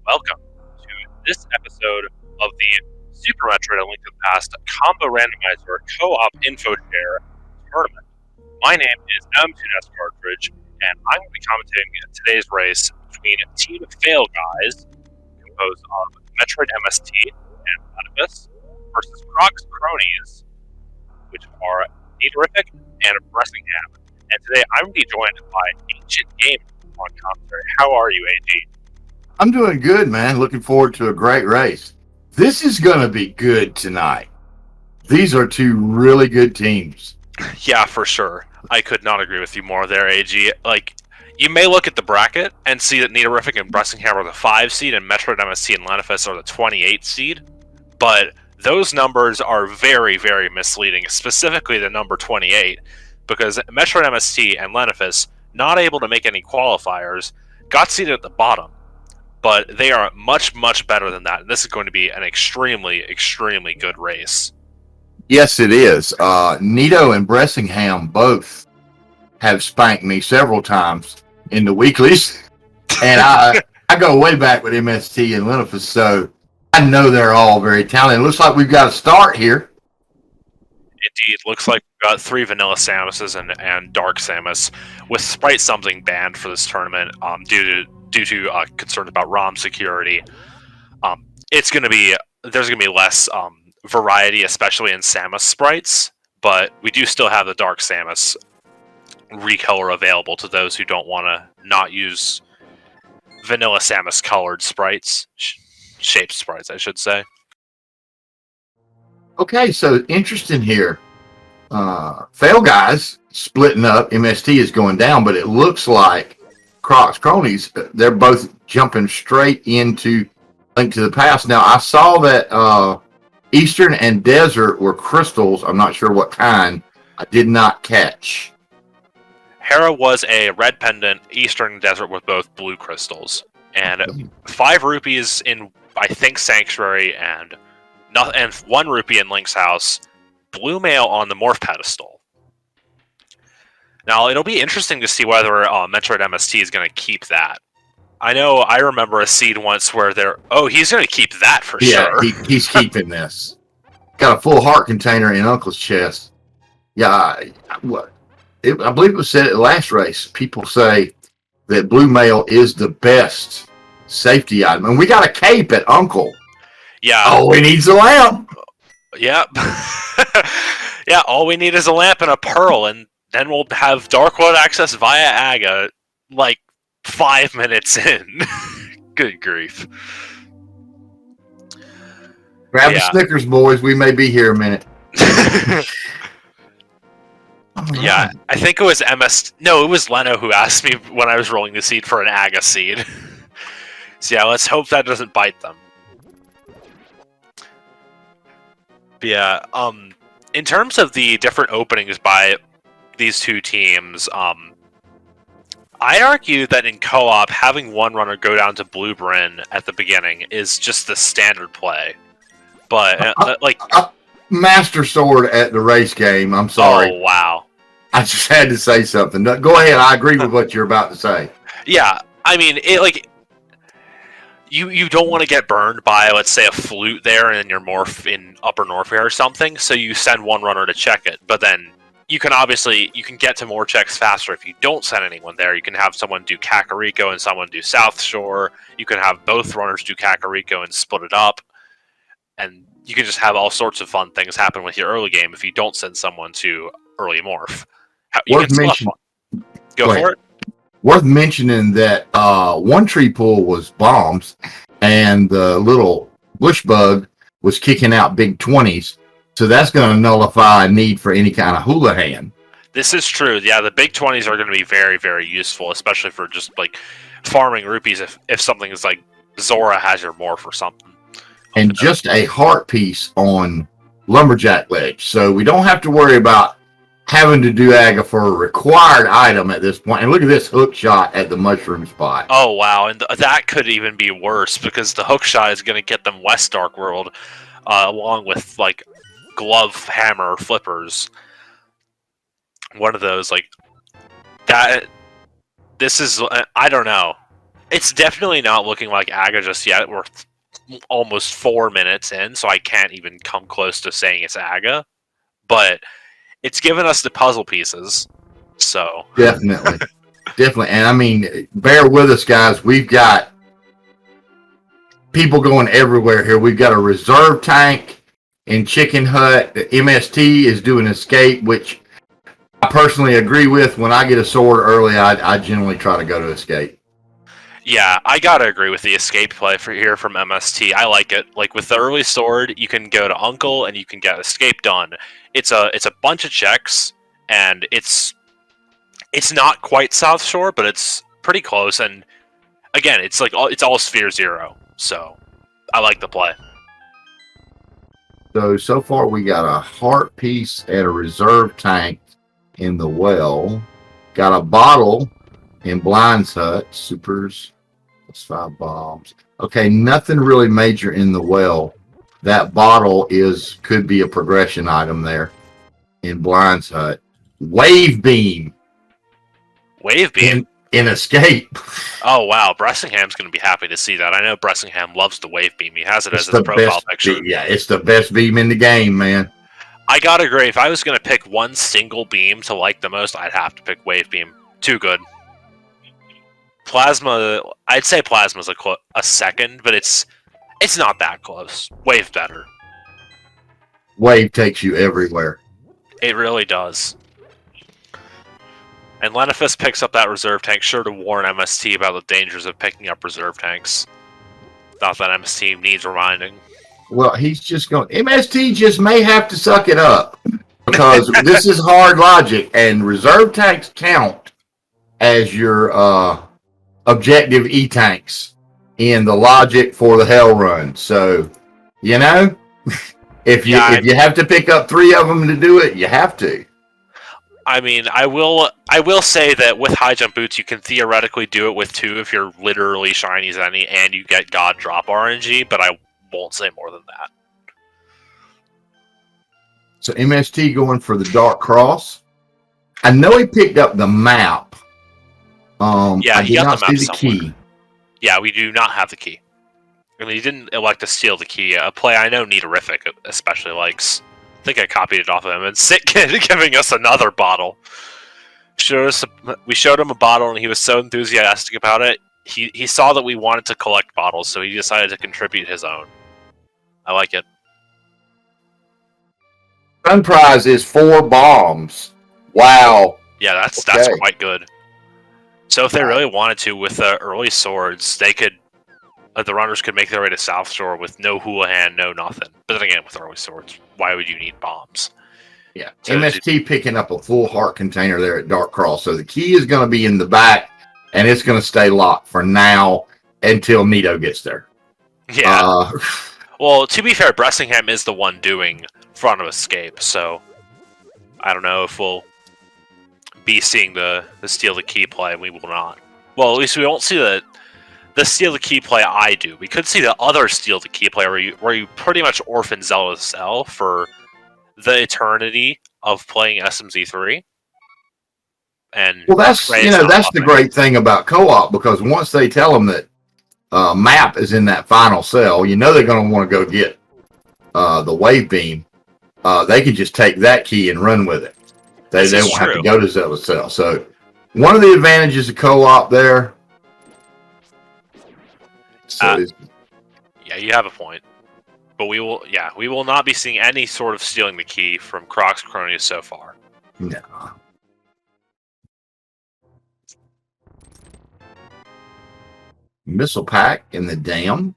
welcome to this episode of the Super Metroid: A Link to the Past Combo Randomizer Co-Op Info Share Tournament. My name is M2S Cartridge, and I'm going to be commentating today's race between Team PhailGuys, composed of Metroid MST and Oedipus, versus Croc's Cronies, which are Neatorific and Bressingham. And today I'm going to be joined by Ancient Game on commentary. How are you, AG? I'm doing good, man. Looking forward to a great race. This is going to be good tonight. These are two really good teams. Yeah, for sure. I could not agree with you more there, AG. Like, you may look at the bracket and see that Neatorific and Bressingham are the 5 seed and Metroid MST and Lenifus are the 28 seed, but those numbers are very, very misleading, specifically the number 28, because Metroid MST and Lenifus, not able to make any qualifiers, got seated at the bottom. But they are much, much better than that, and this is going to be an extremely, extremely good race. Yes, it is. Nito and Bressingham both have spanked me several times in the weeklies, and I go way back with MST and Lenifus, so I know they're all very talented. It looks like we've got a start here. Indeed, looks like we've got 3 Vanilla Samuses and Dark Samus, with Sprite Something banned for this tournament due to concerns about ROM security. There's going to be less variety, especially in Samus sprites, but we do still have the Dark Samus recolor available to those who don't want to not use Vanilla Samus colored sprites, shaped sprites, I should say. Okay, so interesting here. PhailGuys splitting up. MST is going down, but it looks like Croc's Cronies, they're both jumping straight into Link to the Past. Now, I saw that Eastern and Desert were crystals. I'm not sure what kind. I did not catch. Hera was a red pendant, Eastern and Desert with both blue crystals. And 5 rupees in, I think, Sanctuary, and 1 rupee in Link's house. Blue mail on the Morph Pedestal. Now, it'll be interesting to see whether Metroid MST is going to keep that. I remember a seed once where he's going to keep that for sure. Yeah, he's keeping this. Got a full heart container in Uncle's chest. Yeah, I believe it was said at the last race. People say that blue mail is the best safety item. And we got a cape at Uncle. Yeah. All we need is a lamp. Yep. Yeah, all we need is a lamp and a pearl, and then we'll have Dark World access via Aga, like 5 minutes in. Good grief. Grab the Snickers, boys. We may be here a minute. Yeah, I think it was it was Leno who asked me when I was rolling the seed for an Aga seed. So yeah, let's hope that doesn't bite them. But yeah, in terms of the different openings by these two teams, I argue that in co-op, having one runner go down to Blue Bryn at the beginning is just the standard play. But, Master Sword at the race game, I'm sorry. Oh, wow. I just had to say something. Go ahead, I agree with what you're about to say. Yeah, I mean, you don't want to get burned by, let's say, a flute there and your morph in Upper Norfair or something, so you send one runner to check it, but then you can get to more checks faster if you don't send anyone there. You can have someone do Kakariko and someone do South Shore. You can have both runners do Kakariko and split it up. And you can just have all sorts of fun things happen with your early game if you don't send someone to early morph. Go for it. Worth mentioning that one tree pool was bombs, and the little bush bug was kicking out big 20s. So that's going to nullify a need for any kind of hula hand. This is true. Yeah, the big 20s are going to be very, very useful, especially for just like farming rupees if something is like Zora has your morph or something. And just a heart piece on Lumberjack Ledge. So we don't have to worry about having to do Aga for a required item at this point. And look at this hook shot at the mushroom spot. Oh, wow. And that could even be worse because the hook shot is going to get them West Dark World along with like glove hammer flippers. One of those, like that. This is, I don't know. It's definitely not looking like Aga just yet. We're almost 4 minutes in, so I can't even come close to saying it's Aga. But it's given us the puzzle pieces, so... Definitely. Definitely. And I mean, bear with us, guys. We've got people going everywhere here. We've got a reserve tank in Chicken Hut. The MST is doing escape, which I personally agree with. When I get a sword early, I generally try to go to escape. Yeah, I gotta agree with the escape play from MST. I like it. Like with the early sword, you can go to Uncle and you can get escape done. It's a bunch of checks, and it's not quite South Shore, but it's pretty close. And again, it's all Sphere Zero. So I like the play. So far we got a heart piece and a reserve tank in the well. Got a bottle in Blind's Hut. Supers. That's 5 bombs. Okay, nothing really major in the well. That bottle could be a progression item there in Blind's Hut. Wave beam. Wave beam? In escape. Oh, wow. Bressingham's going to be happy to see that. I know Bressingham loves the wave beam. He has it as his profile picture. Yeah, it's the best beam in the game, man. I gotta agree. If I was going to pick one single beam to like the most, I'd have to pick wave beam. Too good. Plasma, I'd say Plasma's a second, but it's not that close. Wave better. Wave takes you everywhere. It really does. And Lenifus picks up that reserve tank, sure to warn MST about the dangers of picking up reserve tanks. Not that MST needs reminding. Well, he's just going... MST just may have to suck it up. Because this is hard logic, and reserve tanks count as your objective E-tanks in the logic for the Hell Run. So, you know, if you have to pick up 3 of them to do it, you have to. I mean, I will say that with high jump boots, you can theoretically do it with 2 if you're literally shiny Zenny and you get God drop RNG, but I won't say more than that. So MST going for the Dark Cross. I know he picked up the map. Yeah, I he did got not the map see the key. Yeah, we do not have the key. I mean, he didn't elect to steal the key. A play I know Neatorific especially likes. I think I copied it off of him. And Sick Kid giving us another bottle. We showed him a bottle, and he was so enthusiastic about it. He saw that we wanted to collect bottles, so he decided to contribute his own. I like it. Fun prize is 4 bombs. Wow. Yeah, that's quite good. So if they really wanted to, with the early swords, they could. The runners could make their way to South Shore with no Houlihan, no nothing. But then again, with early swords, why would you need bombs? Yeah, so MST picking up a full heart container there at Dark Cross. So the key is going to be in the back, and it's going to stay locked for now until Nito gets there. Yeah. Well, to be fair, Bressingham is the one doing front of escape, so I don't know if we'll be seeing the steal the key play. We will not. Well, at least we won't see the steal the key play I do. We could see the other steal the key play where you pretty much orphan Zelda's Cell for the eternity of playing SMZ3. And well, that's the great thing about co-op, because once they tell them that map is in that final cell, you know they're going to want to go get the wave beam. They can just take that key and run with it. They won't have to go to Zelda's Cell. So one of the advantages of co-op there. So yeah, you have a point. But we will not be seeing any sort of stealing the key from Croc's Cronies so far. No. Missile pack in the dam.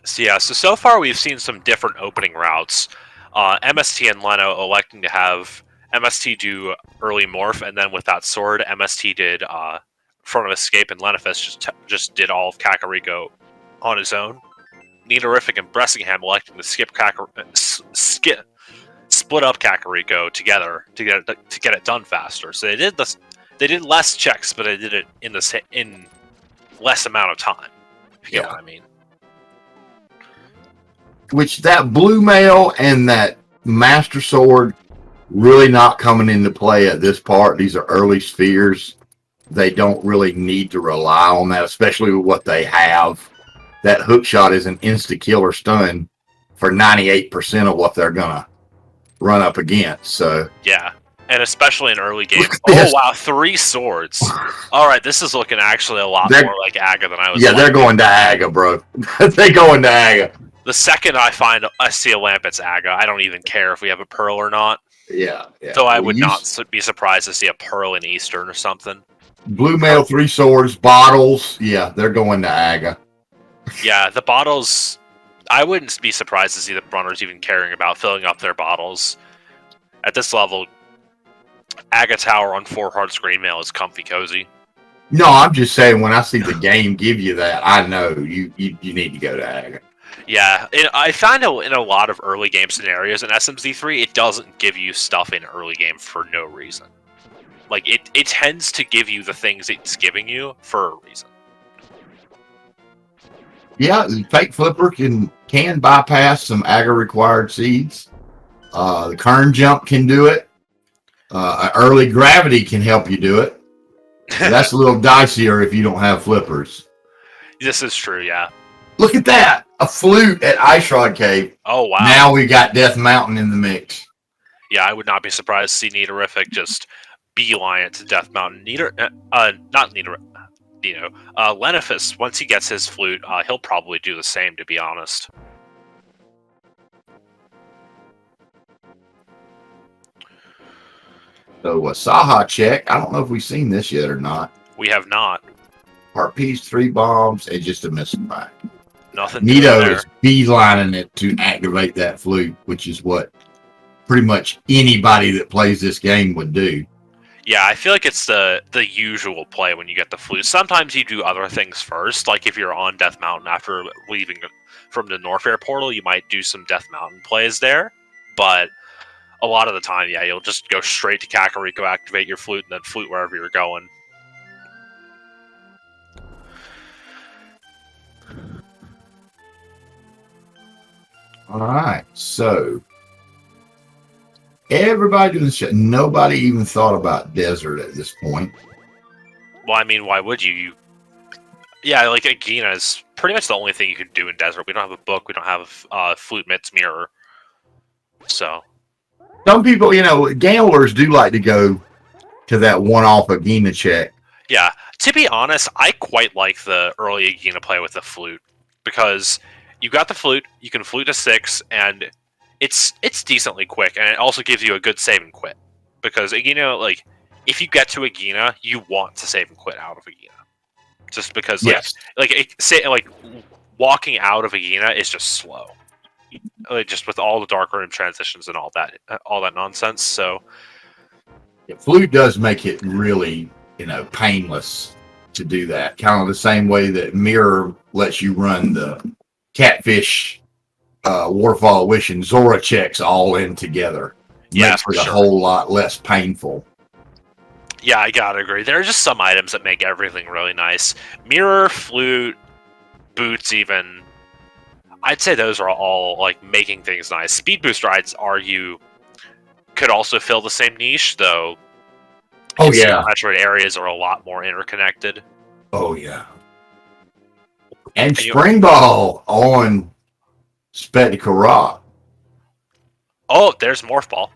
So far we've seen some different opening routes. MST and Leno electing to have MST do early morph, and then with that sword, MST did front of escape, and Lenifus just did all of Kakariko on his own. Neatorific and Bressingham electing to split up Kakariko together to get it done faster. So they did less checks, but they did it in less amount of time. If you get what I mean. Which that blue mail and that master sword really not coming into play at this part. These are early spheres. they don't really need to rely on that, especially with what they have. That hook shot is an insta-killer stun for 98% of what they're going to run up against. So yeah, and especially in early game. Yes. Oh, wow, 3 swords. All right, this is looking actually a lot They're- more like Aga than I was. Yeah, they're going to Aga, bro. They're going to Aga. The second I see a lamp, it's Aga. I don't even care if we have a Pearl or not. Yeah. So I would not be surprised to see a Pearl in Eastern or something. Blue mail, 3 swords, bottles. Yeah, they're going to Aga. Yeah, the bottles, I wouldn't be surprised to see the runners even caring about filling up their bottles. At this level, Aga Tower on 4 hearts green mail is comfy cozy. No, I'm just saying when I see the game give you that, I know you need to go to Aga. Yeah, I find in a lot of early game scenarios in SMZ3, it doesn't give you stuff in early game for no reason. Like, it tends to give you the things it's giving you for a reason. Yeah, the fake flipper can bypass some Aga required seeds. The kern jump can do it. Early gravity can help you do it. That's a little dicier if you don't have flippers. This is true, yeah. Look at that! A flute at Ice Rod Cave. Oh, wow. Now we got Death Mountain in the mix. Yeah, I would not be surprised to see Neatorific just beeline it to Death Mountain. Lenifus, once he gets his flute, he'll probably do the same, to be honest. So a Saha check. I don't know if we've seen this yet or not. We have not. Harpies, 3 bombs, and just a missile back. Nothing. Nito is beelining it to activate that flute, which is what pretty much anybody that plays this game would do. Yeah, I feel like it's the usual play when you get the flute. Sometimes you do other things first, like if you're on Death Mountain after leaving from the Norfair portal, you might do some Death Mountain plays there. But a lot of the time, yeah, you'll just go straight to Kakariko, activate your flute, and then flute wherever you're going. All right, so everybody doing this shit. Nobody even thought about desert at this point. Well, I mean, why would you? Yeah, like Agina is pretty much the only thing you can do in desert. We don't have a book. We don't have Flute Mit's mirror. So some people, gamblers do like to go to that one-off Agina check. Yeah, to be honest, I quite like the early Agina play with the flute because you got the flute, you can flute to 6, and it's decently quick, and it also gives you a good save and quit. Because Agina, like, if you get to Agina, you want to save and quit out of Agina. Just because, yes. walking out of Agina is just slow. Like, just with all the dark room transitions and all that nonsense. So, flute does make it really, painless to do that. Kind of the same way that mirror lets you run the catfish, waterfall of wish and Zora checks all in together. Yeah, makes it a whole lot less painful. Yeah, I gotta agree. There are just some items that make everything really nice. Mirror, flute, boots, even. I'd say those are all like making things nice. Speed booster, I'd argue, could also fill the same niche, though. Oh yeah, Metroid areas are a lot more interconnected. Oh yeah, and Spring Ball on Spectacle Rock. Oh, there's Morph Ball.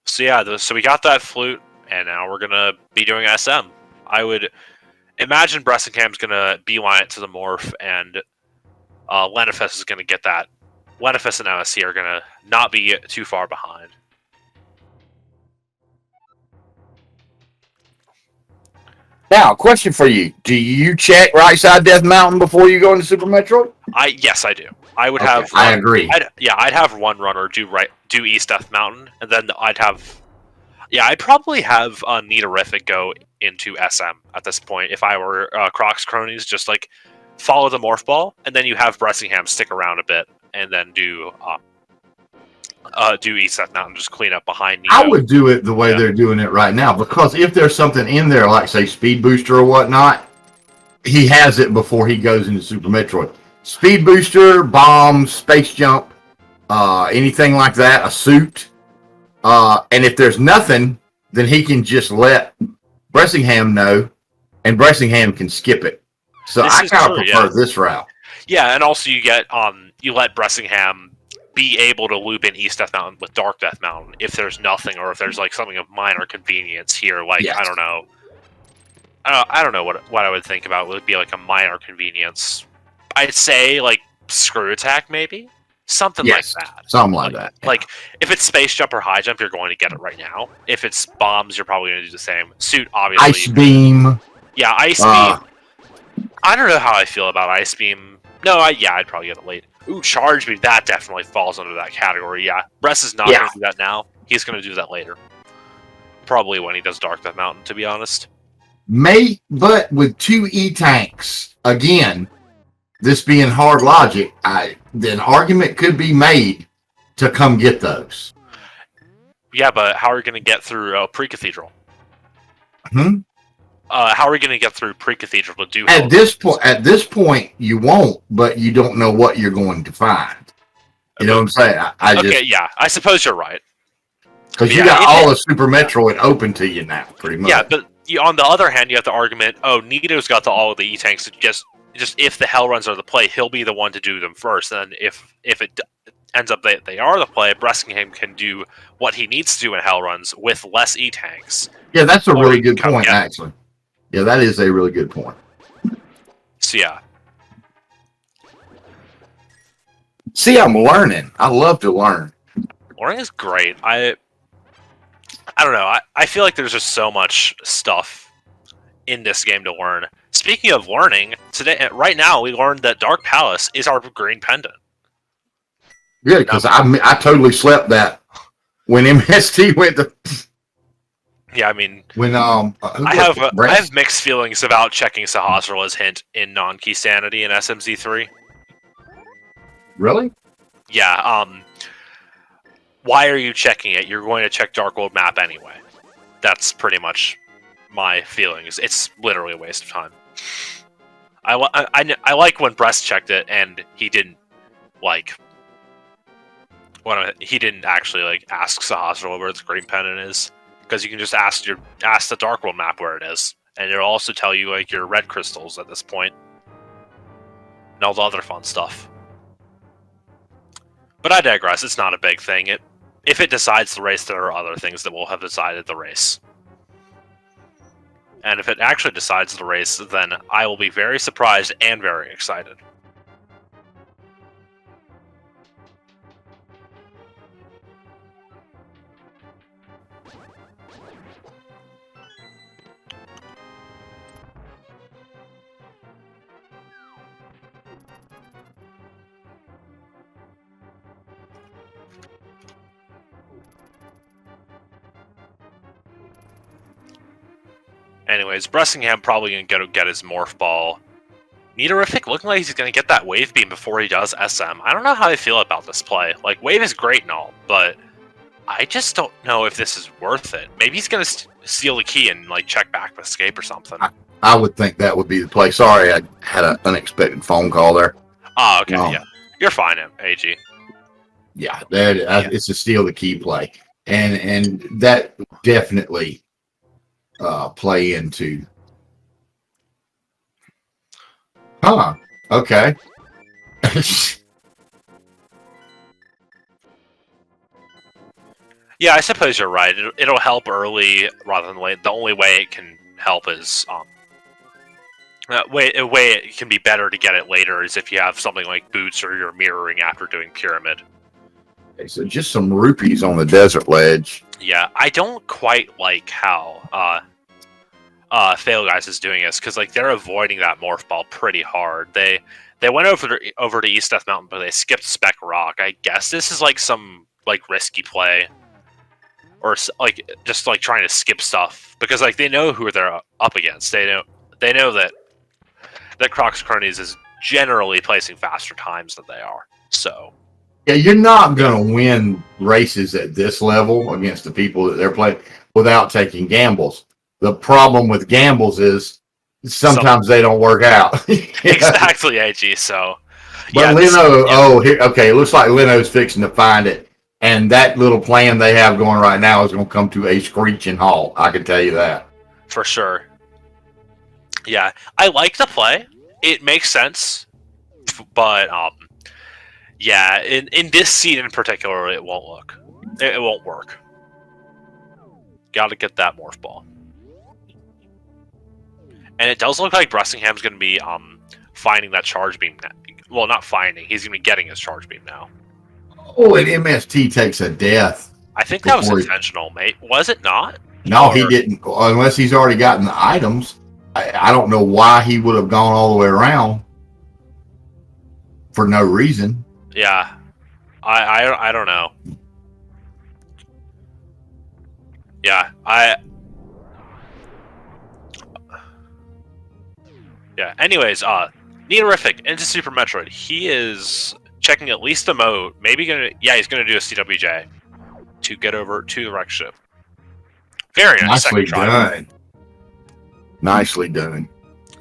So yeah, so we got that flute, and now we're gonna be doing SM. I would imagine Bressingham's gonna beeline it to the Morph, and Lenifus is gonna get that. Lenifus and MSC are gonna not be too far behind. Now, question for you: do you check right side Death Mountain before you go into Super Metroid? Yes, I do. I would have. I agree. I'd have one runner do East Death Mountain, and then I'd have. Yeah, I'd probably have Neatorific go into SM at this point if I were Croc's Cronies. Just like follow the Morph Ball, and then you have Bressingham stick around a bit, and then do East Death Mountain, just clean up behind Nito. I would do it the way they're doing it right now, because if there's something in there, like say Speed Booster or whatnot, he has it before he goes into Super Metroid. Speed Booster, bombs, space jump, anything like that, a suit. And if there's nothing, then he can just let Bressingham no, and Bressingham can skip it. So I kind of prefer this route. Yeah, and also you get you let Bressingham be able to loop in East Death Mountain with Dark Death Mountain if there's nothing, or if there's like something of minor convenience here. Like I don't know. I don't know what I would think about would be like a minor convenience. I'd say like screw attack maybe. Something like that. Something like that. Yeah. Like, if it's space jump or high jump, you're going to get it right now. If it's bombs, you're probably going to do the same. Suit, obviously. Ice beam. Yeah, ice beam. I don't know how I feel about ice beam. No, I'd probably get it late. Ooh, charge beam. That definitely falls under that category. Yeah, Bress is not going to do that now. He's going to do that later. Probably when he does Dark Death Mountain, to be honest. But with 2 E-tanks, again, this being hard logic, an argument could be made to come get those. Yeah, but how are we going to get through Pre-Cathedral? How are we going to get through Pre-Cathedral to do at this point, you won't, but you don't know what you're going to find. You know what I'm saying? I suppose you're right. Because you got all of Super Metroid open to you now, pretty much. Yeah, but on the other hand, you have the argument, Nito's got to all of the E-tanks, just if the hell runs are the play, he'll be the one to do them first. And if it ends up that they are the play, Bressingham can do what he needs to do in hell runs with less E-tanks. Yeah, that's a really good point, actually. Yeah, that is a really good point. So, yeah. See, I'm learning. I love to learn. Learning is great. I don't know. I feel like there's just so much stuff in this game to learn. Speaking of learning, right now we learned that Dark Palace is our green pendant. Good, because I totally slept that when MST went to. Yeah, I mean, when I have mixed feelings about checking Sahasrah's hint in non-key sanity in SMZ3. Really? Yeah. Why are you checking it? You're going to check Dark World map anyway. That's pretty much my feelings. It's literally a waste of time. I like when Bress checked it and he didn't he didn't actually ask Sahasrah where its green pendant is, because you can just ask the Dark World map where it is, and it'll also tell you your red crystals at this point and all the other fun stuff. But I digress. It's not a big thing. If it decides the race, there are other things that will have decided the race. And if it actually decides the race, then I will be very surprised and very excited. Anyways, Bressingham probably going to go get his Morph Ball. Neatorific looking like he's going to get that Wave Beam before he does SM. I don't know how I feel about this play. Wave is great and all, but I just don't know if this is worth it. Maybe he's going to steal the key and check back with Escape or something. I would think that would be the play. Sorry, I had an unexpected phone call there. Oh, okay, yeah. You're fine, AG. Yeah, it's a steal the key play. And that definitely play into. Okay. Yeah, I suppose you're right. It'll help early rather than late. The only way it can help is way it can be better to get it later is if you have something like boots or you're mirroring after doing pyramid. Okay, so just some rupees on the desert ledge. Yeah, I don't quite like how PhailGuys is doing this, because they're avoiding that Morph Ball pretty hard. They went over to East Death Mountain, but they skipped Spec Rock. I guess this is some risky play, or just trying to skip stuff, because they know who they're up against. They know that Croc's Cronies is generally placing faster times than they are. So yeah, you're not going to win races at this level against the people that they're playing without taking gambles. The problem with gambles is sometimes they don't work out. Exactly, AG. So, but Leno, it looks like Leno's fixing to find it, and that little plan they have going right now is going to come to a screeching halt. I can tell you that. For sure. Yeah, I like the play. It makes sense, but yeah, in this scene in particular, it won't look. It won't work. Got to get that morph ball. And it does look like Bressingham's going to be finding that charge beam. Well, not finding. He's going to be getting his charge beam now. Oh, and MST takes a death. I think that was intentional, mate. Was it not? No, he didn't. Unless he's already gotten the items. I don't know why he would have gone all the way around for no reason. Yeah, I don't know. Yeah, yeah. Anyways, Neatorific into Super Metroid. He is checking at least a mode. Maybe he's gonna do a CWJ to get over to the wreck ship. Very nice. Nicely done. Nicely done.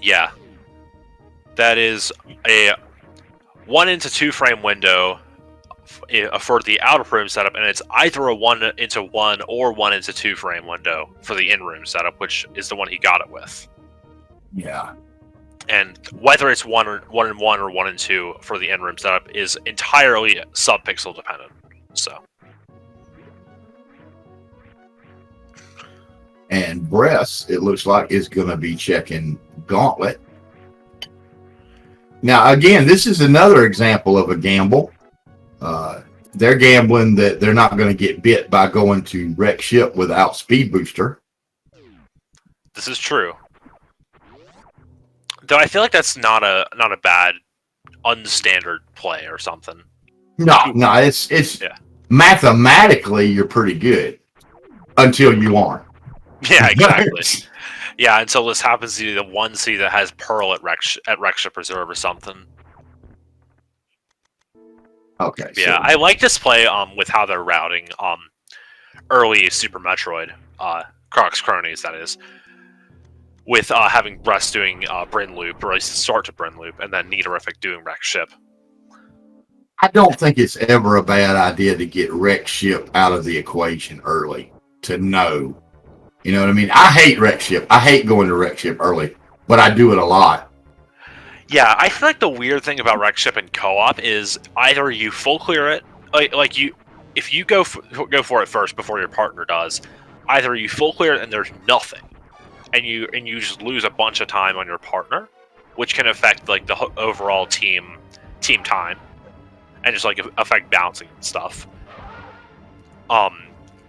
Yeah. That is a 1 into 2 frame window for the out of room setup, and it's either a 1 into 1 or 1 into 2 frame window for the in room setup, which is the one he got it with. Yeah. And whether it's 1 in 1 or 1 in 2 for the in room setup is entirely sub-pixel dependent. So. And Bress, it looks like, is going to be checking Gauntlet. Now, again, this is another example of a gamble. They're gambling that they're not going to get bit by going to wreck ship without speed booster. This is true. Though I feel like that's not a bad unstandard play or something. No, it's mathematically you're pretty good until you aren't. Yeah, exactly. Yeah, until this happens to be the 1C that has Pearl at wreck ship reserve or something. Okay. Yeah, I like this play with how they're routing early Super Metroid, Croc's Cronies, that is, with having Bress doing Bryn Loop, or at least start to Bryn Loop, and then Neatorific doing wreck ship. I don't think it's ever a bad idea to get wreck ship out of the equation early to know. You know what I mean? I hate wreck ship. I hate going to wreck ship early, but I do it a lot. Yeah, I feel like the weird thing about wreck ship and co-op is either you full clear it, if you go for it first before your partner does, either you full clear it and there's nothing, and you just lose a bunch of time on your partner, which can affect like the overall team time, and just like affect bouncing and stuff.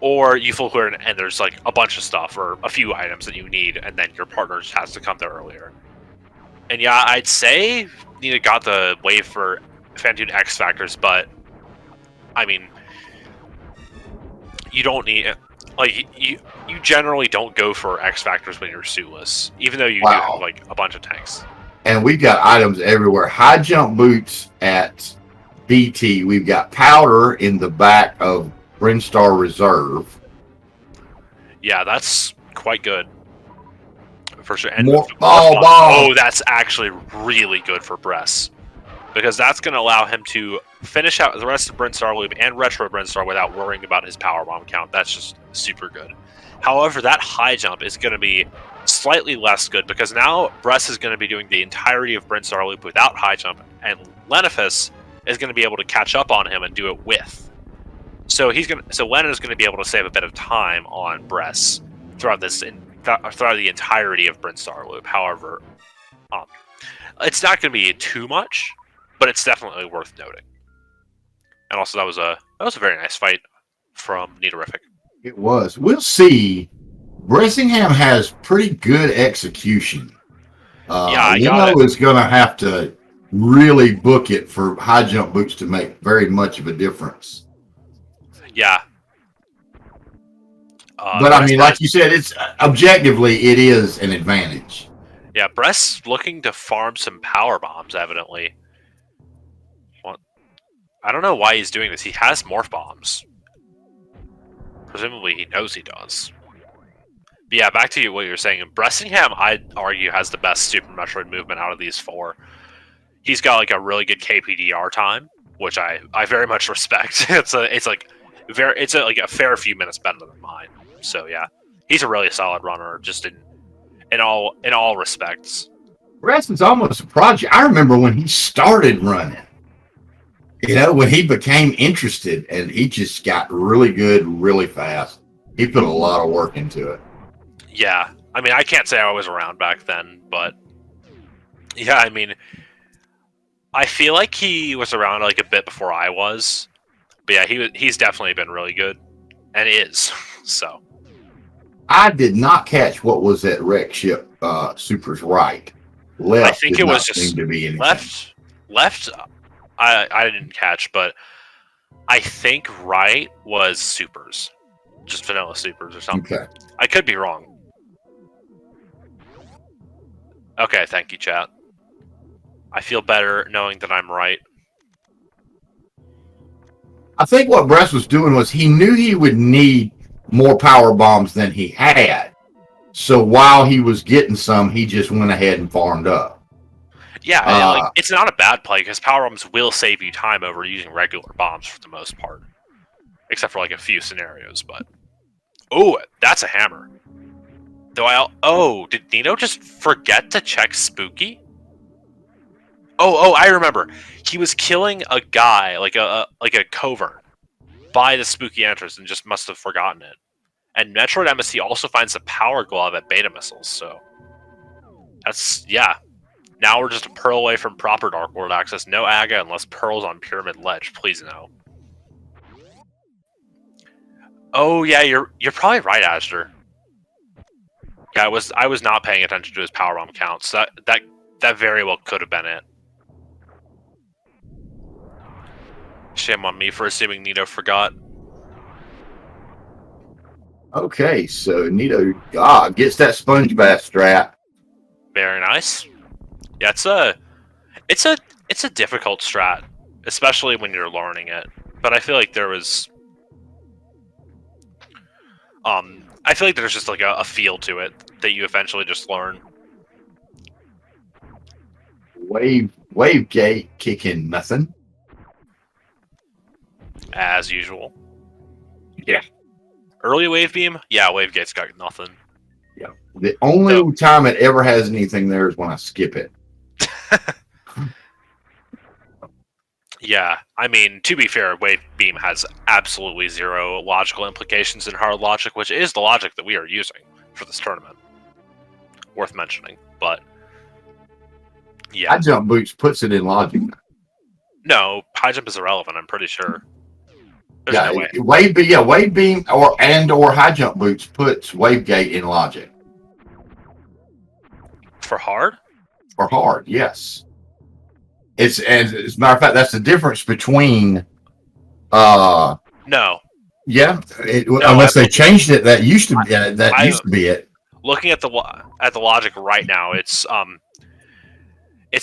Or you full clear and there's like a bunch of stuff or a few items that you need, and then your partner just has to come there earlier. And yeah, I'd say Nina got the wave for Phantoon X Factors, but I mean, you don't need you generally don't go for X Factors when you're suitless, even though you do have like a bunch of tanks. And we've got items everywhere. High jump boots at BT. We've got powder in the back of Brinstar Reserve. Yeah, that's quite good. For sure. And ball. That's actually really good for Bress, because that's going to allow him to finish out the rest of Brinstar Loop and Retro Brinstar without worrying about his power bomb count. That's just super good. However, that high jump is going to be slightly less good, because now Bress is going to be doing the entirety of Brinstar Loop without high jump, and Lenifus is going to be able to catch up on him and do it with. So Lennon is going to be able to save a bit of time on Bress throughout the entirety of Brinstar Loop. However, it's not going to be too much, but it's definitely worth noting. And also, that was a very nice fight from Neatorific. It was. We'll see. Bressingham has pretty good execution. Is going to have to really book it for high jump boots to make very much of a difference. Yeah. But I mean, like you said, it's objectively it is an advantage. Yeah, Bress looking to farm some power bombs, evidently. Well, I don't know why he's doing this. He has morph bombs. Presumably he knows he does. But yeah, back to what you're saying. Bressingham, I'd argue, has the best Super Metroid movement out of these four. He's got like a really good KPDR time, which I very much respect. It's like a fair few minutes better than mine. So yeah, he's a really solid runner, just in in all respects. Bress is almost a project. I remember when he started running. When he became interested, and he just got really good really fast. He put a lot of work into it. Yeah, I mean, I can't say I was around back then, but yeah, I mean, I feel like he was around like a bit before I was. But yeah, he's definitely been really good, and is so. I did not catch what was that wreck ship. Super's right. Left. I think it was just to be left. I didn't catch, but I think right was Supers, just vanilla Supers or something. Okay. I could be wrong. Okay, thank you, chat. I feel better knowing that I'm right. I think what Bress was doing was he knew he would need more power bombs than he had. So while he was getting some, he just went ahead and farmed up. Yeah, it's not a bad play because power bombs will save you time over using regular bombs for the most part, except for like a few scenarios. But that's a hammer. Did Nino just forget to check Spooky? I remember. He was killing a guy like a covert by the Spooky entrance and just must have forgotten it. And Metroid MST also finds a power glove at beta missiles, so that's Now we're just a pearl away from proper Dark World access. No Aga unless Pearl's on Pyramid Ledge. Please no. Oh yeah, you're probably right, Asher. Yeah, I was not paying attention to his power bomb counts. That very well could have been it. Shame on me for assuming Nito forgot. Okay, so Nito gets that sponge bath strat. Very nice. Yeah, it's a difficult strat, especially when you're learning it. But I feel like there's just like a feel to it that you eventually just learn. Wave gate kicking nothing. As usual. Yeah. Early wave beam? Yeah, wave gate's got nothing. Yeah. The only time it ever has anything there is when I skip it. Yeah, I mean, to be fair, wave beam has absolutely zero logical implications in hard logic, which is the logic that we are using for this tournament. Worth mentioning, but yeah. High jump boots puts it in logic. No, high jump is irrelevant, I'm pretty sure. There's no way. Wave beam or high jump boots puts wave gate in logic. For hard? For hard, yes. As a matter of fact, that's the difference between No. Yeah, unless they changed it, that used to be it. Looking at the logic right now, it's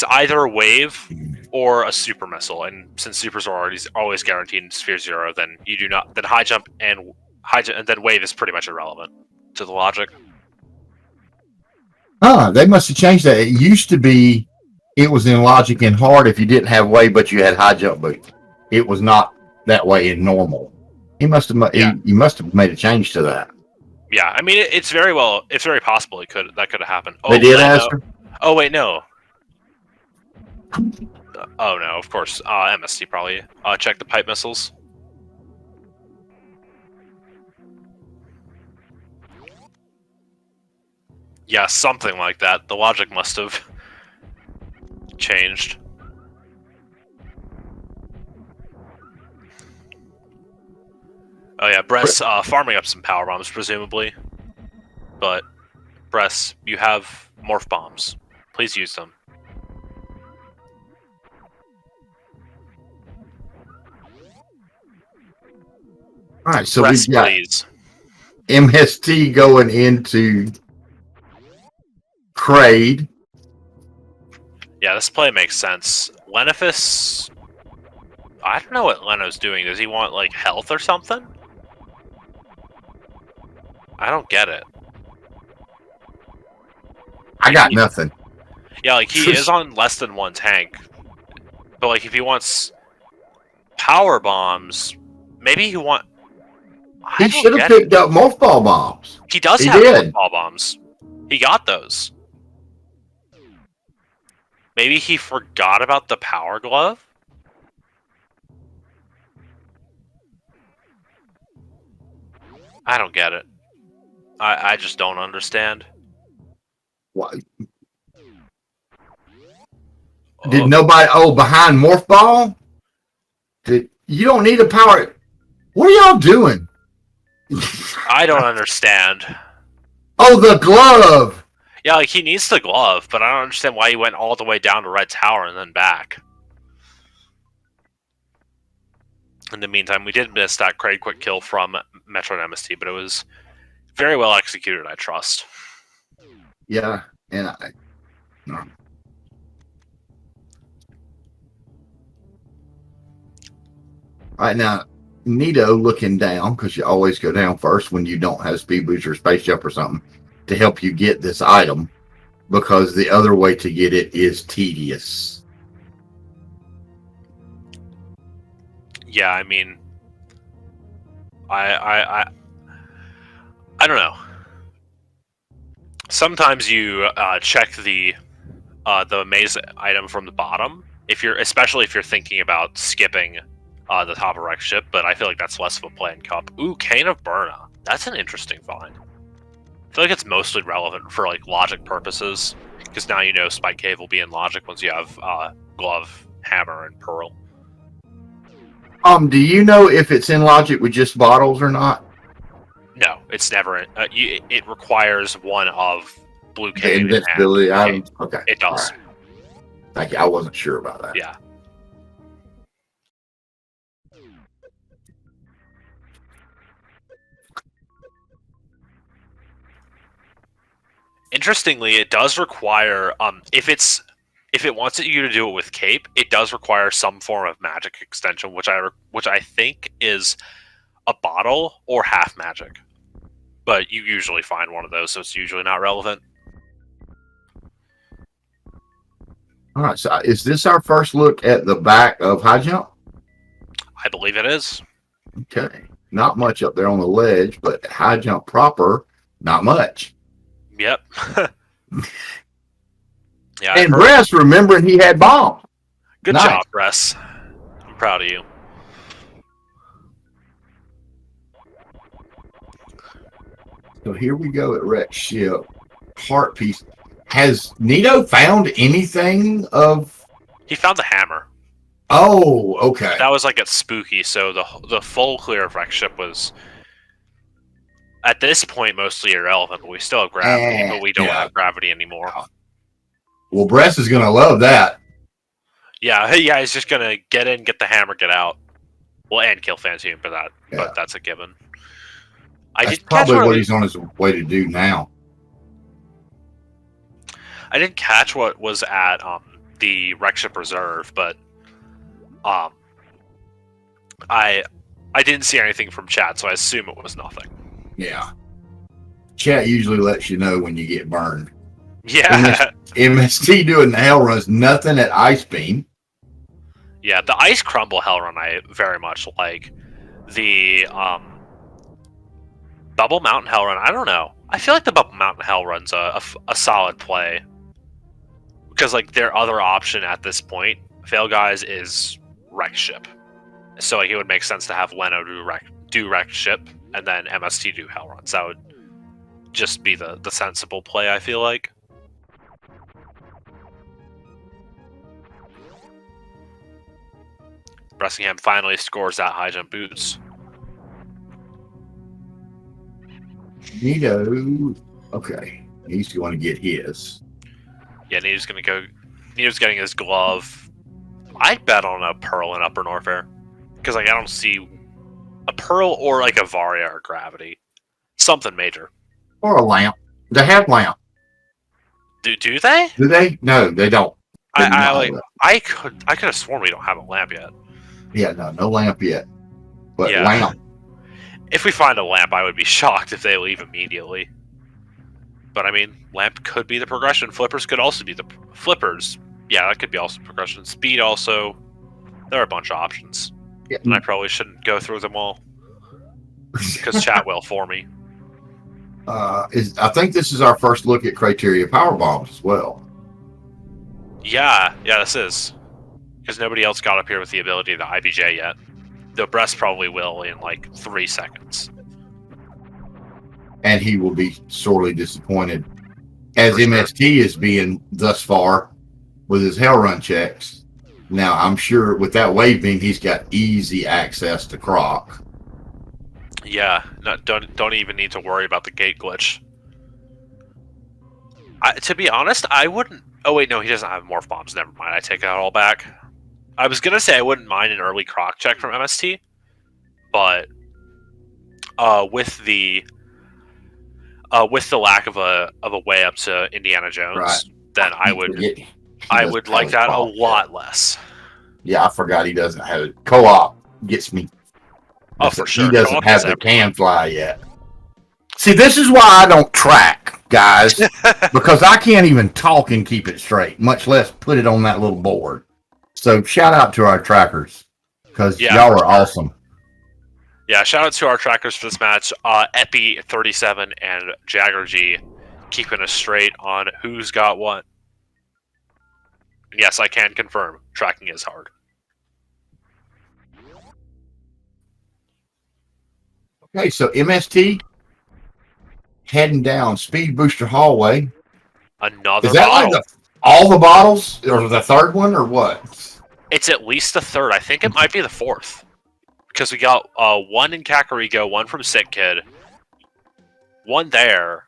either a wave or a super missile, and since supers are always guaranteed in Sphere 0, then you do not. Then high jump and then wave is pretty much irrelevant to the logic. They must have changed that. It used to be, it was in logic and hard if you didn't have wave, but you had high jump boots. It was not that way in normal. He must have made a change to that. Yeah, I mean it's very possible that could have happened. They did, Aster? Oh wait, no. Oh no, of course. MST probably check the pipe missiles. Yeah, something like that. The logic must have changed. Oh yeah, Bress farming up some power bombs, presumably. But, Bress, you have morph bombs. Please use them. Alright, so Bress, we've got please. MST going into Kraid. Yeah, this play makes sense. Lenifus... I don't know what Leno's doing. Does he want, like, health or something? I don't get it. I got nothing. Yeah, like, he is on less than one tank. But, like, if he wants power bombs, maybe he want... He should have picked up morph ball bombs. He does have morph ball bombs. He got those. Maybe he forgot about the power glove? I don't get it. I just don't understand. What? Did nobody... Oh, behind Morph Ball? You don't need a power... What are y'all doing? I don't understand. Oh, the glove! Yeah, like, he needs the glove, but I don't understand why he went all the way down to Red Tower and then back. In the meantime, we did miss that great quick kill from Metro and MST, but it was very well executed, I trust. Yeah, and no. All right, now, Nito looking down, because you always go down first when you don't have speed boost or space jump or something, to help you get this item, because the other way to get it is tedious. Yeah, I mean, I don't know. Sometimes you check the maze item from the bottom, especially if you're thinking about skipping the top of wreck ship, but I feel like that's less of a play in Cup. Ooh, Cane of Burna. That's an interesting find. I feel like it's mostly relevant for like logic purposes, because now you know Spike Cave will be in logic once you have Glove, Hammer, and Pearl. Do you know if it's in logic with just bottles or not? No, it's never. It requires one of Blue Cave. The invincibility items? Okay. It does. Right. Thank you. I wasn't sure about that. Yeah. Interestingly, it does require if it wants you to do it with Cape, it does require some form of magic extension, which I think is a bottle or half magic. But you usually find one of those, so it's usually not relevant. All right, so is this our first look at the back of High Jump? I believe it is. Okay. Not much up there on the ledge, but High Jump proper, not much. Yep. Yeah. And Bress remembering he had bomb. Good job, Bress. I'm proud of you. So here we go at wreck ship. Heart piece. Has Nito found anything of? He found the hammer. Oh, okay. That was like at Spooky, so the full clear of wreck ship was at this point mostly irrelevant. But we still have gravity, but we don't have gravity anymore. Well, Bress is gonna love that. Yeah, he's just gonna get in, get the hammer, get out. Well, and kill Phantom, but that's a given. That's probably what he's on his way to do now. I didn't catch what was at the wreck ship reserve, but I didn't see anything from chat, so I assume it was nothing. Yeah, chat usually lets you know when you get burned. Yeah, MST doing the hell runs, nothing at Ice Beam. Yeah, the Ice Crumble hell run I very much like. The Bubble Mountain hell run, I don't know. I feel like the Bubble Mountain hell run's a solid play. Because like their other option at this point, PhailGuys, is wreck ship. So like, it would make sense to have Leno do wreck ship and then MST do hell runs. That would just be the sensible play, I feel like. Bressingham finally scores that high jump boots. Nito, okay, he's going to get his. Yeah, Nito's gonna go. Nito's getting his glove. I'd bet on a Pearl in Upper Norfair because like I don't see a Pearl or like a Varia or Gravity, something major. Or a lamp. They have lamp. Do they? Do they? No, they don't. I could have sworn we don't have a lamp yet. Yeah, no lamp yet. But yeah. Lamp. If we find a lamp, I would be shocked if they leave immediately. But I mean, lamp could be the progression. Flippers could also be the flippers. Yeah, that could be also progression. Speed also. There are a bunch of options. Yeah. And I probably shouldn't go through them all. Because chat will for me. I think this is our first look at criteria power bombs as well. Yeah, this is. Because nobody else got up here with the ability to IBJ yet. Though Bress probably will in like 3 seconds. And he will be sorely disappointed, as For MST is being thus far with his hell run checks. Now, I'm sure with that wave beam, he's got easy access to Croc. Yeah, don't even need to worry about the gate glitch. To be honest, I wouldn't... Oh wait, no, he doesn't have morph bombs. Never mind, I take that all back. I was gonna say I wouldn't mind an early Croc check from MST, but with the lack of a way up to Indiana Jones, Right. then I would like that a lot less. Yeah, I forgot he doesn't have it. Co-op gets me. Oh, for sure. He doesn't have the can fly yet. See, this is why I don't track, guys, because I can't even talk and keep it straight, much less put it on that little board. So shout out to our trackers, because y'all are awesome. Yeah, shout out to our trackers for this match. Epi37 and Jagger G keeping us straight on who's got what. Yes, I can confirm, tracking is hard. Okay, so MST heading down Speed Booster Hallway. Another Is that bottle. like all the bottles, or the third one, or what? It's at least the third. I think it might be the fourth. Because we got one in Kakariko, one from Sick Kid, one there,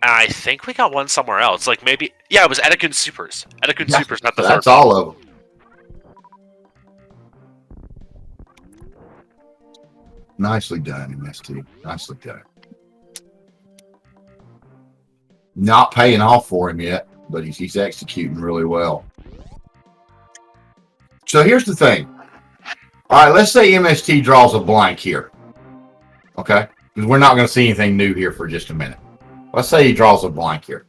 and I think we got one somewhere else. Like maybe, yeah, it was Etikun Supers. Etikun Supers, not the third. That's all of them. Nicely done, MST. Nicely done. Not paying off for him yet, but he's executing really well. So here's the thing. All right, let's say MST draws a blank here. Okay? Because we're not going to see anything new here for just a minute. Let's say he draws a blank here.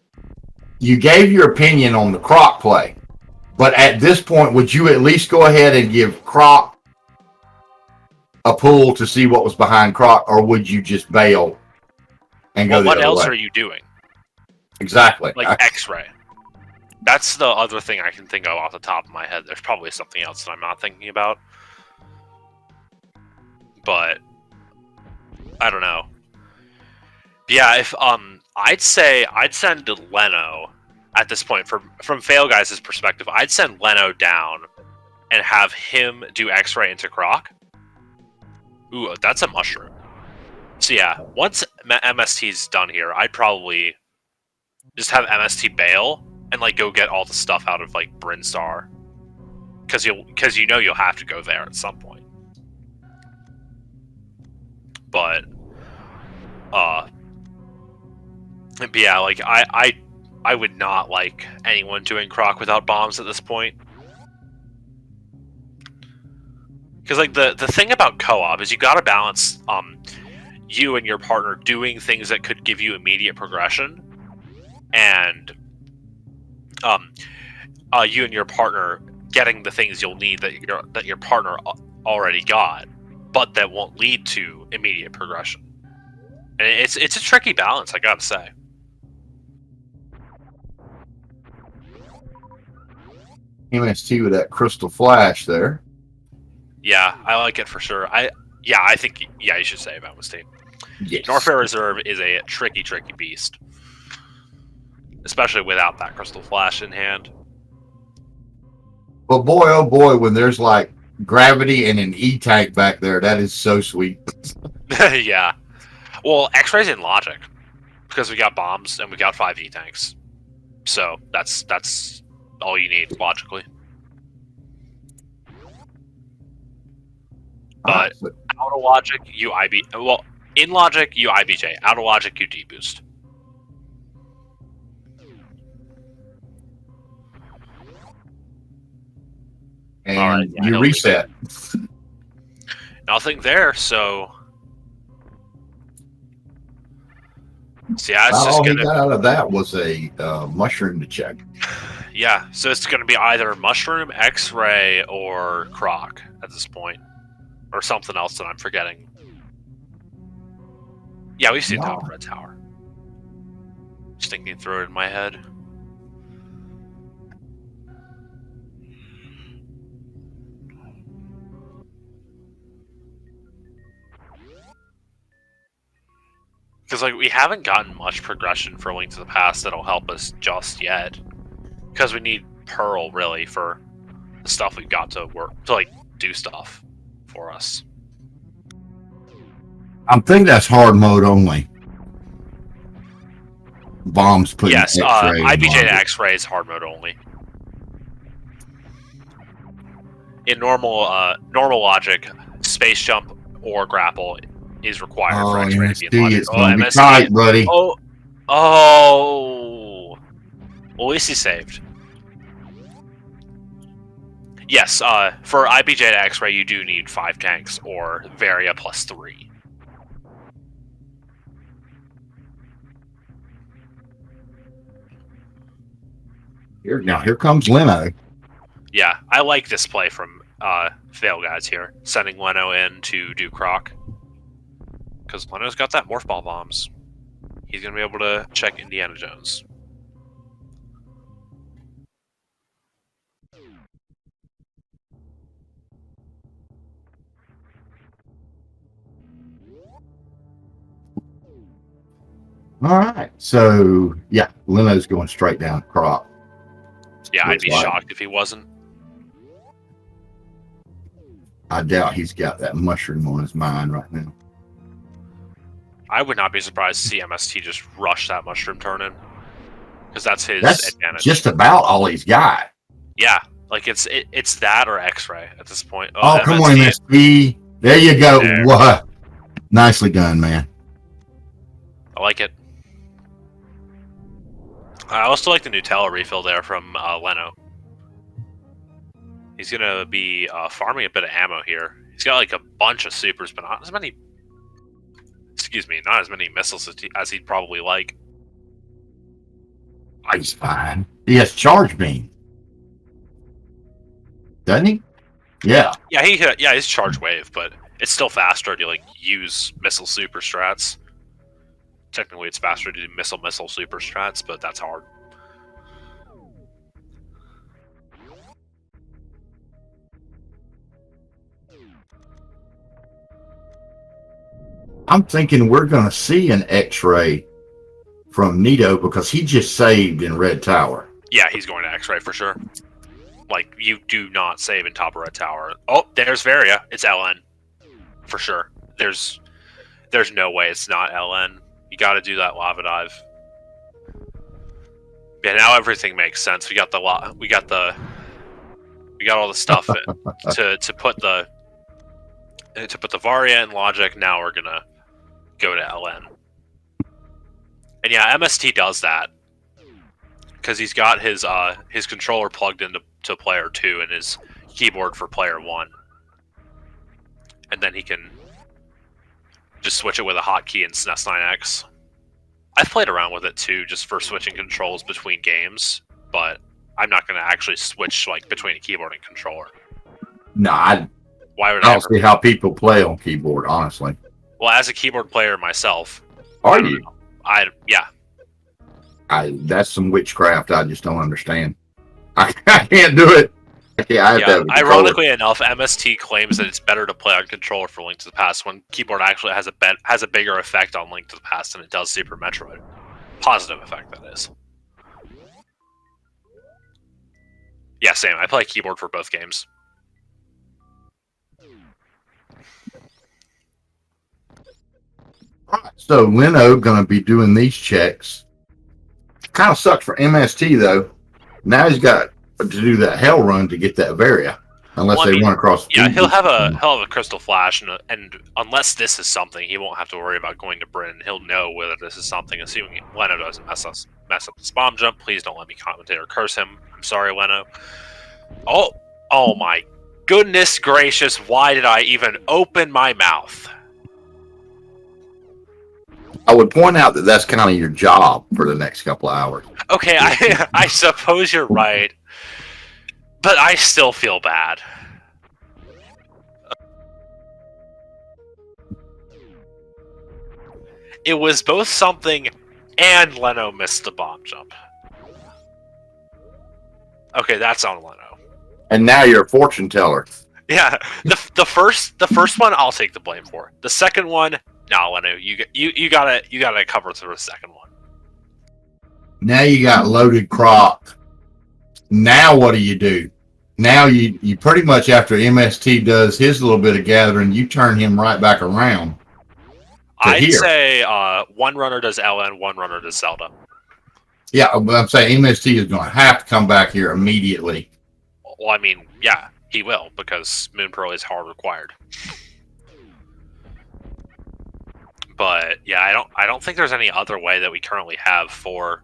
You gave your opinion on the Croc play, but at this point, would you at least go ahead and give Croc a pull to see what was behind Croc, or would you just bail and go the other way? What else are you doing? Exactly. Like X-ray. That's the other thing I can think of off the top of my head. There's probably something else that I'm not thinking about. But I don't know. Yeah, if I'd say I'd send Leno at this point from PhailGuys' perspective. I'd send Leno down and have him do X-ray into Croc. Ooh, that's a mushroom. So yeah, once MST's done here, I'd probably just have MST bail and like go get all the stuff out of like Brinstar, because you know you'll have to go there at some point. But yeah, like I would not like anyone doing Croc without bombs at this point. Because like the thing about co-op is you got to balance you and your partner doing things that could give you immediate progression, and you and your partner getting the things you'll need that your partner already got, but that won't lead to immediate progression. And it's a tricky balance, I gotta say. MST with that crystal flash there. Yeah, I like it for sure. I think you should say about MST. Yes. Norfair Reserve is a tricky beast, especially without that crystal flash in hand. But boy, oh boy, when there's like gravity and an E-tank back there, that is so sweet. Yeah. Well, X-ray's in logic because we got bombs and we got 5 E-tanks, so that's all you need logically. But out of logic, you IB. Well, in logic, you IBJ. Out of logic, you deboost. And right, you reset. Nothing there, so. Yeah, it's just all gonna. He got out of that was a mushroom to check. Yeah, so it's gonna be either mushroom, X-ray, or Croc at this point. Or something else that I'm forgetting. Yeah, we've seen Top Red Tower. Just thinking through it in my head. Because like we haven't gotten much progression for Link to the Past that'll help us just yet. Because we need Pearl really for the stuff we've got to work to like do stuff for us. I'm thinking that's hard mode only. Bombs put Yes, IBJ to X-ray is hard mode only. In normal logic, space jump or grapple is required for X-ray to be in logic. It's gonna be tight, buddy. Oh. Well, at least he saved. Yes, for IBJ to X-ray, you do need 5 tanks or Varia plus 3. Here comes Leno. Yeah, I like this play from PhailGuys here, sending Leno in to do Croc. Because Leno's got that Morph Ball bombs. He's going to be able to check Indiana Jones. All right, so yeah, Leno's going straight down Croc. Yeah, I'd be shocked if he wasn't. I doubt he's got that mushroom on his mind right now. I would not be surprised to see MST just rush that mushroom turn-in. Because that's his advantage. Just about all he's got. Yeah, like it's that or X-ray at this point. Oh, come on, MST. There you go. There. What? Nicely done, man. I like it. I also like the Nutella refill there from Leno. He's going to be farming a bit of ammo here. He's got like a bunch of supers, but not as many... Excuse me, not as many missiles as he'd probably like. He's fine. He has charge beam. Doesn't he? Yeah. Yeah, he's charge wave, but it's still faster to like use missile super strats. Technically, it's faster to do missile super strats, but that's hard. I'm thinking we're going to see an X-ray from Nito because he just saved in Red Tower. Yeah, he's going to X-ray for sure. Like, you do not save in top of Red Tower. Oh, there's Varia. It's LN. For sure. There's no way it's not LN. You got to do that lava dive. Yeah, now everything makes sense. We got all the stuff to put the Varia in logic. Now we're gonna go to LN. And yeah, MST does that because he's got his controller plugged into player 2 and his keyboard for player 1, and then he can just switch it with a hotkey in SNES 9X. I've played around with it too, just for switching controls between games, but I'm not going to actually switch like between a keyboard and controller. No, I don't see how people play on keyboard, honestly. Well, as a keyboard player myself, are you? Yeah. That's some witchcraft. I just don't understand. I can't do it. Ironically enough, MST claims that it's better to play on controller for Link to the Past when keyboard actually has a bigger effect on Link to the Past than it does Super Metroid. Positive effect, that is. Yeah, same. I play keyboard for both games. So Leno gonna be doing these checks. Kind of sucks for MST though. Now he's got to do that hell run to get that Varia, unless they run across. Yeah, he'll have a crystal flash, and unless this is something, he won't have to worry about going to Bryn. He'll know whether this is something. Assuming Leno doesn't mess up this bomb jump. Please don't let me commentate or curse him. I'm sorry, Leno. Oh my goodness gracious! Why did I even open my mouth? I would point out that that's kind of your job for the next couple of hours. Okay, I suppose you're right, but I still feel bad. It was both something And Leno missed the bomb jump. Okay, that's on Leno. And now you're a fortune teller. Yeah, the first one I'll take the blame for. The second one, no, Leno, you gotta cover through the second one. Now you got loaded Croc. Now what do? Now you pretty much, after MST does his little bit of gathering, you turn him right back around. I'd say one runner does LN, one runner does Zelda. Yeah, but I'm saying MST is going to have to come back here immediately. Well, I mean, yeah, he will, because Moon Pearl is hard required. But yeah, I don't think there's any other way that we currently have for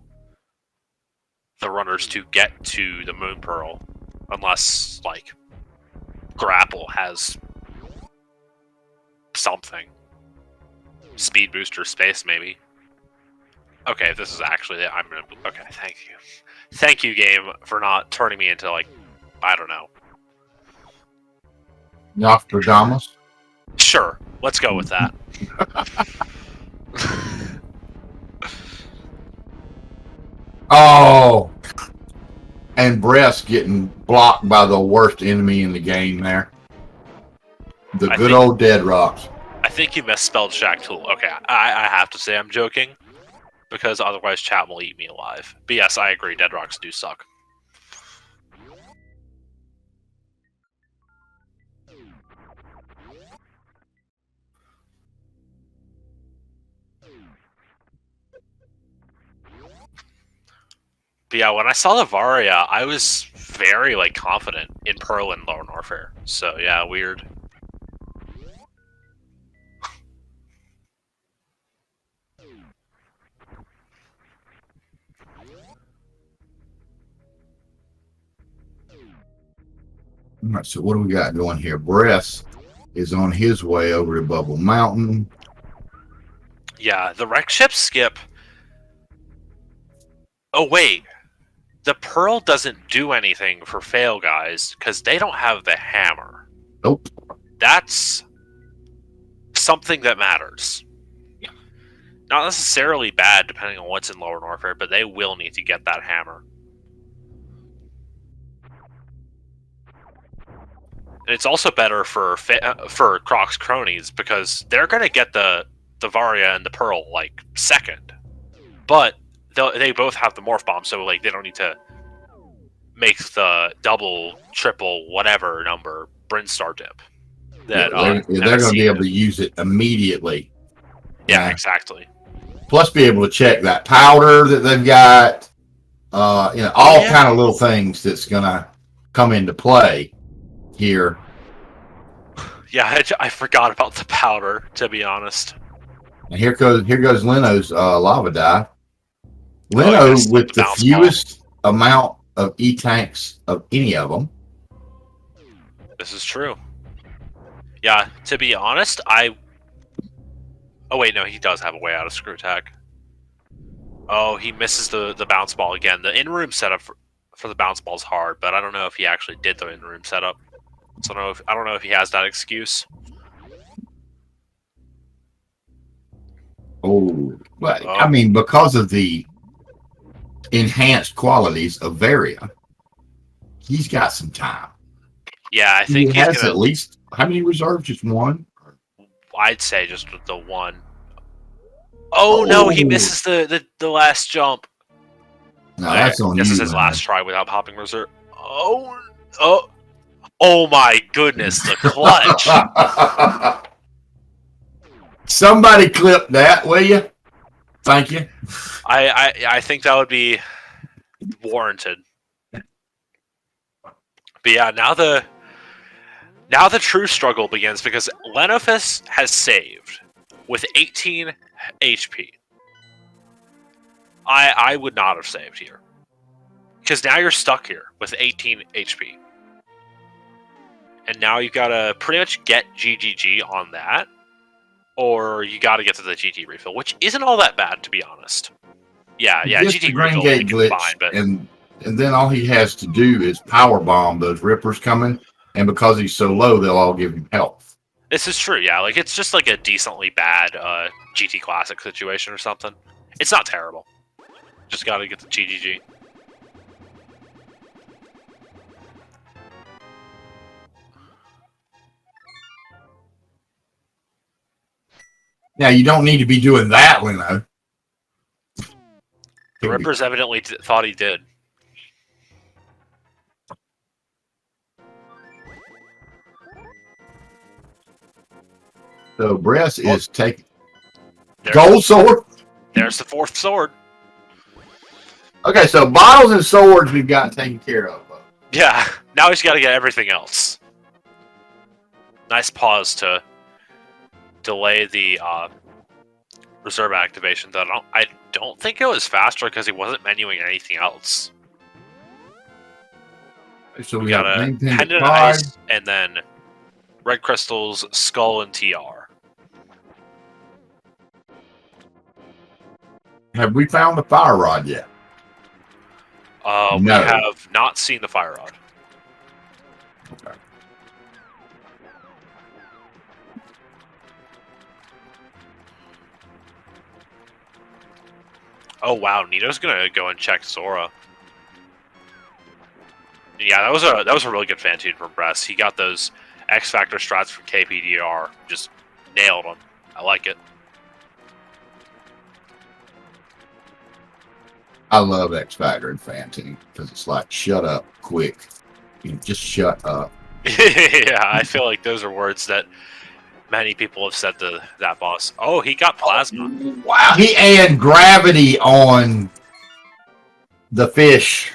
the runners to get to the Moon Pearl, unless like Grapple has something. Speed booster space, maybe. Okay, this is actually it. I'm gonna. Okay, thank you, game, for not turning me into, like, I don't know. Nostradamus? Sure, let's go with that. Oh, and Breast getting blocked by the worst enemy in the game there. The good old Dead Rocks. I think you misspelled Shack Tool. Okay, I have to say I'm joking, because otherwise chat will eat me alive. But yes, I agree, Dead Rocks do suck. But yeah, when I saw the Varia, I was very, like, confident in Pearl and Lone Warfare. So yeah, weird. All right, so what do we got going here? Breast is on his way over to Bubble Mountain. Yeah, the wreck ship skip. Oh wait, the Pearl doesn't do anything for PhailGuys because they don't have the hammer. Nope. That's something that matters. Not necessarily bad, depending on what's in Lower Warfare, but they will need to get that hammer. And it's also better for Croc's Cronies, because they're going to get the Varia and the Pearl, like, second. But they both have the Morph Bomb, so, like, they don't need to make the double, triple, whatever number Brinstar dip. That, they're going to be able to use it immediately. Yeah, exactly. Plus be able to check that powder that they've got. All kind of little things that's going to come into play here. Yeah, I forgot about the powder, to be honest. And here goes Leno's lava dive. Leno with the fewest amount of E-tanks of any of them. This is true. Yeah, to be honest, oh wait, no, he does have a way out of Screw Attack. Oh, he misses the bounce ball again. The in-room setup for the bounce ball is hard, but I don't know if he actually did the in-room setup. So I don't know if he has that excuse. Oh, but I mean, because of the enhanced qualities of Varia, he's got some time. Yeah, I think he has at least, how many reserves? Just one? I'd say just the one. Oh no, he misses the last jump. No, that's on you. This is his last try without popping reserve. Oh my goodness, the clutch. Somebody clip that, will you? Thank you. I think that would be warranted. But yeah, now the true struggle begins, because Lenofus has saved with 18 HP. I would not have saved here, because now you're stuck here with 18 HP. And now you gotta pretty much get GGG on that, or you gotta get to the GT refill, which isn't all that bad, to be honest. Yeah, GT refill is fine, but and then all he has to do is power bomb those rippers coming, and because he's so low, they'll all give him health. This is true, yeah. Like, it's just like a decently bad GT Classic situation or something. It's not terrible. Just gotta get the GGG. Now, you don't need to be doing that, Leno. The Rippers evidently thought he did. So, Bress is taking... Gold sword? There's the 4th sword. Okay, so bottles and swords we've got taken care of. Yeah, now he's got to get everything else. Nice pause to delay the reserve activation. Though I don't think it was faster because he wasn't menuing anything else. So we got a pendant ice and then red crystals, skull, and TR. Have we found the fire rod yet? No. We have not seen the fire rod. Okay. Oh wow, Nito's gonna go and check Sora. Yeah, that was a really good fan tune from Bress. He got those X Factor strats from KPDR, just nailed them. I like it. I love X Factor and fan team because it's like shut up quick. You know, just shut up. Yeah, I feel like those are words that many people have said to that boss. Oh, he got plasma. Wow, he and gravity on the fish.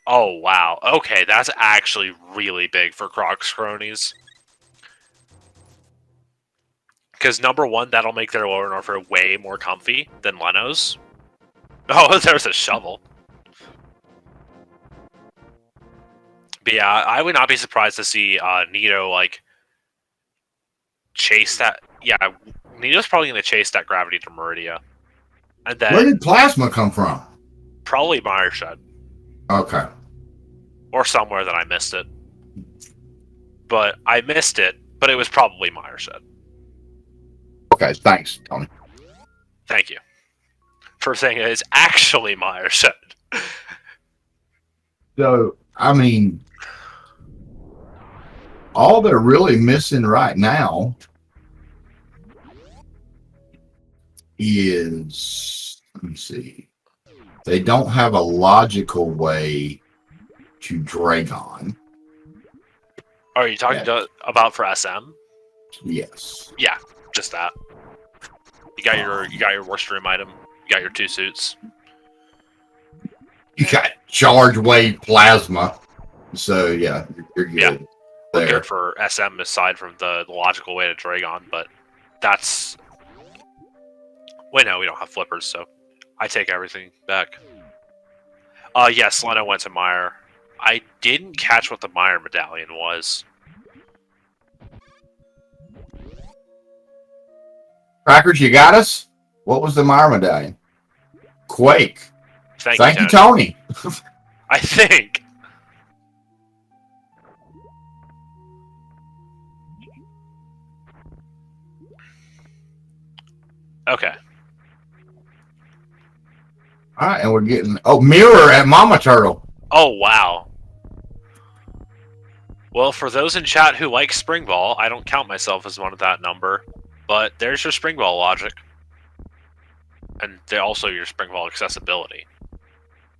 Oh, wow. Okay, that's actually really big for Croc's Cronies. Because number one, that'll make their lower Norfair way more comfy than Leno's. Oh, there's a shovel. But yeah, I would not be surprised to see Nito, like, chase that. Yeah, Nito's probably going to chase that gravity to Meridia. And then Where did plasma come from? Probably Mireshed. Okay. Or somewhere that I missed it. But I missed it, but it was probably Mireshed. Okay, thanks, Tony. Thank you. For saying it is actually Mireshed. So, I mean, all they're really missing right now is, let me see, they don't have a logical way to Dragon. Are you talking about for SM? Yes. Yeah, just that. You got your worst room item. You got your 2 suits. You got charge wave plasma. So yeah, you're good. Yeah. We're good for SM aside from the logical way to Dragon, but that's... Wait, no, we don't have flippers, so I take everything back. Yes, Leno went to Meyer. I didn't catch what the Meyer medallion was. Crackers, you got us? What was the Meyer medallion? Quake. Thank you, Tony. I think. Okay. All right, and we're getting mirror at Mama Turtle. Oh wow. Well, for those in chat who like Spring Ball, I don't count myself as one of that number, but there's your Spring Ball logic, and also your Spring Ball accessibility.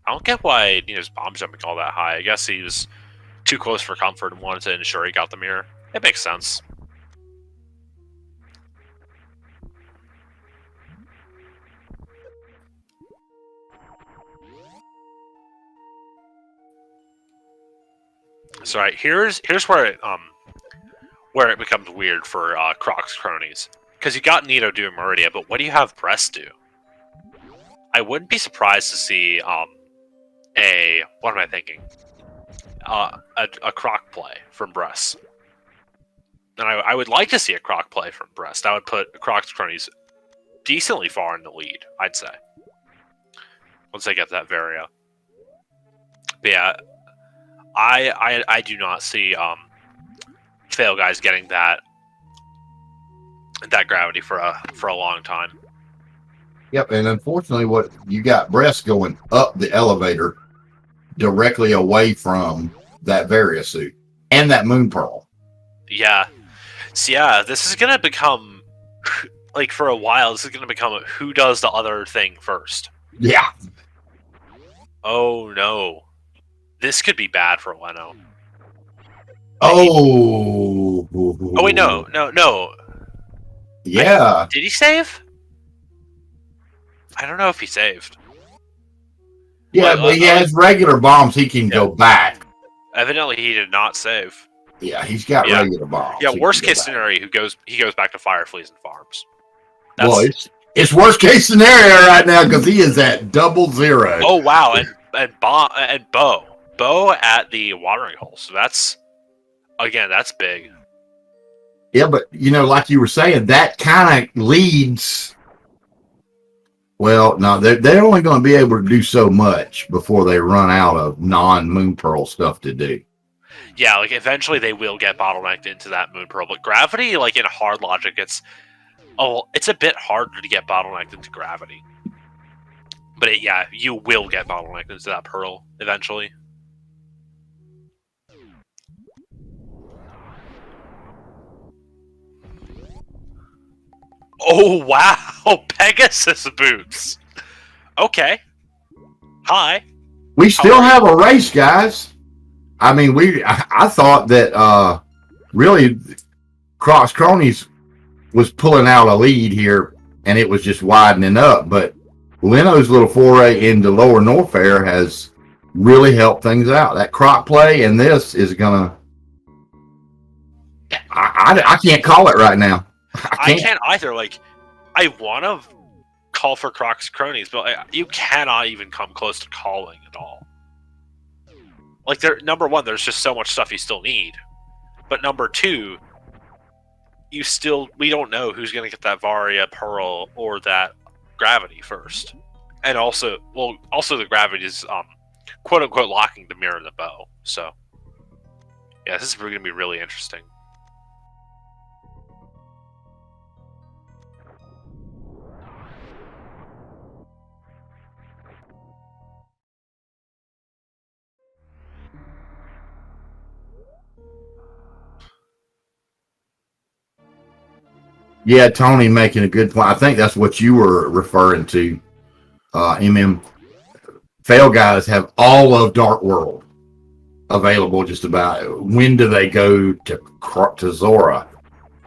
I don't get why Nino's bomb jumping all that high. I guess he was too close for comfort and wanted to ensure he got the mirror. It makes sense. So right, here's where it becomes weird for Croc's Cronies. Because you got Nito doing Meridia, but what do you have Bress do? I wouldn't be surprised to see what am I thinking? A Croc play from Bress. And I would like to see a Croc play from Bress. That would put Croc's Cronies decently far in the lead, I'd say. Once they get that Varia. But yeah, I do not see PhailGuys getting that gravity for a long time. Yep, and unfortunately, what you got Breast going up the elevator directly away from that Varia suit and that Moon Pearl. Yeah. So yeah, this is gonna become like for a while. This is gonna become a who does the other thing first. Yeah. Oh no, this could be bad for Leno. Oh. Oh wait, no. Yeah. Did he save? I don't know if he saved. Yeah, but he has regular bombs. He can go back. Evidently, he did not save. Yeah, he's got regular bombs. Yeah, worst case scenario, he goes back to Fire Fleas and Farms. Well, it's worst case scenario right now because he is at 00. Oh wow, and Bo at the watering hole. So that's big. Yeah, but like you were saying, that kind of leads. Well, no, they're only going to be able to do so much before they run out of non-Moon Pearl stuff to do. Yeah, like eventually they will get bottlenecked into that Moon Pearl, but Gravity, like in hard logic, it's a bit harder to get bottlenecked into Gravity. But yeah, you will get bottlenecked into that Pearl eventually. Oh wow, Pegasus boots. Okay. Hi. We still have a race, guys. I mean, I thought that really Croc's Cronies was pulling out a lead here, and it was just widening up. But Leno's little foray into Lower Norfair has really helped things out. That Croc play and this is gonna. I can't call it right now. I can't either. Like, I want to call for Croc's Cronies, but you cannot even come close to calling at all. Like, number one, there's just so much stuff you still need. But number two, we don't know who's going to get that Varia Pearl or that Gravity first. And also the Gravity is, quote unquote, locking the mirror and the bow. So, yeah, this is going to be really interesting. Yeah, Tony making a good point. I think that's what you were referring to. PhailGuys have all of Dark World available just about. When do they go to Zora?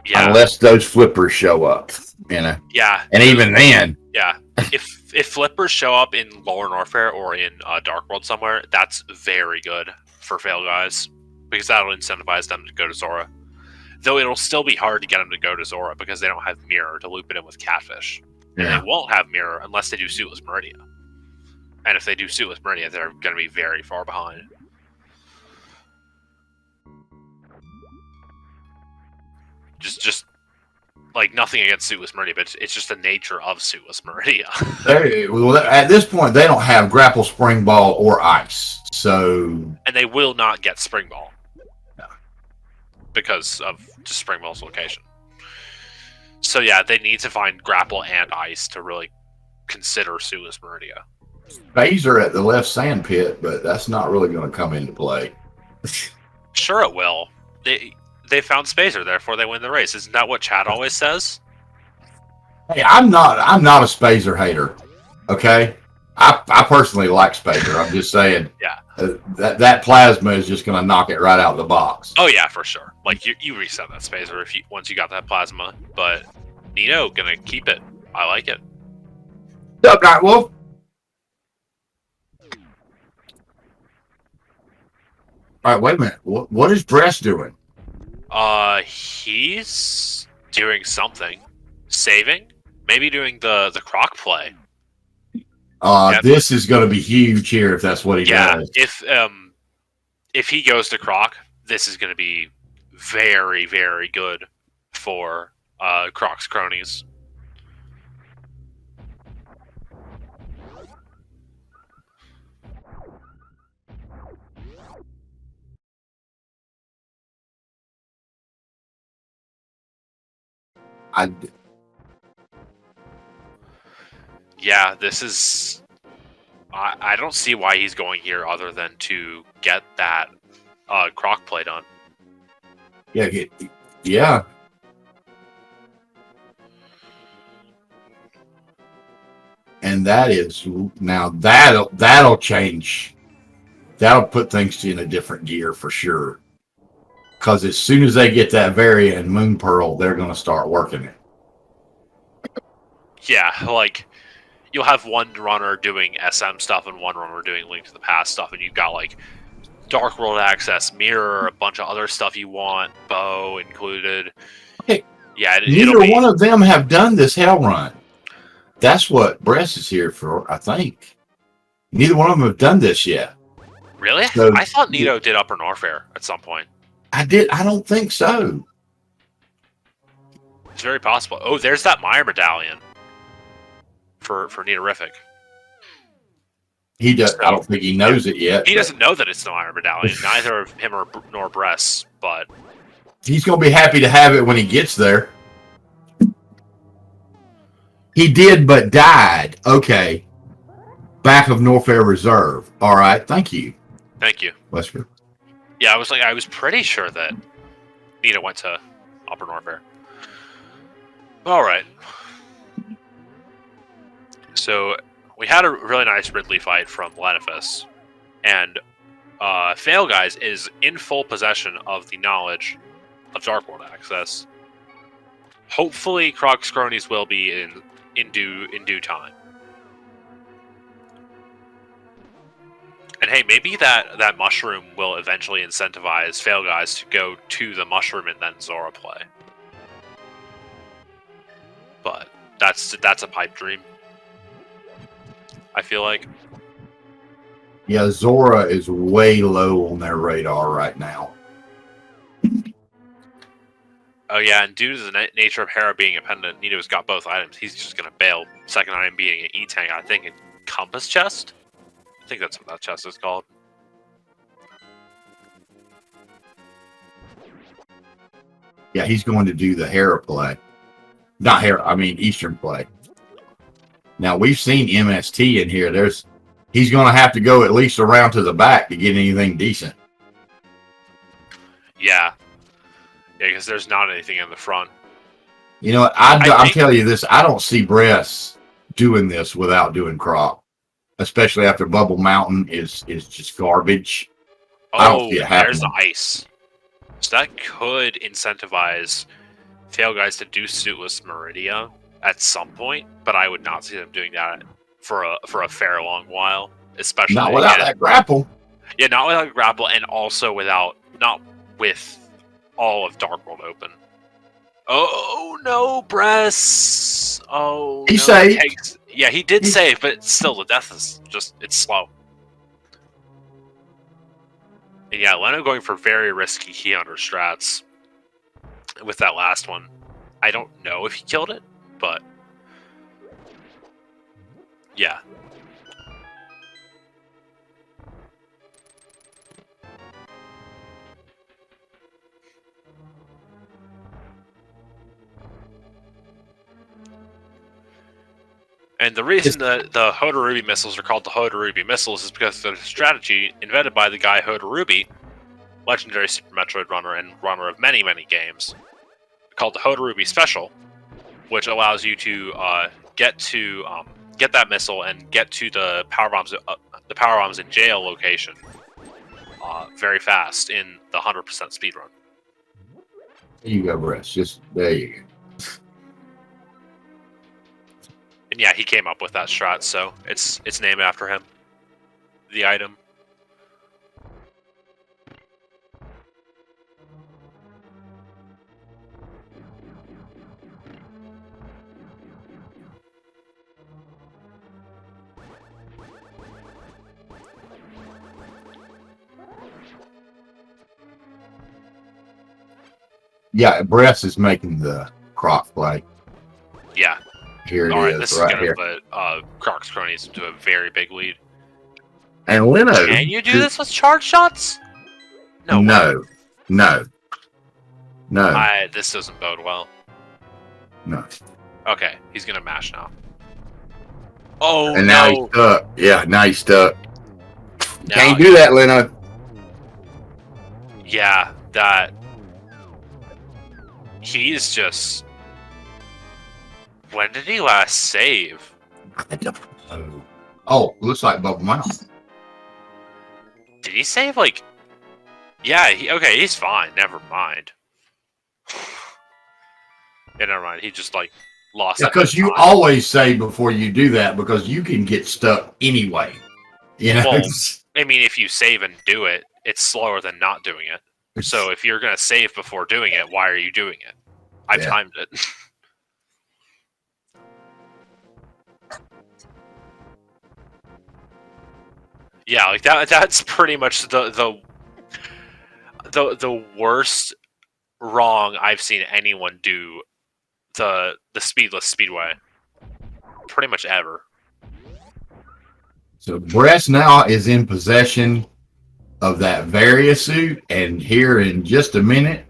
Yeah. Unless those flippers show up, Yeah. And even then. Yeah. if flippers show up in Lower Norfair or in Dark World somewhere, that's very good for PhailGuys because that'll incentivize them to go to Zora. Though it'll still be hard to get them to go to Zora because they don't have Mirror to loop it in with Catfish. And they won't have Mirror unless they do Suitless Meridia. And if they do Suitless Meridia, they're going to be very far behind. Just like nothing against Suitless Meridia, but it's just the nature of Suitless Meridia. Well, at this point, they don't have Grapple, Spring Ball, or Ice. So, and they will not get Spring Ball. Because of just Spring Ball's location. So yeah, they need to find Grapple and Ice to really consider Suitless Meridia. Phaser at the left sand pit, but that's not really going to come into play. Sure it will. They found Spacer, therefore they win the race. Isn't that what Chad always says? Hey, I'm not a Spacer hater. Okay? I personally like Spacer. I'm just saying. Yeah. That plasma is just going to knock it right out of the box. Oh yeah, for sure. Like you reset that Spacer once you got that plasma, but Nino gonna keep it. I like it. What's up, Nightwolf? All right, wait a minute. What is Breast doing? He's doing something. Saving? Maybe doing the Croc play. This is going to be huge here if that's what he does. If he goes to Croc, this is going to be very, very good for Croc's Cronies. Yeah, this is... I don't see why he's going here other than to get that Croc play done. Yeah, yeah. And that is now that'll change. That'll put things in a different gear for sure. Because as soon as they get that Varia and Moon Pearl, they're going to start working it. Yeah, like you'll have one runner doing SM stuff and one runner doing Link to the Past stuff, and you've got like Dark World Access, Mirror, a bunch of other stuff you want, Bow included. Okay. Yeah, neither one of them have done this hell run. That's what Bress is here for, I think. Neither one of them have done this yet. Really? So, I thought Nito did Upper Norfair at some point. I don't think so. It's very possible. Oh, there's that Meyer medallion for Neatorific. He does. So, I don't think he knows it yet. He doesn't know that it's the Meyer medallion. Neither of him nor Bress, but he's going to be happy to have it when he gets there. He did, but died. Okay. Back of Norfair Reserve. All right. Thank you. Thank you. Wesker. Yeah, I was pretty sure that Nita went to Upper Norfair. All right. So we had a really nice Ridley fight from Lenifus, and PhailGuys is in full possession of the knowledge of Dark World Access. Hopefully, Croc's Cronies will be in due time. And hey, maybe that mushroom will eventually incentivize PhailGuys to go to the mushroom and then Zora play. But that's a pipe dream, I feel like. Yeah, Zora is way low on their radar right now. Oh yeah, and due to the nature of Hera being a pendant, Nito's got both items. He's just gonna bail. Second item being an E-Tank, I think, in Compass Chest? I think that's what that chest is called. Yeah, he's going to do the Hera play. Not Hera, I mean Eastern play. Now, we've seen MST in here. He's going to have to go at least around to the back to get anything decent. Yeah. Yeah, because there's not anything in the front. You know what? I'll tell you this. I don't see Bress doing this without doing Croc. Especially after Bubble Mountain is just garbage. I don't see it happening. There's the ice. So that could incentivize PhailGuys to do Suitless Meridia at some point, but I would not see them doing that for a fair long while. Especially not without that grapple. Yeah, not without grapple, and also not with all of Dark World open. Oh no, Bress! Oh, he no, saved. Yeah, he did save, but still, the death is it's slow. And yeah, Leno going for very risky key hunter strats with that last one. I don't know if he killed it, but yeah. And the reason that the Hodorubi missiles are called the Hodorubi missiles is because they're a strategy invented by the guy Hodorubi, legendary Super Metroid runner and runner of many, many games, called the Hodorubi Special, which allows you to get that missile and get to the power bombs in jail location very fast in the 100% speedrun. There you go, Bress. There you go. And yeah, he came up with that strat, so it's named after him. The item. Yeah, Bress is making the Croc play. Yeah. Here it All right, is, this is right going to put Croc's Cronies into a very big lead. And Leno... Can you do this with charge shots? No. This doesn't bode well. No. Okay, he's going to mash now. Oh, And now he's no. stuck. Yeah, now he's stuck. Now- Can't do that, Leno. Yeah, that... He's just... When did he last save? I don't know. Oh, looks like Bubble Mouth. Did he save, like... Yeah, okay, he's fine. Never mind. Yeah, never mind. He just, like, lost it. Because you always say before you do that, because you can get stuck anyway. You know? Well, I mean, if you save and do it, it's slower than not doing it. So if you're going to save before doing it, why are you doing it? I've timed it. Yeah, like that's pretty much the worst wrong I've seen anyone do the speedless speedway. Pretty much ever. So Bress now is in possession of that Varia suit, and here in just a minute,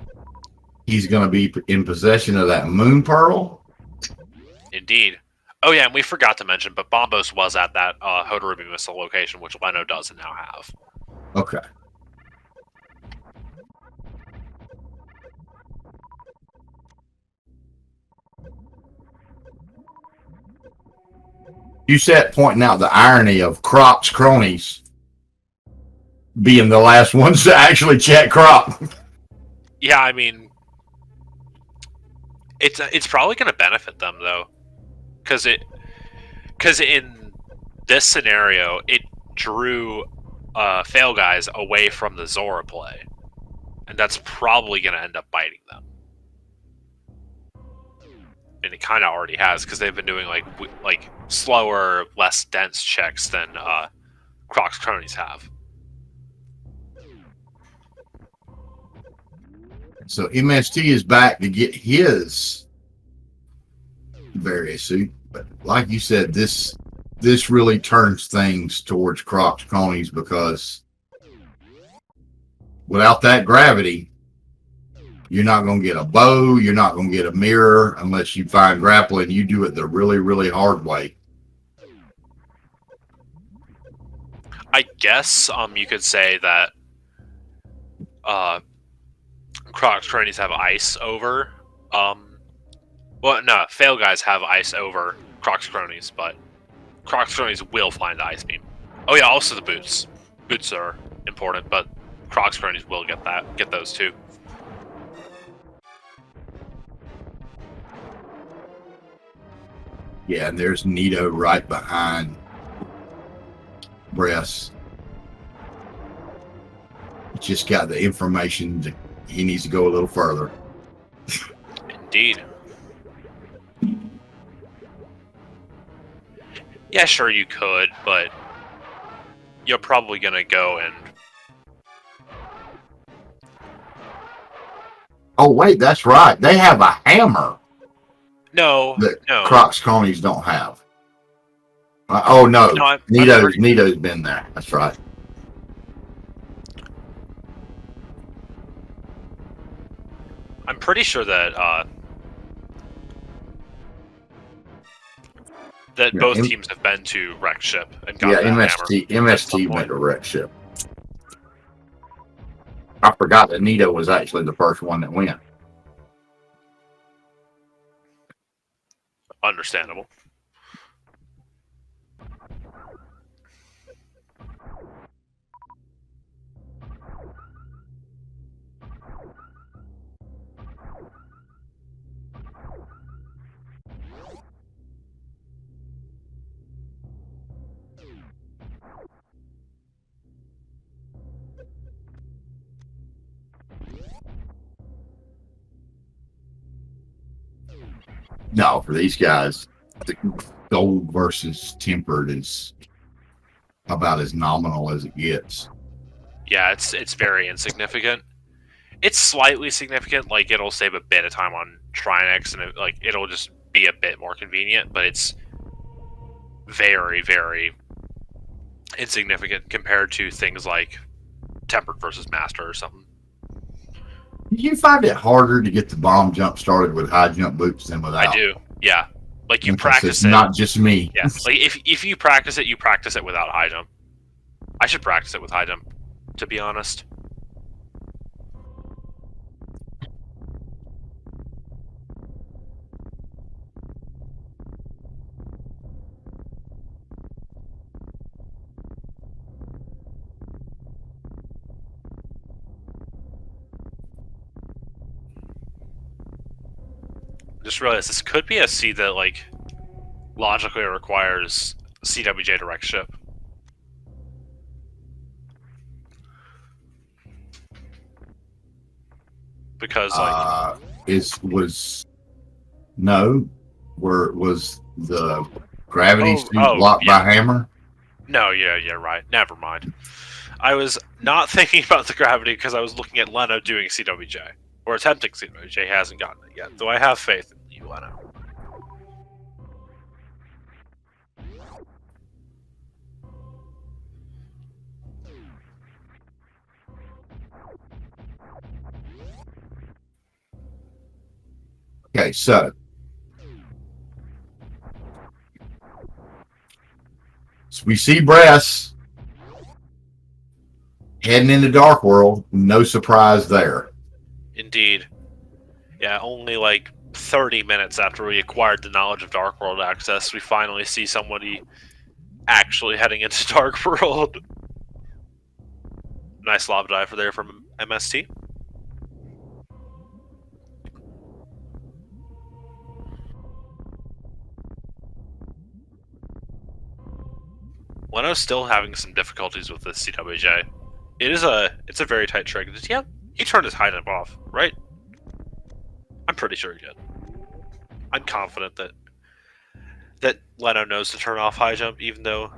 he's going to be in possession of that Moon Pearl. Indeed. Oh yeah, and we forgot to mention, but Bombos was at that Hodorubi missile location, which Leno doesn't now have. Okay. You said pointing out the irony of Croc's Cronies being the last ones to actually check Croc. Yeah, I mean, it's probably going to benefit them though, because in this scenario it drew PhailGuys away from the Zora play, and that's probably going to end up biting them. And it kind of already has, because they've been doing like slower, less dense checks than Croc's Cronies have. So MST is back to get his Varia suit, but like you said, this really turns things towards Croc's Cronies, because without that gravity, you're not going to get a bow. You're not going to get a mirror unless you find grappling. You do it the really, really hard way. I guess you could say that Croc's Cronies have ice over. Well, no, PhailGuys have ice over Croc's Cronies, but Croc's Cronies will find the ice beam. Oh yeah, also the boots. Boots are important, but Croc's Cronies will get those too. Yeah, and there's Nito right behind Bress. Just got the information that he needs to go a little further. Indeed. Yeah, sure you could, but you're probably gonna go and... Oh wait, that's right. They have a hammer. No, That no. Croc's Cronies don't have. Oh no, No, Nito's been there. That's right. I'm pretty sure that both teams have been to Wreck Ship and got that MST went to Wreck Ship. I forgot that Nito was actually the first one that went. Understandable. No, for these guys, the gold versus tempered is about as nominal as it gets. Yeah, it's very insignificant. It's slightly significant, like it'll save a bit of time on Trinex, and it'll just be a bit more convenient, but it's very, very insignificant compared to things like tempered versus master or something. Do you find it harder to get the bomb jump started with high jump boots than without? I do, yeah. Like, you Because practice it's it. not just me. Yeah, like, if you practice it without high jump. I should practice it with high jump, to be honest. Just realized this could be a seed that, like, logically requires CWJ direct ship. Because, like... was the gravity suit blocked by hammer? No, yeah, right. Never mind. I was not thinking about the gravity because I was looking at Leno doing CWJ. Or attempting CWJ. He hasn't gotten it yet. Though I have faith in you, Leno. Okay, so we see Bress heading into Dark World. No surprise there. Indeed. Yeah, only like 30 minutes after we acquired the knowledge of Dark World access, we finally see somebody actually heading into Dark World. Nice lob diver there from MST. Leno's still having some difficulties with this CWJ. It's a very tight trick. Yeah, he turned his high jump off, right? I'm pretty sure he did. I'm confident that Leno knows to turn off high jump, even though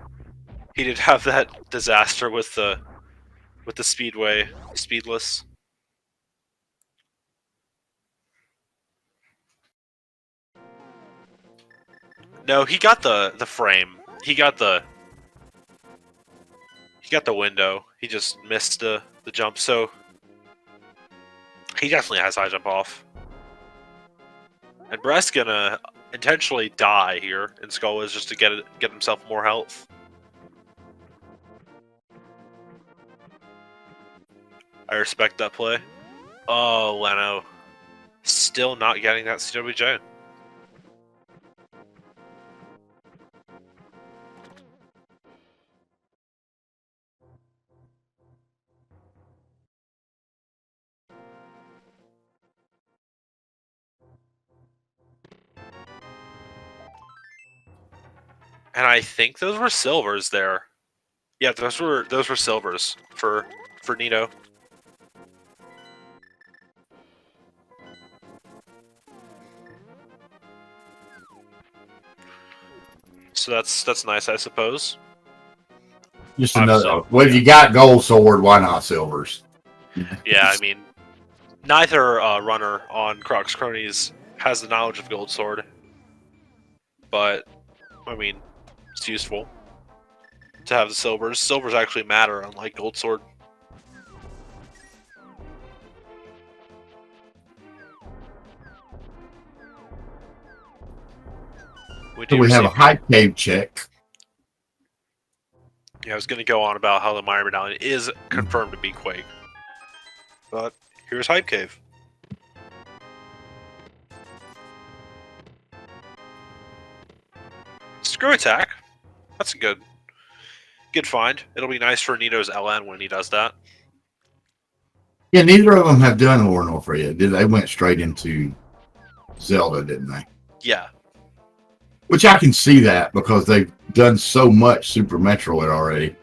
he did have that disaster with the speedway speedless. No, he got the frame. He got the window. He just missed the jump, so he definitely has high jump off. And Brett's gonna intentionally die here in Skull just to get himself more health. I respect that play. Oh, Leno. Still not getting that CWJ. And I think those were silvers there. Yeah, those were silvers for Nito. So that's nice, I suppose. Just another. Well, if you got gold sword, why not silvers? Yeah, I mean, neither runner on Croc's Cronies has the knowledge of gold sword, but I mean, it's useful to have the silvers. Silvers actually matter, unlike gold sword. We have a hype cave check. Yeah, I was going to go on about how the Mire Medallion is confirmed to be Quake. But here's Hype Cave. Screw Attack. That's a good find. It'll be nice for Nito's LN when he does that. Yeah, neither of them have done War North yet. They went straight into Zelda, didn't they? Yeah. Which I can see that because they've done so much Super Metroid already.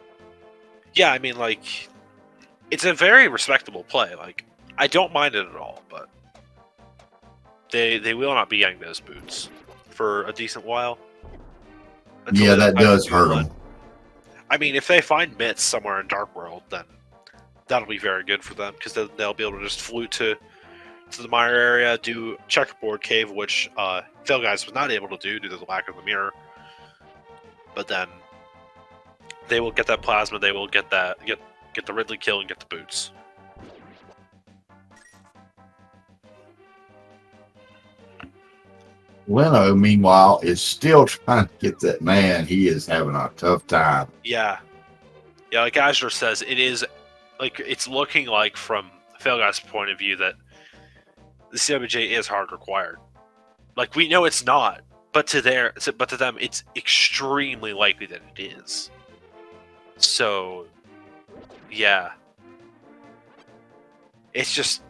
Yeah, I mean, like, it's a very respectable play. Like, I don't mind it at all, but they will not be getting those boots for a decent while. Yeah, that does hurt them. I mean, if they find mitts somewhere in Dark World, then that'll be very good for them because they'll be able to just flute to the Mire area, do Checkerboard Cave, which PhailGuys was not able to do due to the lack of the mirror. But then they will get that plasma, they will get the Ridley kill and get the boots. Leno, meanwhile, is still trying to get that man. He is having a tough time. Yeah. Yeah, like Azure says, it is like it's looking like from PhailGuys' point of view that the CWJ is hard required. Like we know it's not, but to them it's extremely likely that it is. So yeah. It's just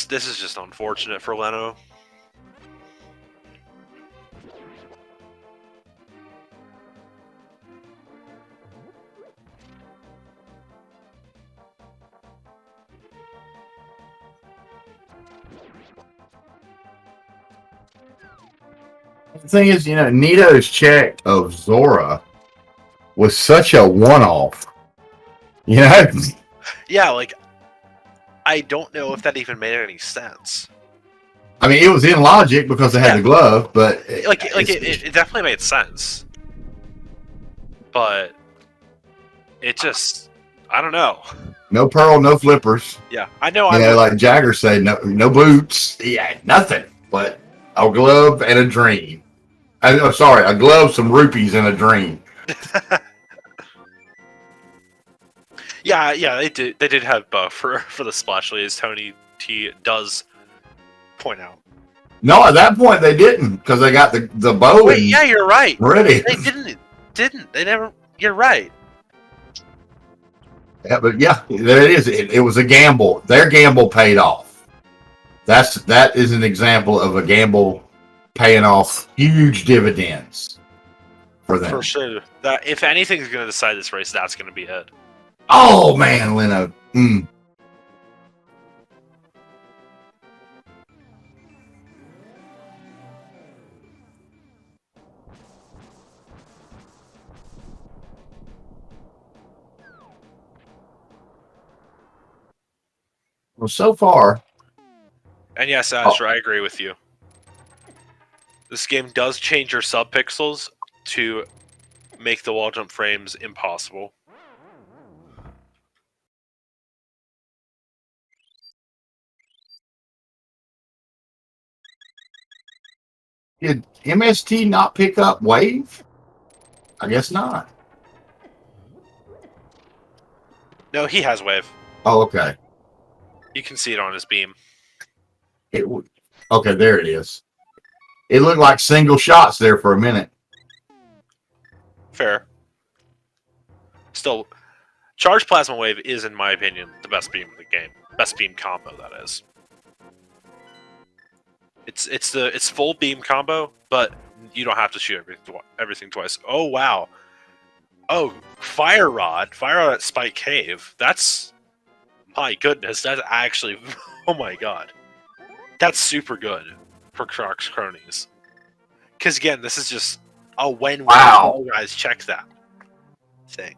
this is just unfortunate for Leno. The thing is, Nito's check of Zora was such a one-off. Yeah, like I don't know if that even made any sense. I mean, it was in logic because they had the glove, but it definitely made sense. But it just, I don't know. No pearl, no flippers. Yeah, I know. Like Jagger said, no boots. Yeah, nothing but a glove and a dream. Sorry, a glove, some rupees, and a dream. Yeah, they did have buff for the splash lead, as Tony T does point out. No, at that point they didn't, because they got the bow. Wait, yeah, you're right. Ready. They didn't. They never. You're right. Yeah, but yeah, there it is. It was a gamble. Their gamble paid off. That is an example of a gamble paying off huge dividends for them. For sure. That if anything's going to decide this race, that's going to be it. Oh man, Leno. Well, so far. And yes, Asher, I agree with you. This game does change your subpixels to make the wall jump frames impossible. Did MST not pick up wave? I guess not. No, he has wave. Oh, okay. You can see it on his beam. Okay, there it is. It looked like single shots there for a minute. Fair. Still, Charge Plasma Wave is, in my opinion, the best beam in the game. Best beam combo, that is. It's full beam combo, but you don't have to shoot everything twice. Oh wow. Oh, Fire Rod at Spike Cave. That's, my goodness. That's actually, oh my god. That's super good for Croc's Cronies. Because again, this is just a when wow. Guys check that thing.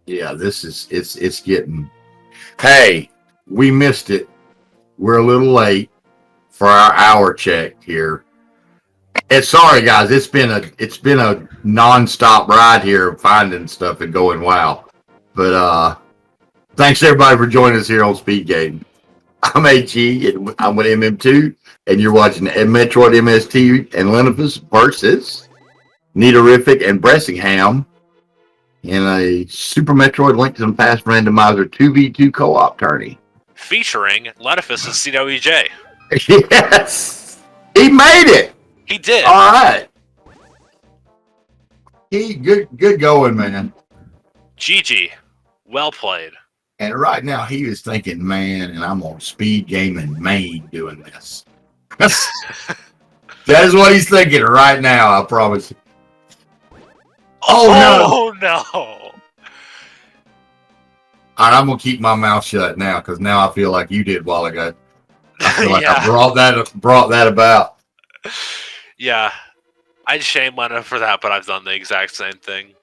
Yeah, it's getting. Hey, we missed it. We're a little late for our hour check here. And sorry guys, it's been a non-stop ride here finding stuff and going wow. But thanks everybody for joining us here on Speed Game. I'm AG and I'm with MM2 and you're watching Metroid MST and Lenopus versus Neatorific and Bressingham in a Super Metroid Link to the Past randomizer 2v2 co-op tourney. Featuring Lenopus' CWJ. Yes! He made it! He did. All right. Good going, man. GG. Well played. And right now he is thinking, man, and I'm on Speed Game in Maine doing this. That is what he's thinking right now, I promise you. Oh no! All right, I'm gonna keep my mouth shut now because now I feel like you did a while ago. I feel like I brought that about. Yeah, I'd shame Leno for that, but I've done the exact same thing.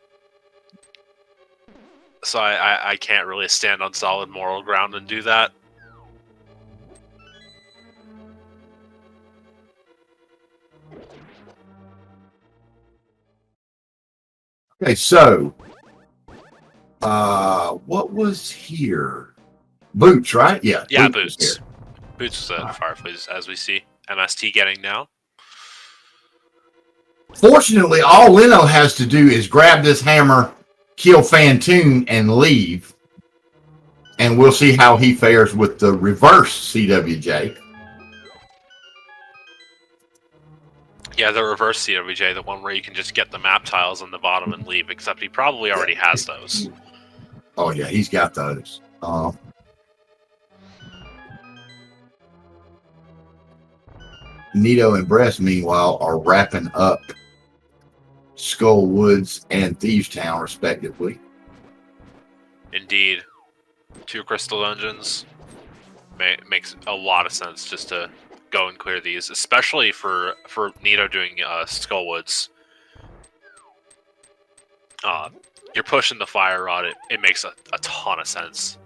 So I can't really stand on solid moral ground and do that. Okay, so what was here? Boots, right? Yeah. Yeah, Boots. Boots was Fireflies, as we see. MST getting now. Fortunately, all Leno has to do is grab this hammer, kill Fantoon, and leave. And we'll see how he fares with the reverse CWJ. Yeah, the reverse CWJ, the one where you can just get the map tiles on the bottom and leave, except he probably already has those. Oh, yeah, he's got those. Nito and Bress, meanwhile, are wrapping up Skull Woods and Thieves Town, respectively. Indeed. 2 crystal dungeons. Makes a lot of sense just to go and clear these, especially for Nito doing Skull Woods. You're pushing the fire rod, it makes a ton of sense.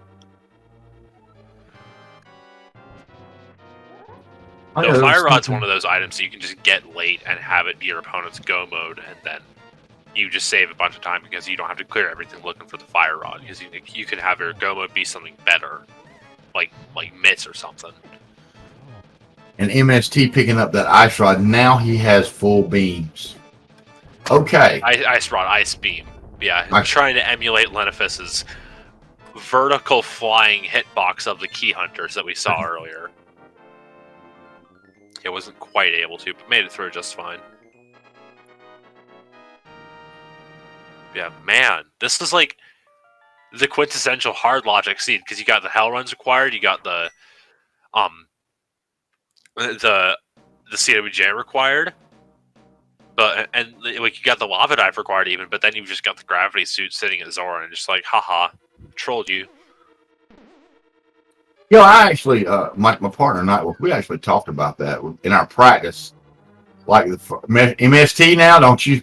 The fire rod's one of those items that you can just get late and have it be your opponent's go mode, and then you just save a bunch of time because you don't have to clear everything looking for the fire rod, because you can have your go mode be something better, like mitts or something. And MST picking up that ice rod. Now he has full beams. Okay. Ice rod, ice beam. Yeah, I'm trying to emulate Lenifis's vertical flying hitbox of the key hunters that we saw earlier. It wasn't quite able to, but made it through just fine. Yeah, man, this is like the quintessential hard logic seed, because you got the hell runs required, you got the CWJ required, and like you got the lava dive required even, but then you've just got the gravity suit sitting at Zora and just like, haha, trolled you. Yo, I actually, my partner and I, we actually talked about that in our practice. Like the MST now, don't you?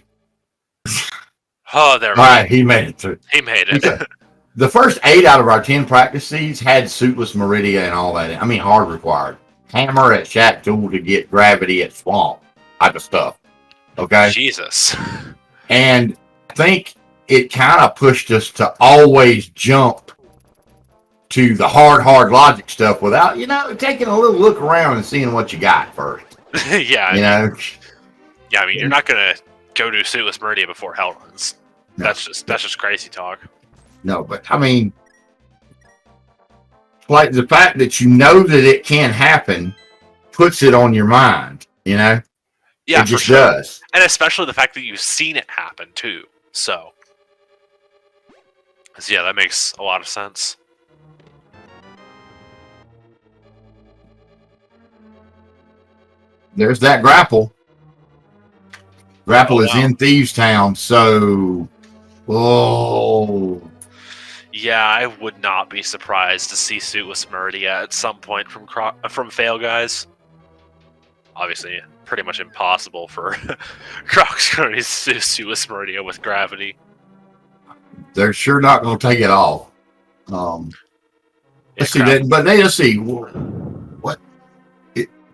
Oh, there we go. All right, he made it through. He made it. The first 8 out of our 10 practice seeds had Suitless Meridia and all that. I mean, hard required. Hammer at Shack Tool to get gravity at Swamp type of stuff. Okay? Jesus. And I think it kind of pushed us to always jump to the hard logic stuff without, taking a little look around and seeing what you got first. Yeah. Yeah, I mean, you're not going to go to Suitless Meridia before hell runs. No, that's just crazy talk. No, but I mean, like the fact that you know that it can happen puts it on your mind, Yeah, it just does. And especially the fact that you've seen it happen too. So yeah, that makes a lot of sense. There's that grapple. Grapple is in Thieves Town, so yeah, I would not be surprised to see Suitless Meridia at some point from PhailGuys. Obviously, pretty much impossible for Croc's Cronies to Suitless Meridia with gravity. They're sure not going to take it all. Let's see that, but let's see what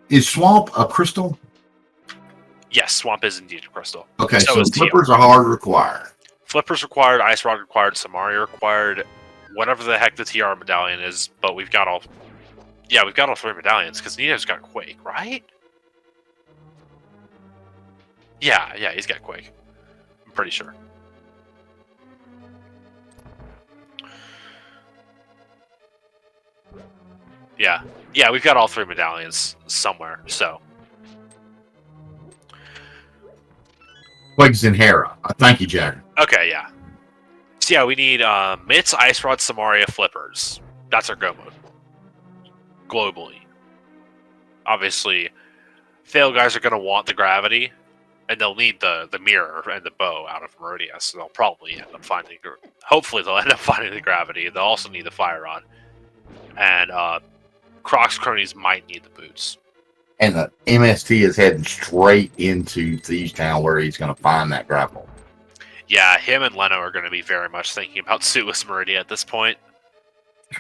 is Swamp a crystal? Yes, Swamp is indeed a crystal. Okay, so flippers are hard required. Flippers required, Ice Rod required, Samaria required, whatever the heck the TR medallion is, but we've got all... Yeah, we've got all 3 medallions, because Nito's got Quake, right? Yeah, he's got Quake. I'm pretty sure. Yeah, we've got all 3 medallions somewhere, so... Quake's in Hera. Thank you, Jack. Okay, yeah. So yeah, we need Mitts, Ice Rod, Samaria, Flippers. That's our go mode. Globally. Obviously, PhailGuys are going to want the gravity, and they'll need the mirror and the bow out of Meridia, so they'll probably end up finding... Hopefully they'll end up finding the gravity. They'll also need the fire rod. And Croc's Cronies might need the boots. And the MST is heading straight into Thieves Town where he's going to find that grapple. Yeah, him and Leno are going to be very much thinking about Suitless Meridia at this point.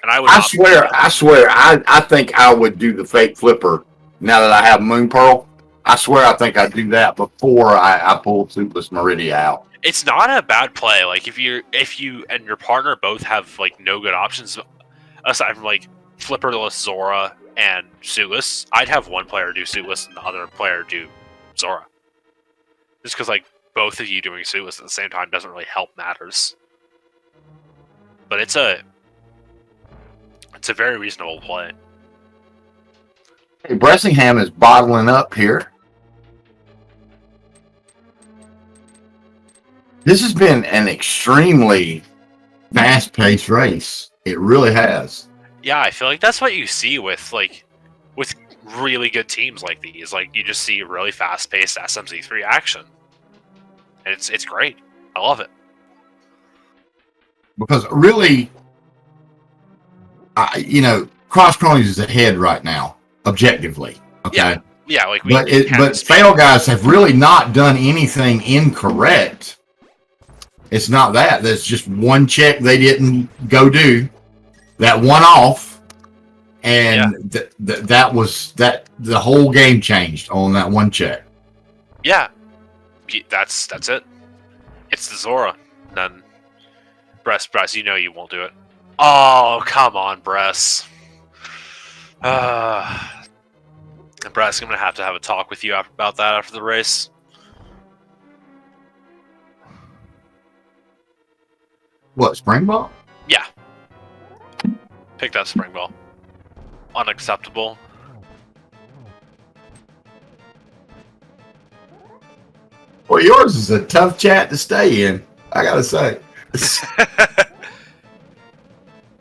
And I swear, I think I would do the fake flipper now that I have Moon Pearl. I swear I think I'd do that before I pull Suitless Meridia out. It's not a bad play. Like if you and your partner both have like no good options aside from like Flipperless Zora and Suitless, I'd have one player do Suitless and the other player do Zora. Just because, like, both of you doing suitless at the same time doesn't really help matters. But it's a very reasonable play. Hey, Bressingham is bottling up here. This has been an extremely fast-paced race. It really has. Yeah, I feel like that's what you see with really good teams like these. Like, you just see really fast-paced SMZ3 action, and it's great. I love it. Because really, Cross Cronies is ahead right now, objectively. Okay. Yeah, like but PhailGuys have really not done anything incorrect. It's not that. There's just one check they didn't go do. That one off, and that was the whole game changed on that one check. Yeah, that's it. It's the Zora. Then Bress, you know you won't do it. Oh, come on, Bress. Bress, I'm gonna have to have a talk with you about that after the race. What, spring ball? Yeah. Pick that spring ball. Unacceptable. Well, yours is a tough chat to stay in, I gotta say.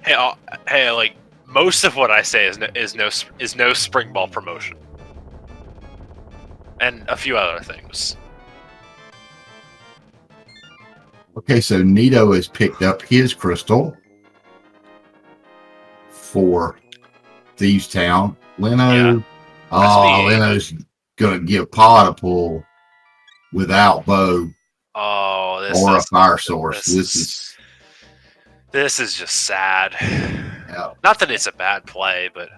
Hey, like, most of what I say is no spring ball promotion, and a few other things. Okay, so Nito has picked up his crystal for Thieves Town. Leno, Leno's gonna give Pod a pull without bow. Oh, a fire source. This is just sad. Yeah. Not that it's a bad play, but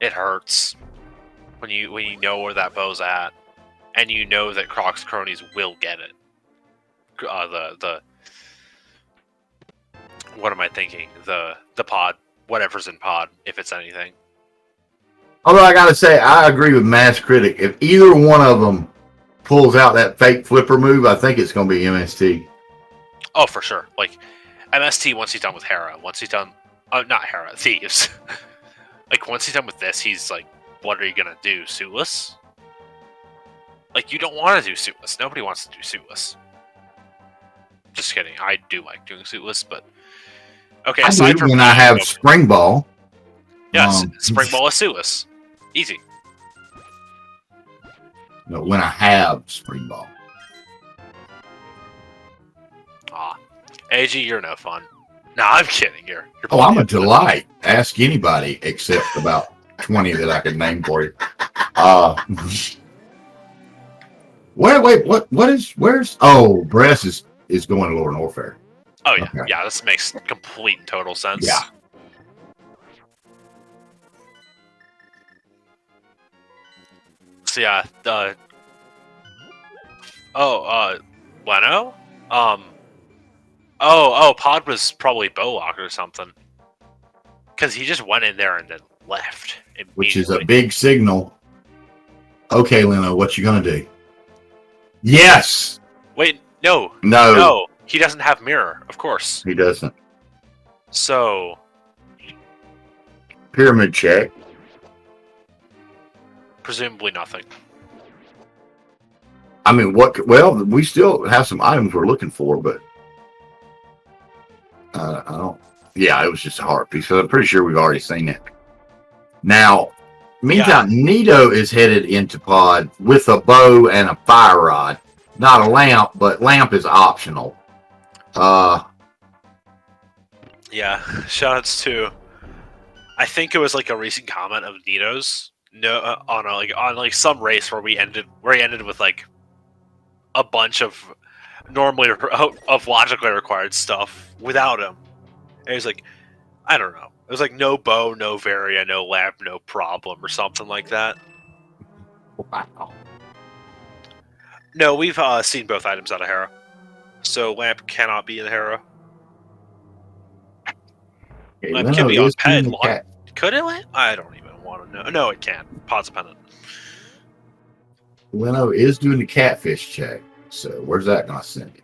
it hurts when you know where that bow's at, and you know that Croc's Cronies will get it. What am I thinking? The pod, whatever's in pod, if it's anything. Although I gotta say, I agree with Mass Critic. If either one of them pulls out that fake flipper move, I think it's gonna be MST. Oh, for sure. Like, MST, once he's done with Hera, once he's done... not Hera, Thieves. Like, once he's done with this, he's like, what are you gonna do, suitless? Like, you don't want to do suitless. Nobody wants to do suitless. Just kidding. I do like doing suitless, but... Okay, aside from... when I have Spring Ball. Yes, Spring Ball is suitless. Easy. No, when I have Spring Ball. AG, you're no fun. No, I'm kidding. You're I'm a delight. Ask anybody except about 20 that I could name for you. Where's Bress is going to Lower Norfair. Oh yeah, okay. Yeah, this makes complete and total sense. Yeah. So yeah, Leno? Pod was probably Bowlock or something. Because he just went in there and then left. Which is a big signal. Okay, Leno, what you gonna do? Yes! Wait, no. No. No, he doesn't have mirror, of course. He doesn't. So... Pyramid check. Presumably nothing. I mean, well, we still have some items we're looking for, but... I don't... Yeah, it was just a hard piece, so I'm pretty sure we've already seen it. Now, meantime, Nito is headed into pod with a bow and a fire rod. Not a lamp, but lamp is optional. Yeah, shoutouts to... I think it was like a recent comment of Nito's on some race where he ended with like a bunch of logically required stuff without him. And he's like, I don't know. It was like no bow, no varia, no lamp, no problem, or something like that. Wow. No, we've seen both items out of Hera, so lamp cannot be in Hera. Lamp can be on ped. Could it? I don't even want to know. No, it can't. Pod's a pendant. Leno is doing the catfish check. So where's that going to send you?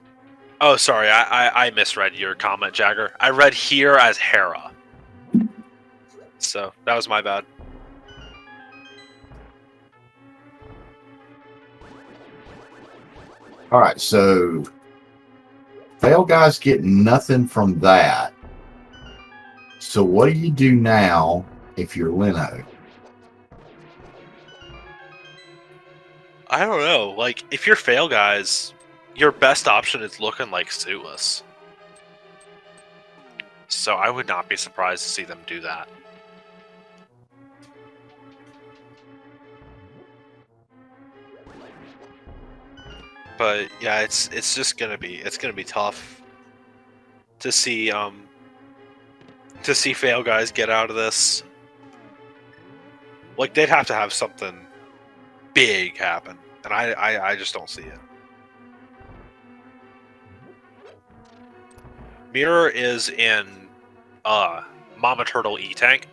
Oh, sorry, I misread your comment, Jagger. I read here as Hera. So, that was my bad. All right, so PhailGuys get nothing from that. So what do you do now if you're Leno? I don't know. Like, if you're PhailGuys, your best option is looking like Suitless. So I would not be surprised to see them do that. But yeah, it's just gonna be tough to see PhailGuys get out of this. Like, they'd have to have something big happen, and I just don't see it. Mirror is in Mama Turtle E-Tank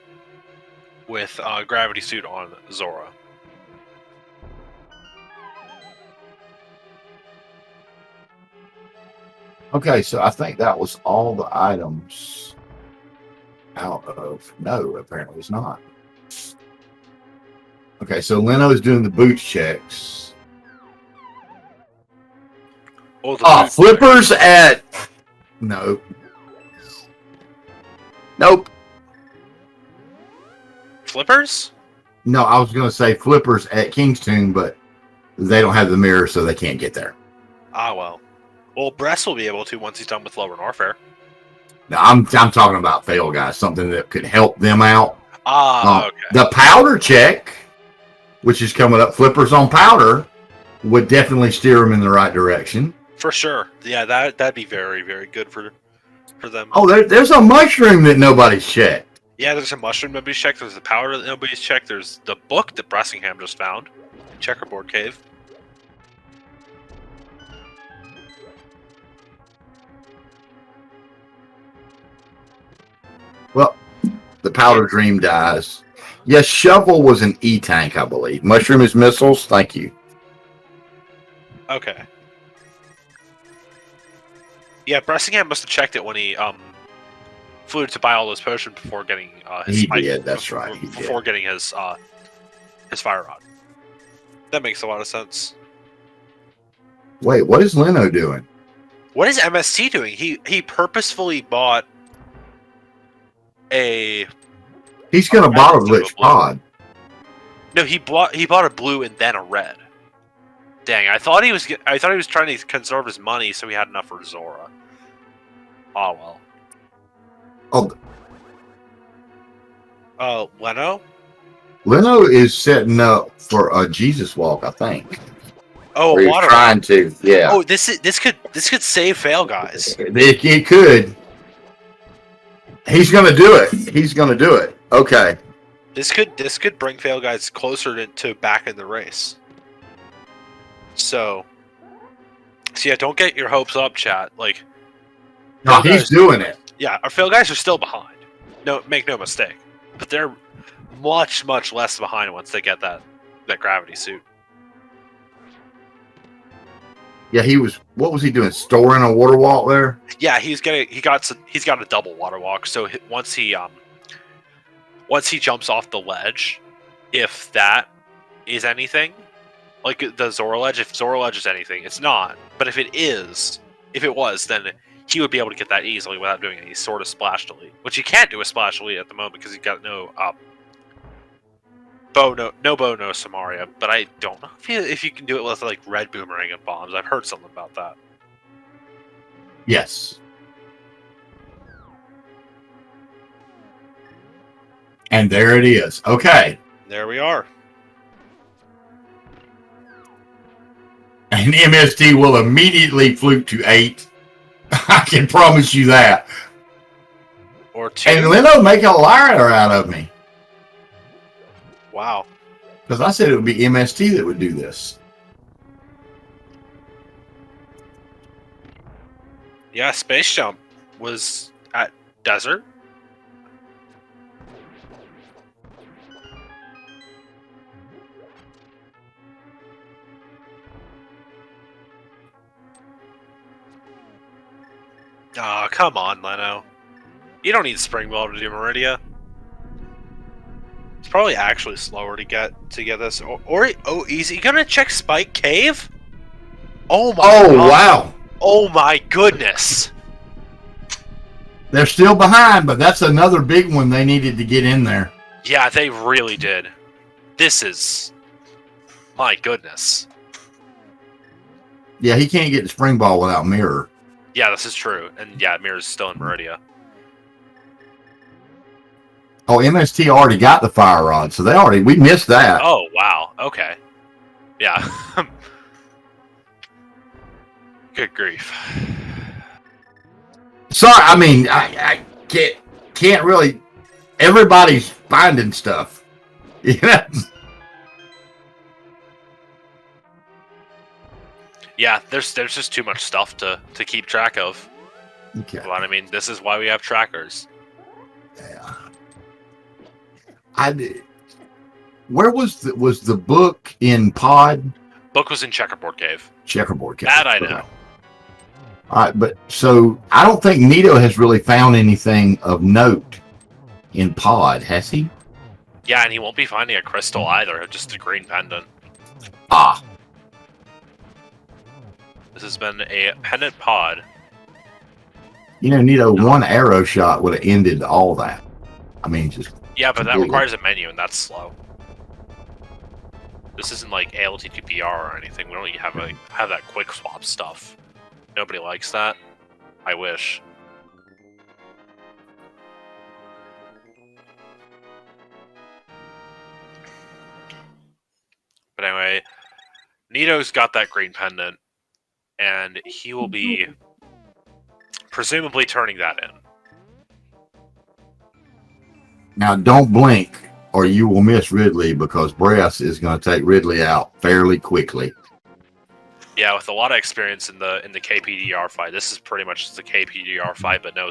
with Gravity Suit on Zora. Okay, so I think that was all the items out of... No, apparently it's not. Okay, so Leno is doing the boots checks. Oh, flippers at... No. Nope. Flippers? No, I was going to say flippers at Kingstown, but they don't have the mirror, so they can't get there. Ah, well. Well, Bress will be able to once he's done with Lower Norfair. Now, I'm talking about PhailGuys, something that could help them out. Ah, okay. The powder check, which is coming up, flippers on powder, would definitely steer them in the right direction. For sure. Yeah, that'd be very, very good for them. Oh, there's a mushroom that nobody's checked. Yeah, there's a mushroom nobody's checked. There's the powder that nobody's checked. There's the book that Bressingham just found. Checkerboard Cave. Well, the powder dream dies. Yes, shovel was an E-tank, I believe. Mushroom is missiles. Thank you. Okay. Yeah, Bressingham must have checked it when he flew to buy all those potions before getting his He spike, did. That's right. He before did. getting his fire rod. That makes a lot of sense. Wait, what is Leno doing? What is MST doing? He purposefully bought a... He's going to bottle glitch pod. No, he bought a blue and then a red. Dang, I thought he was trying to conserve his money so he had enough for Zora. Oh well. Oh, Leno? Leno is setting up for a Jesus walk, I think. Oh, he's water. Trying to, yeah. Oh, this could save PhailGuys. It could. He's going to do it. He's going to do it. Okay. This could bring PhailGuys closer to back in the race. So yeah, don't get your hopes up, chat. Like, no, he's doing it. Yeah, our PhailGuys are still behind. No, make no mistake. But they're much less behind once they get that gravity suit. Yeah, he was. What was he doing? Storing a water walk there? Yeah, he's got a double water walk. So once he jumps off the ledge, if that is anything, like the Zora ledge, if Zora ledge is anything, it's not. But if it was, then he would be able to get that easily without doing any sort of splash delete, which he can't do a splash delete at the moment because he's got no bow, no Samaria. But I don't know if you can do it with like red boomerang and bombs. I've heard something about that. Yes. And there it is. Okay. There we are. And MST will immediately fluke to 8. I can promise you that. Or 2. And Leno make a liar out of me. Wow. Because I said it would be MST that would do this. Yeah, Space Jump was at Desert. Oh, come on, Leno. You don't need Springwell to do Meridia. It's probably actually slower to get this. Or oh, is he gonna check Spike Cave? Oh my god. Wow. Oh my goodness. They're still behind, but that's another big one they needed to get in there. Yeah, they really did. This is... My goodness. Yeah, he can't get the spring ball without Mirror. Yeah, this is true. And yeah, Mirror's still in Meridia. Oh, MST already got the fire rod, so we missed that. Oh, wow. Okay. Yeah. Good grief. Sorry, I mean, I can't really. Everybody's finding stuff. Yeah. Yeah, there's just too much stuff to keep track of. Okay. Well, I mean, this is why we have trackers. Yeah. Where was the book in Pod? Book was in Checkerboard Cave. Checkerboard Cave. That I know. Okay. All right, but so I don't think Nito has really found anything of note in Pod, has he? Yeah, and he won't be finding a crystal either, just a green pendant. Ah. This has been a pendant pod. You know, Nito, one arrow shot would have ended all that. I mean, just... Yeah, but that requires a menu, and that's slow. This isn't like ALT2PR or anything. We don't even have that quick swap stuff. Nobody likes that. I wish. But anyway, Nito's got that green pendant, and he will be presumably turning that in. Now, don't blink, or you will miss Ridley, because Bress is going to take Ridley out fairly quickly. Yeah, with a lot of experience in the KPDR fight, this is pretty much the KPDR fight, but no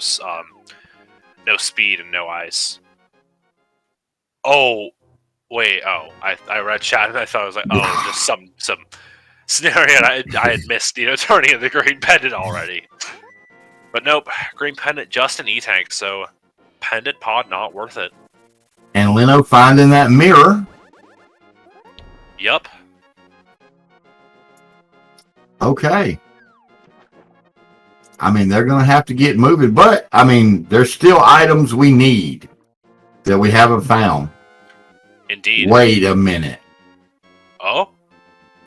speed and no ice. Oh, wait. Oh, I read chat and I thought it was like, oh, just some scenario I had missed. You know, turning in the green pendant already. But nope, green pendant just an E-tank, so pendant pod not worth it. And Leno finding that mirror. Yup. Okay. I mean, they're going to have to get moving, but I mean, there's still items we need that we haven't found. Indeed. Wait a minute. Oh?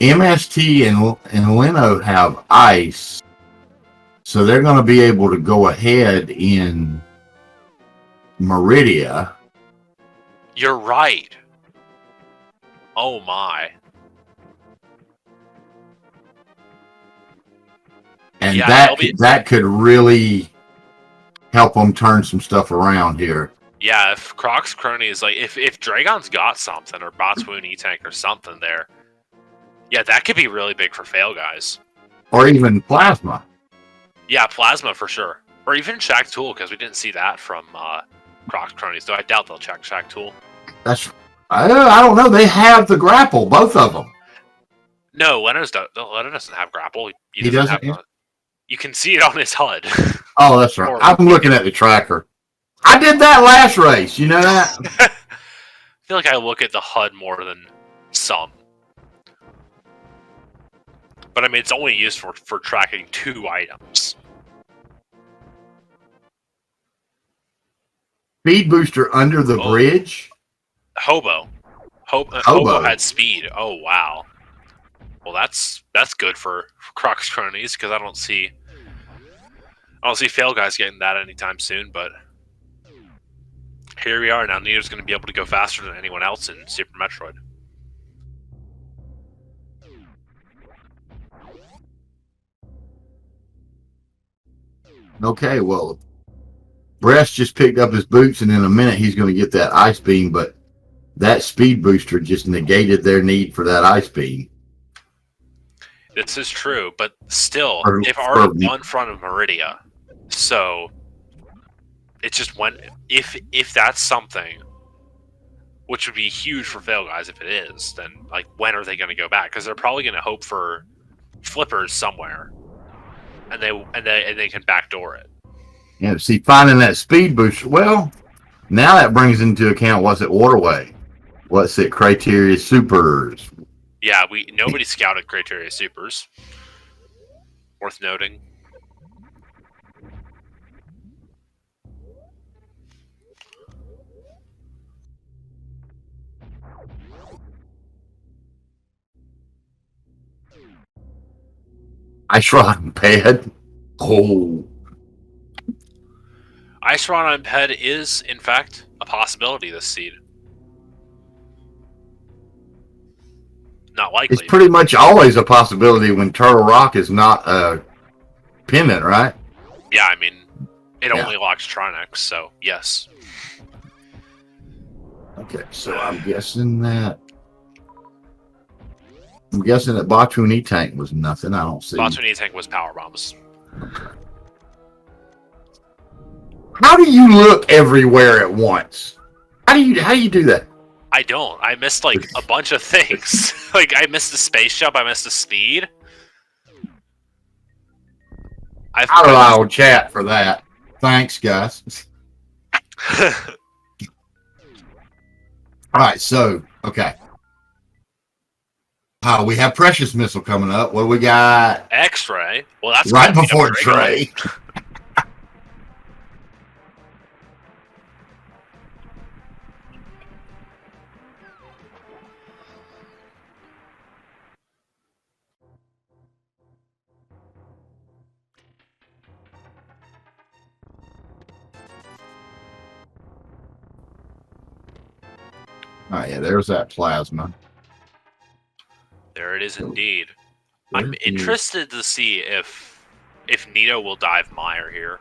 MST and Leno have ice, so they're going to be able to go ahead in Meridia. You're right. Oh my. And yeah, that could really help them turn some stuff around here. Yeah, if Croc's Cronies, like, if Dragon's got something, or Botswoon E-Tank or something there, yeah, that could be really big for PhailGuys. Or even Plasma. Yeah, Plasma for sure. Or even Shack Tool, because we didn't see that from Croc's Cronies, though I doubt they'll check Shack Tool. I don't know. They have the grapple, both of them. No, Leno doesn't have grapple. He doesn't? You can see it on his HUD. Oh, that's right. I'm looking at the tracker. I did that last race. You know that? I feel like I look at the HUD more than some. But I mean, it's only used for tracking 2 items. Speed booster under the bridge. Hobo. Hobo had speed. Oh wow. Well, that's good for Croc's Cronies, because I don't see PhailGuys getting that anytime soon. But here we are now. Nito's going to be able to go faster than anyone else in Super Metroid. Okay, well, Bress just picked up his boots, and in a minute he's going to get that ice beam, but that speed booster just negated their need for that ice beam. This is true, but still, they've already won in front of Meridia, so it just went. If that's something, which would be huge for PhailGuys if it is, then like when are they going to go back? Because they're probably going to hope for flippers somewhere, and they can backdoor it. See, finding that speed boost. Well, now that brings into account what's it waterway, what's it criteria supers. Yeah, nobody scouted criteria supers. Worth noting. Ice rod and pad. Oh. Ice Rod on Ped is, in fact, a possibility this seed. Not likely. It's pretty much always a possibility when Turtle Rock is not a pendant, right? Yeah, I mean, it only locks Tronics, so yes. Okay, so I'm guessing that Botuni tank was nothing. I don't see. Botuni tank was power bombs. How do you look everywhere at once? How do you do that? I don't. I missed like a bunch of things. Like I missed the space jump. I missed the speed. I'll allow chat for that. Thanks, guys. All right, so okay. We have Precious Missile coming up. What do we got? X-ray. Well, that's right before Trey. Oh yeah, there's that plasma. There it is indeed. I'm interested to see if Nito will dive Mire here.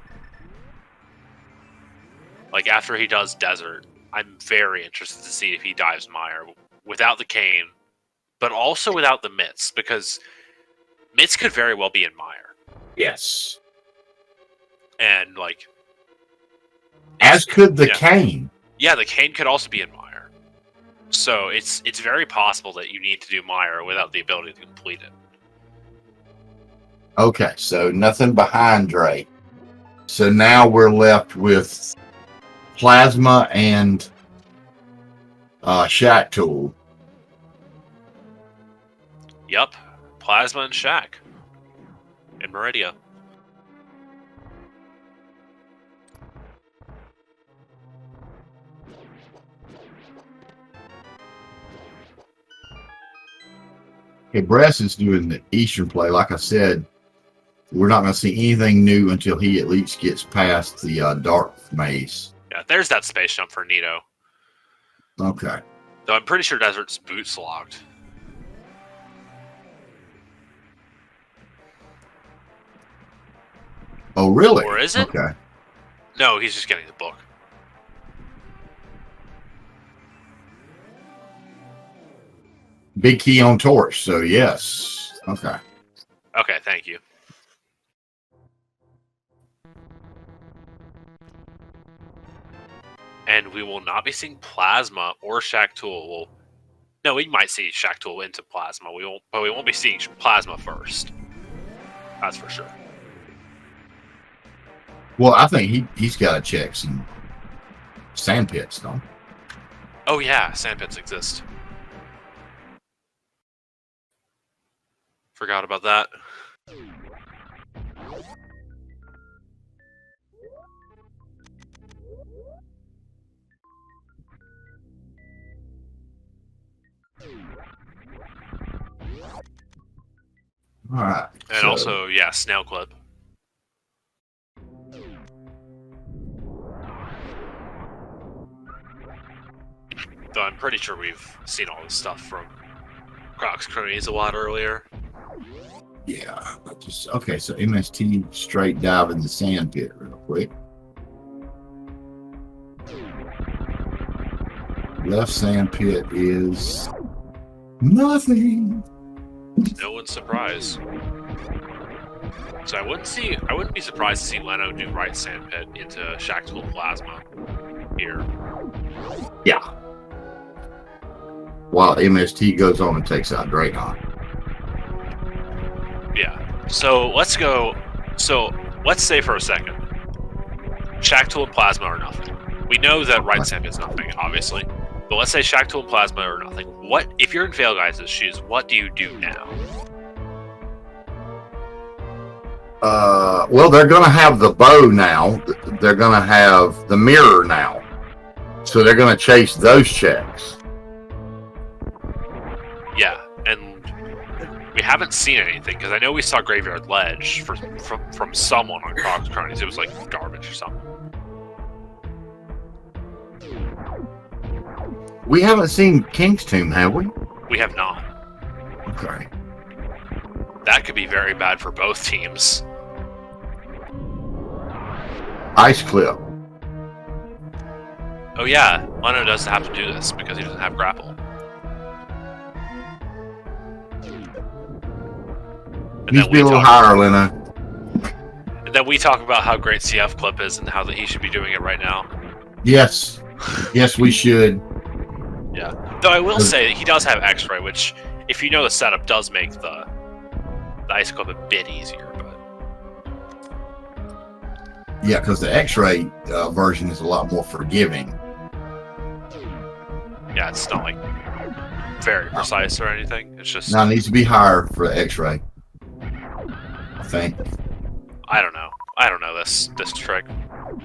Like after he does Desert, I'm very interested to see if he dives Mire without the cane, but also without the Mitts, because Mitts could very well be in Mire. Yes. And like as could the cane. Yeah, the cane could also be in Mire. So it's very possible that you need to do Mire without the ability to complete it. Okay, so nothing behind Dre. So now we're left with Plasma and Shack Tool. Yep, Plasma and Shack. And Meridia. Okay, Bress is doing the Eastern play. Like I said, we're not going to see anything new until he at least gets past the Dark Maze. Yeah, there's that space jump for Nito. Okay. Though I'm pretty sure Desert's boots locked. Oh, really? Or is it? Okay. No, he's just getting the book. Big key on torch, so yes. Okay. Okay, thank you. And we will not be seeing Plasma or Shack Tool. No, we might see Shack Tool into Plasma. But we won't be seeing Plasma first. That's for sure. Well, I think he's got to check some sand pits, don't he? Oh yeah, sand pits exist. Forgot about that. All right. And also, yeah, Snail Clip. Though I'm pretty sure we've seen all this stuff from Croc's Cronies a lot earlier. Yeah. Okay, so MST straight dive in the sand pit real quick. Left sand pit is nothing. No one's surprised. So I wouldn't be surprised to see Leno do right sand pit into Shack Tool Plasma here. Yeah. While MST goes on and takes out Dracon. Yeah. So let's go. So let's say for a second Shack Tool and Plasma are nothing. We know that Right Stamp is nothing, obviously. But let's say Shack Tool and Plasma are nothing. What if you're in PhailGuys' shoes? What do you do now? Well, they're going to have the bow now. They're going to have the mirror now. So they're going to chase those checks. Yeah, and we haven't seen anything, because I know we saw Graveyard Ledge from someone on Croc's Cronies. It was like garbage or something. We haven't seen King's Tomb, have we? We have not. Okay. That could be very bad for both teams. Ice Clip. Oh yeah, Leno does have to do this because he doesn't have grapple. And Needs to be a little higher, Leno. And then we talk about how great CF Clip is and how that he should be doing it right now. Yes. Yes, we should. Yeah. Though I will say he does have X-Ray, which, if you know the setup, does make the Ice Clip a bit easier. But yeah, because the X-Ray version is a lot more forgiving. Yeah, it's not like very precise or anything. It's just now it needs to be higher for the X-Ray. I think. I don't know. I don't know this trick.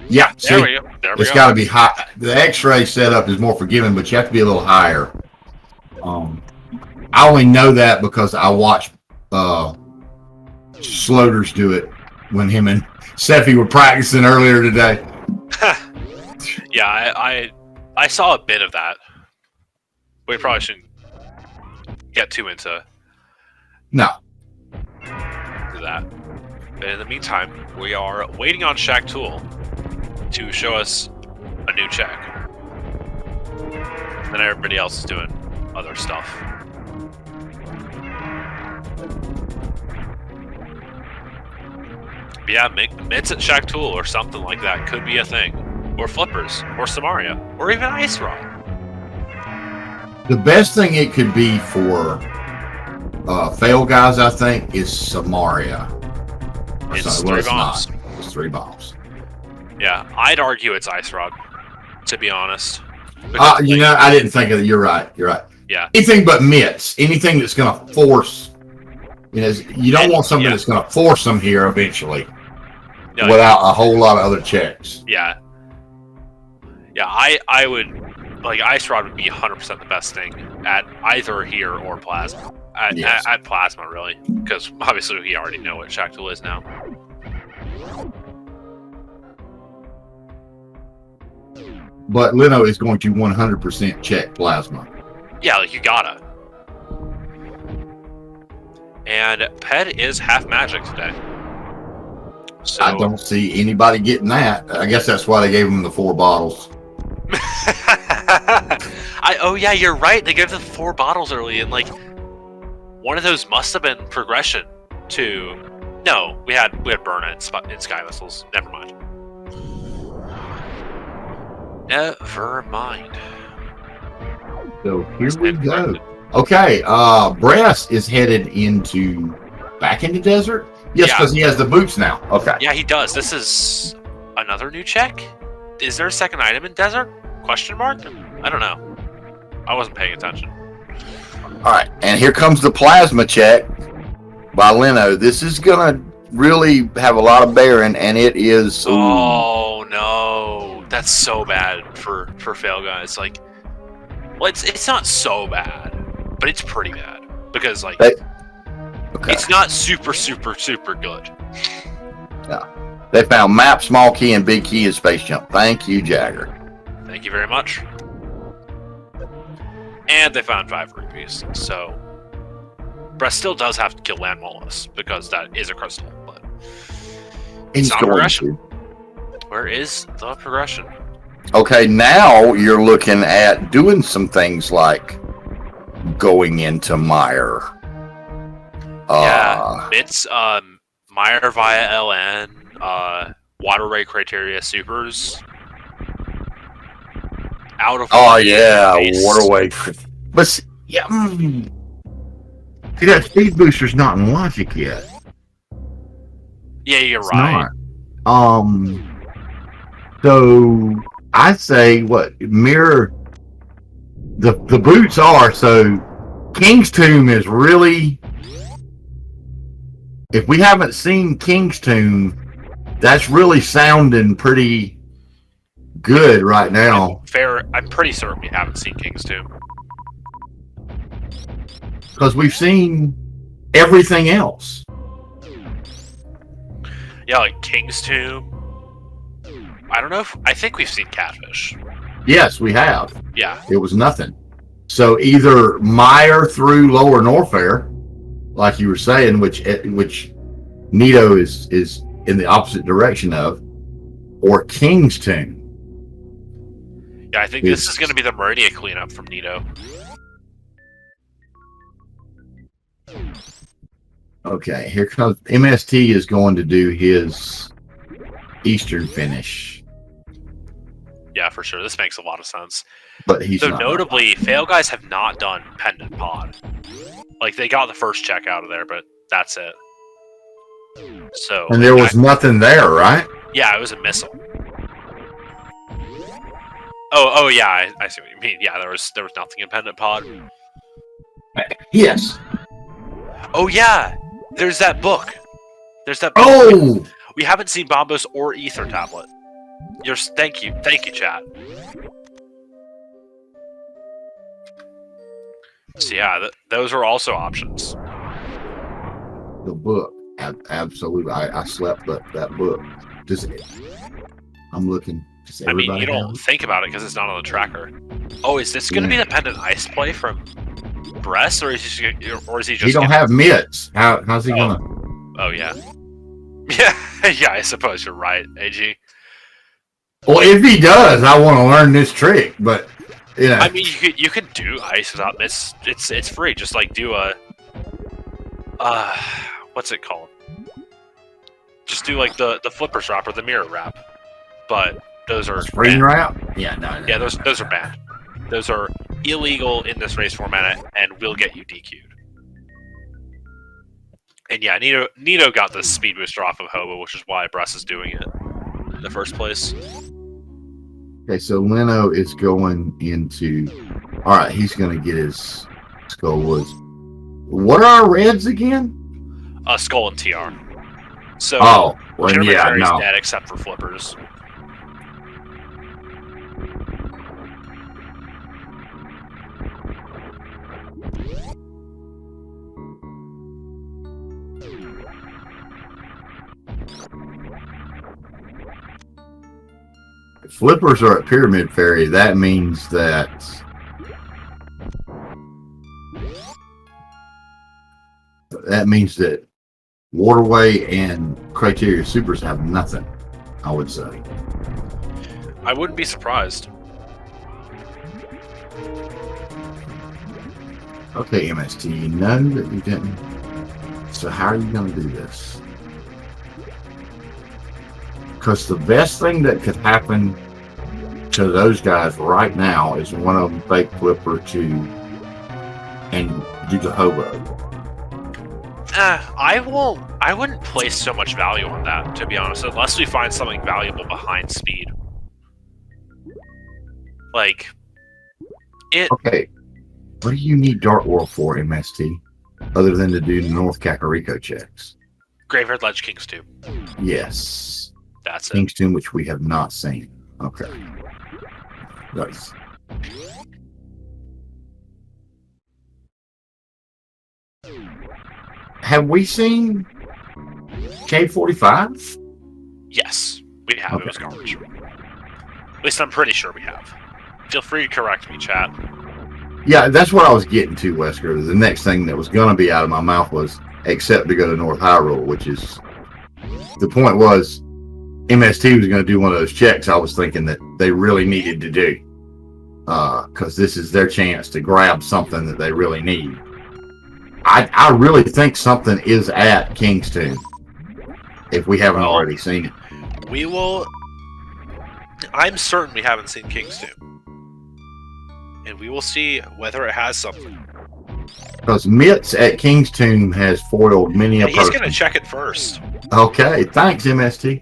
Yeah, there see, we go. There we it's go. got to be high. The X-ray setup is more forgiving, but you have to be a little higher. I only know that because I watched Sloters do it when him and Seffi were practicing earlier today. Yeah, I saw a bit of that. We probably shouldn't get too into that. But in the meantime, we are waiting on Shack Tool to show us a new check. And then everybody else is doing other stuff. But yeah, mitts at Shack Tool or something like that could be a thing. Or flippers, or Samaria, or even Ice Rod. The best thing it could be for PhailGuys, I think, is Samaria. It's 3 bombs. It's 3 bombs. Yeah, I'd argue it's Ice Rod, to be honest. You know, I didn't think of it. You're right. You're right. Yeah. Anything but mitts. Anything that's going to force. You know, you don't want something that's going to force them here eventually, without a whole lot of other checks. Yeah. Yeah, I would like Ice Rod would be 100% the best thing at either here or Plasma. At Plasma, really, because obviously we already know what Shack Tool is now. But Leno is going to 100% check Plasma. Yeah, like you gotta. And Ped is half magic today. So I don't see anybody getting that. I guess that's why they gave him the 4 bottles. Oh yeah, you're right. They gave the 4 bottles early, and like one of those must have been progression to. No, we had Burna in Sky Missiles. Never mind. Never mind. So here we go. Okay, Bress is headed back into desert. Yes, because he has the boots now. Okay. Yeah, he does. This is another new check. Is there a second item in desert? Question mark? I don't know. I wasn't paying attention. All right, and here comes the plasma check by Leno. This is gonna really have a lot of bearing, and it is. Oh no, that's so bad for PhailGuys. Like, well, it's not so bad, but it's pretty bad because like it's not super good. Yeah, they found map, small key, and big key in space jump. Thank you, Jagger. Thank you very much. And they found 5 rupees, so Bress still does have to kill Land Mollusk because that is a crystal, but it's not progression. Where is the progression? Okay, now you're looking at doing some things like going into Mire. Yeah, it's Mire via LN, Water Ray Criteria Supers. Out of Waterway. But yeah, see that speed booster's not in logic yet. Yeah, you're right. Not. So I say what mirror the boots are. So King's Tomb is really. If we haven't seen King's Tomb, that's really sounding pretty good right now. Fair. I'm pretty certain we haven't seen King's Tomb. Because we've seen everything else. Yeah, like King's Tomb. I don't know if... I think we've seen Catfish. Yes, we have. Yeah. It was nothing. So either Mire through Lower Norfair, like you were saying, which Nito is in the opposite direction of, or King's Tomb. Yeah, I think this is going to be the Meridia cleanup from Nito. Okay, here comes MST is going to do his Eastern finish. Yeah, for sure. This makes a lot of sense. But he's so not. Notably, FhailGuys have not done Pendant Pod. Like, they got the first check out of there, but that's it. So, and there was nothing there, right? Yeah, it was a missile. Oh yeah, I see what you mean. Yeah, there was nothing in Pendant Pod. Yes. Oh yeah, there's that book. There's that book. Oh! We haven't seen Bombos or Ether Tablet. Thank you, chat. So yeah, those are also options. The book, absolutely. I slept that book. I'm looking. I mean, you don't think about it because it's not on the tracker. Oh, is this going to be the Pendant Ice play from Bress, or is he just? He don't have mitts. How's he gonna? Oh yeah. Yeah, I suppose you're right, AG. Well, if he does, I want to learn this trick. But you know, I mean, you can do ice without mitts. It's free. Just like do a what's it called? Just do like the flippers wrap or the mirror wrap. But those are screen wrap. Yeah, no. Yeah, those are banned. Those are illegal in this race format and will get you DQ'd. And yeah, Nito got the speed booster off of Hobo, which is why Bress is doing it in the first place. Okay, so Leno is going into. All right, he's going to get his Skull Woods. What are our reds again? Skull and TR. So well, yeah, no. Dead except for flippers. If flippers are at Pyramid Ferry, that means that Waterway and Criteria Supers have nothing, I would say. I wouldn't be surprised. Okay, MST, you know that you didn't. So how are you going to do this? Because the best thing that could happen to those guys right now is one of them fake flipper and do the Hobo. I wouldn't place so much value on that, to be honest, unless we find something valuable behind speed. Like, it... Okay, what do you need Dark World for, MST, other than to do the North Kakariko checks? Graveyard Ledge King's Tomb. Yes. That's it. King's Tomb, which we have not seen. Okay. Nice. Have we seen K45? Yes, we have. Okay. It was garbage. At least I'm pretty sure we have. Feel free to correct me, chat. Yeah, that's what I was getting to, Wesker. The next thing that was going to be out of my mouth was except to go to North Hyrule, which is... The point was, MST was going to do one of those checks I was thinking that they really needed to do. Because this is their chance to grab something that they really need. I really think something is at King's Tomb, if we haven't already seen it. We will... I'm certain we haven't seen King's Tomb. And we will see whether it has something. Because Mitts at King's Tomb has foiled many a person. He's going to check it first. Okay, thanks, MST.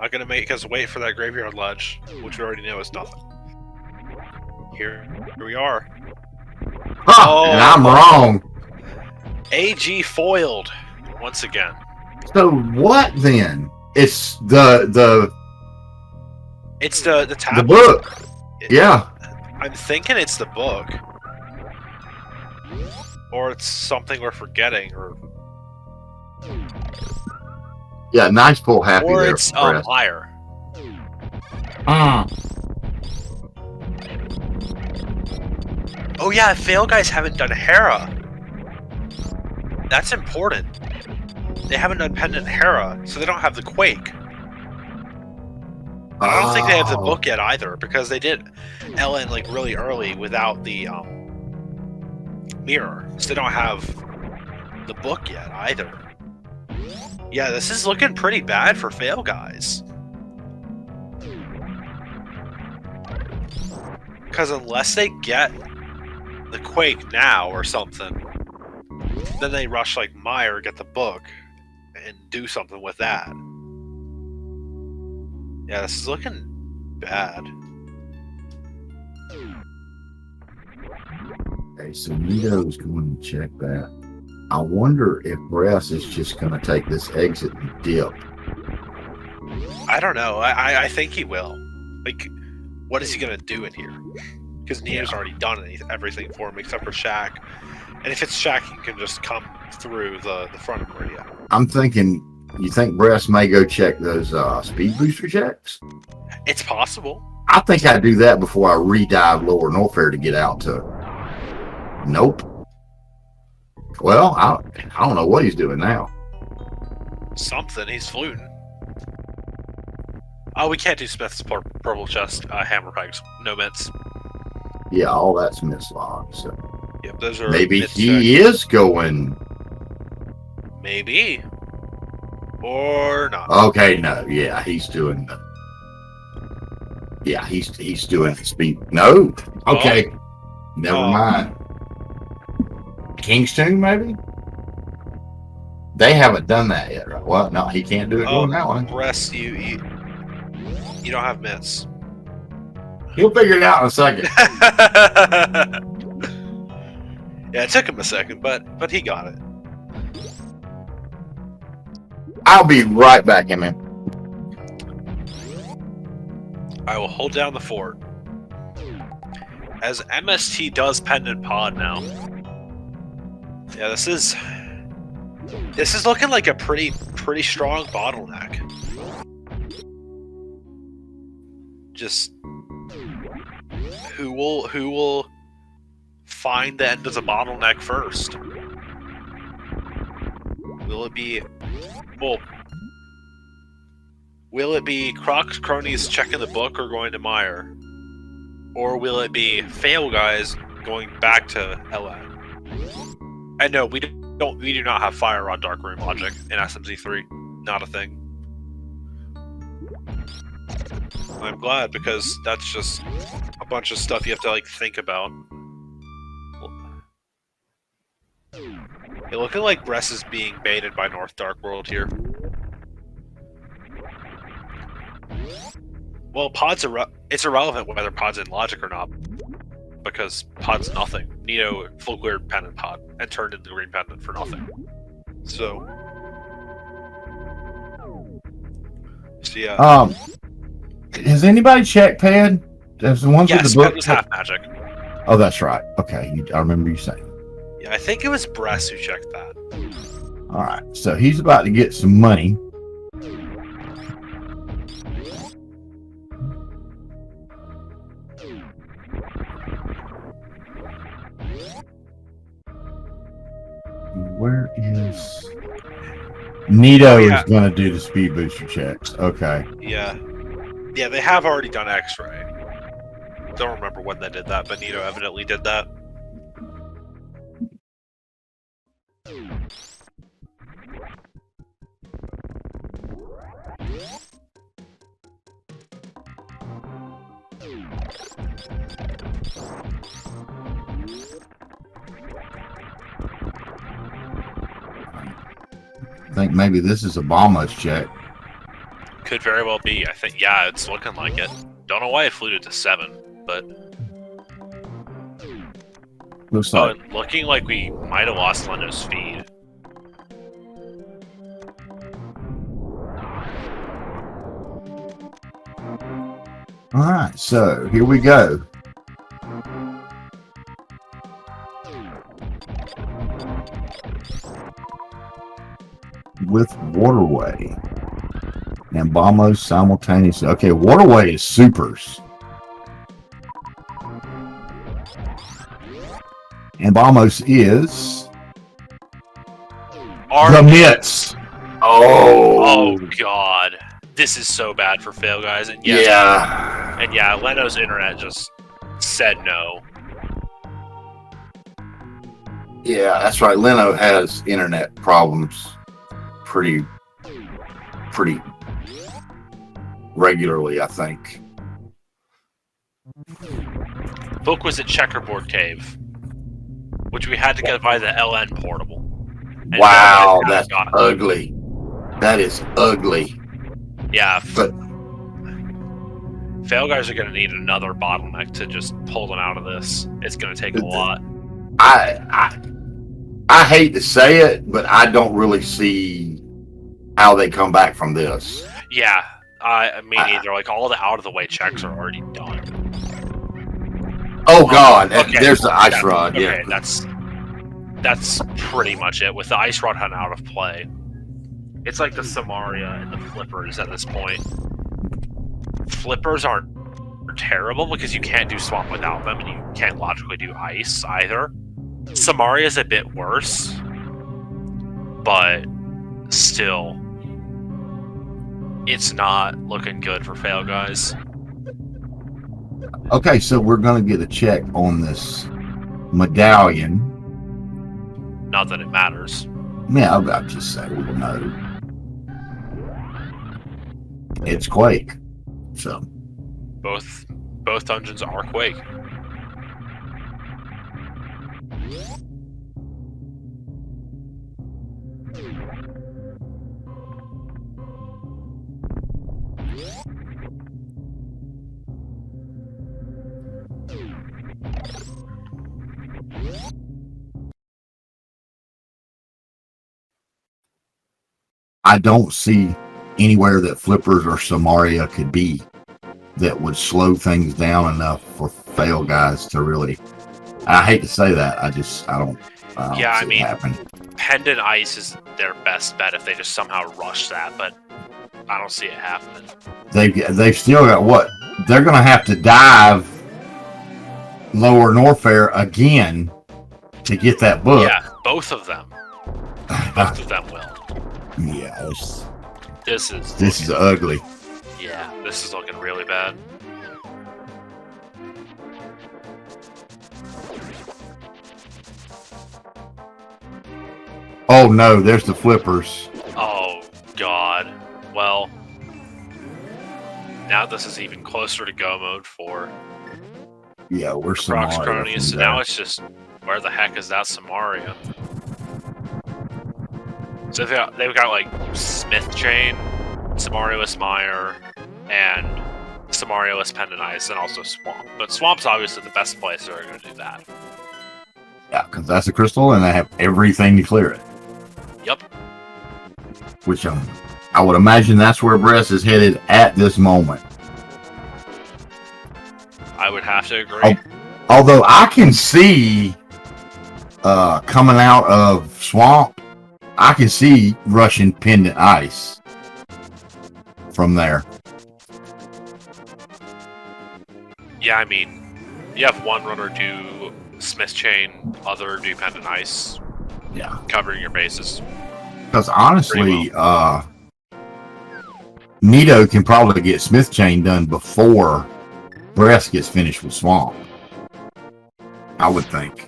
Not gonna make us wait for that graveyard ledge, which we already know is nothing. Here we are. Huh, and I'm wrong. AG foiled once again. So what then? It's It's the tablet. the book. Yeah. I'm thinking it's the book. Or it's something we're forgetting, or Yeah, nice pull, happy or there. it's Liar. Oh yeah, PhailGuys haven't done Hera. That's important. They haven't done Pendant Hera, so they don't have the Quake. I don't think they have the book yet either, because they did Ellen like really early without the mirror, so they don't have the book yet either. Yeah, this is looking pretty bad for PhailGuys. Because unless they get the Quake now or something, then they rush like Meyer, get the book, and do something with that. Yeah, this is looking bad. Okay, so Nito's going to check that. I wonder if Bress is just going to take this exit and dip. I don't know. I think he will. Like, what is he going to do in here? Because Neo's already done everything for him except for Shaq. And if it's Shaq, he can just come through the front of Meridia. I'm thinking, you think Bress may go check those speed booster checks? It's possible. I think I'd do that before I re-dive Lower Norfair to get out to... Nope. Well, I don't know what he's doing now. Something. He's fluting. Oh, we can't do Smith's purple chest hammer pegs. No mitts. Yeah, all that's mislocked. So Yep, those are. maybe he is going. Maybe. Or not. Okay, no, yeah, he's doing the. Yeah, he's doing the speed. No, okay, never mind. King's Tomb, maybe. They haven't done that yet, right? Well, no, he can't do it on that one. Rest, you don't have mitts. He'll figure it out in a second. Yeah, it took him a second, but he got it. I'll be right back, man. I will hold down the fort. As MST does Pendant Pod now. Yeah, this is looking like a pretty strong bottleneck. Just who will find the end of the bottleneck first? Will it be Croc, Cronies checking the book or going to Meyer? Or will it be PhailGuys going back to LN? And no, we do not have fire on Dark Room logic in SMZ3. Not a thing. I'm glad, because that's just a bunch of stuff you have to like think about. It looking like Bress is being baited by North Dark World here. Well, it's irrelevant whether Pod's in logic or not, because Pod's nothing. Neo full cleared Pendant Pod and turned into Green Pendant for nothing. So yeah. Has anybody checked Pad? Has the ones with the book? Pad was half magic. Oh, that's right. Okay, I remember you saying. Yeah, I think it was Bress who checked that. All right, so he's about to get some money. Where is Nito is going to do the speed booster checks? Okay. Yeah, they have already done X-ray. Don't remember when they did that, but Nito evidently did that. I think maybe this is Obama's check. Could very well be. I think, yeah, it's looking like it. Don't know why it flew to 7, but... Looks like. and looking like we might have lost Lendo's feed. Alright, so here we go. With Waterway and Bombos simultaneously. Okay, Waterway is supers. And Bombos is the mitts. Oh god. This is so bad for PhailGuys. And yes, yeah. And yeah, Leno's internet just said no. Yeah, that's right. Leno has internet problems pretty regularly, I think. Book was at Checkerboard Cave, which we had to get by the LN portable. And wow, that's ugly. That is ugly. Yeah, but PhailGuys are going to need another bottleneck to just pull them out of this. It's going to take a lot. I hate to say it, but I don't really see how they come back from this. Yeah, me neither. Like, all the out-of-the-way checks are already done. Oh, God. Okay. There's the ice rod. Okay, yeah. That's pretty much it. With the ice rod hunt out of play, it's like the Samaria and the flippers at this point. Flippers aren't terrible because you can't do swamp without them, and you can't logically do ice either. Samaria is a bit worse, but still, it's not looking good for PhailGuys. Okay, so we're going to get a check on this medallion. Not that it matters. Yeah, I'll just say we will know. It's Quake. So both dungeons are Quake. I don't see anywhere that flippers or Samaria could be that would slow things down enough for PhailGuys to really. I hate to say that. I don't yeah, see I mean, it happen. Pendant Ice is their best bet if they just somehow rush that, but I don't see it happening. They've still got what? They're going to have to dive Lower Norfair again to get that book. Yeah, both of them. Both of them will. Yeah, this is ugly. Yeah, this is looking really bad. Oh no, there's the flippers. Oh god. Well, now this is even closer to go mode 4. Yeah, we're Croc's Cronies, so now it's just, where the heck is that Samaria? So they've got like Smith Chain, Samarialist Mire, and Samarialist Pendant Ice, and also Swamp. But Swamp's obviously the best place they're going to do that. Yeah, because that's a crystal, and they have everything to clear it. Yep. Which I would imagine that's where Bress is headed at this moment. I would have to agree. Although I can see coming out of Swamp, I can see Russian Pendant Ice from there. Yeah, I mean, you have one runner do Smith Chain, other do Pendant Ice. Yeah. Covering your bases. Because honestly, Nito can probably get Smith Chain done before Bress gets finished with Swamp. I would think.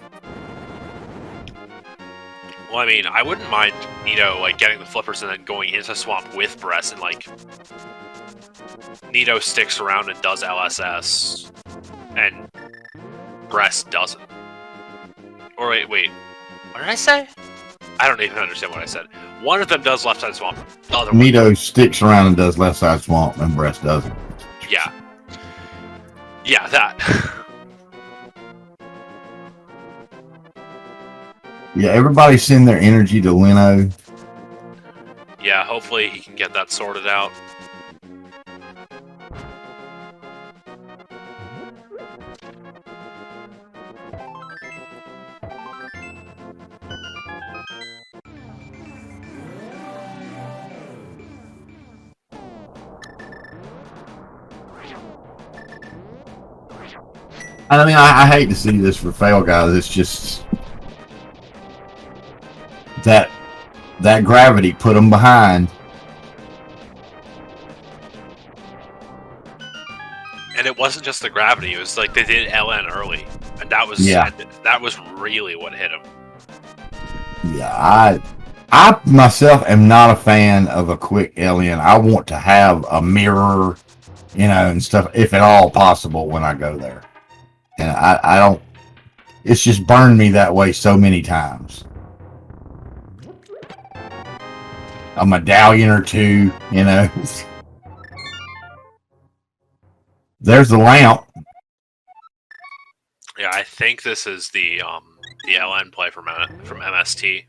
Well, I mean, I wouldn't mind Nito like getting the flippers and then going into Swamp with Bress, and like Nito sticks around and does LSS, and Bress doesn't. Or wait, what did I say? I don't even understand what I said. One of them does left side swamp. The other one. Nito sticks around and does left side swamp, and Brest doesn't. Yeah. Yeah, that. Yeah, everybody send their energy to Leno. Yeah, hopefully he can get that sorted out. I mean, I hate to see this for PhailGuys. It's just that gravity put them behind. And it wasn't just the gravity; it was like they did LN early, and that was really what hit them. Yeah, I myself am not a fan of a quick LN. I want to have a mirror, and stuff, if at all possible, when I go there. And I don't. It's just burned me that way so many times. A medallion or two, There's the lamp. Yeah, I think this is the LN play from MST.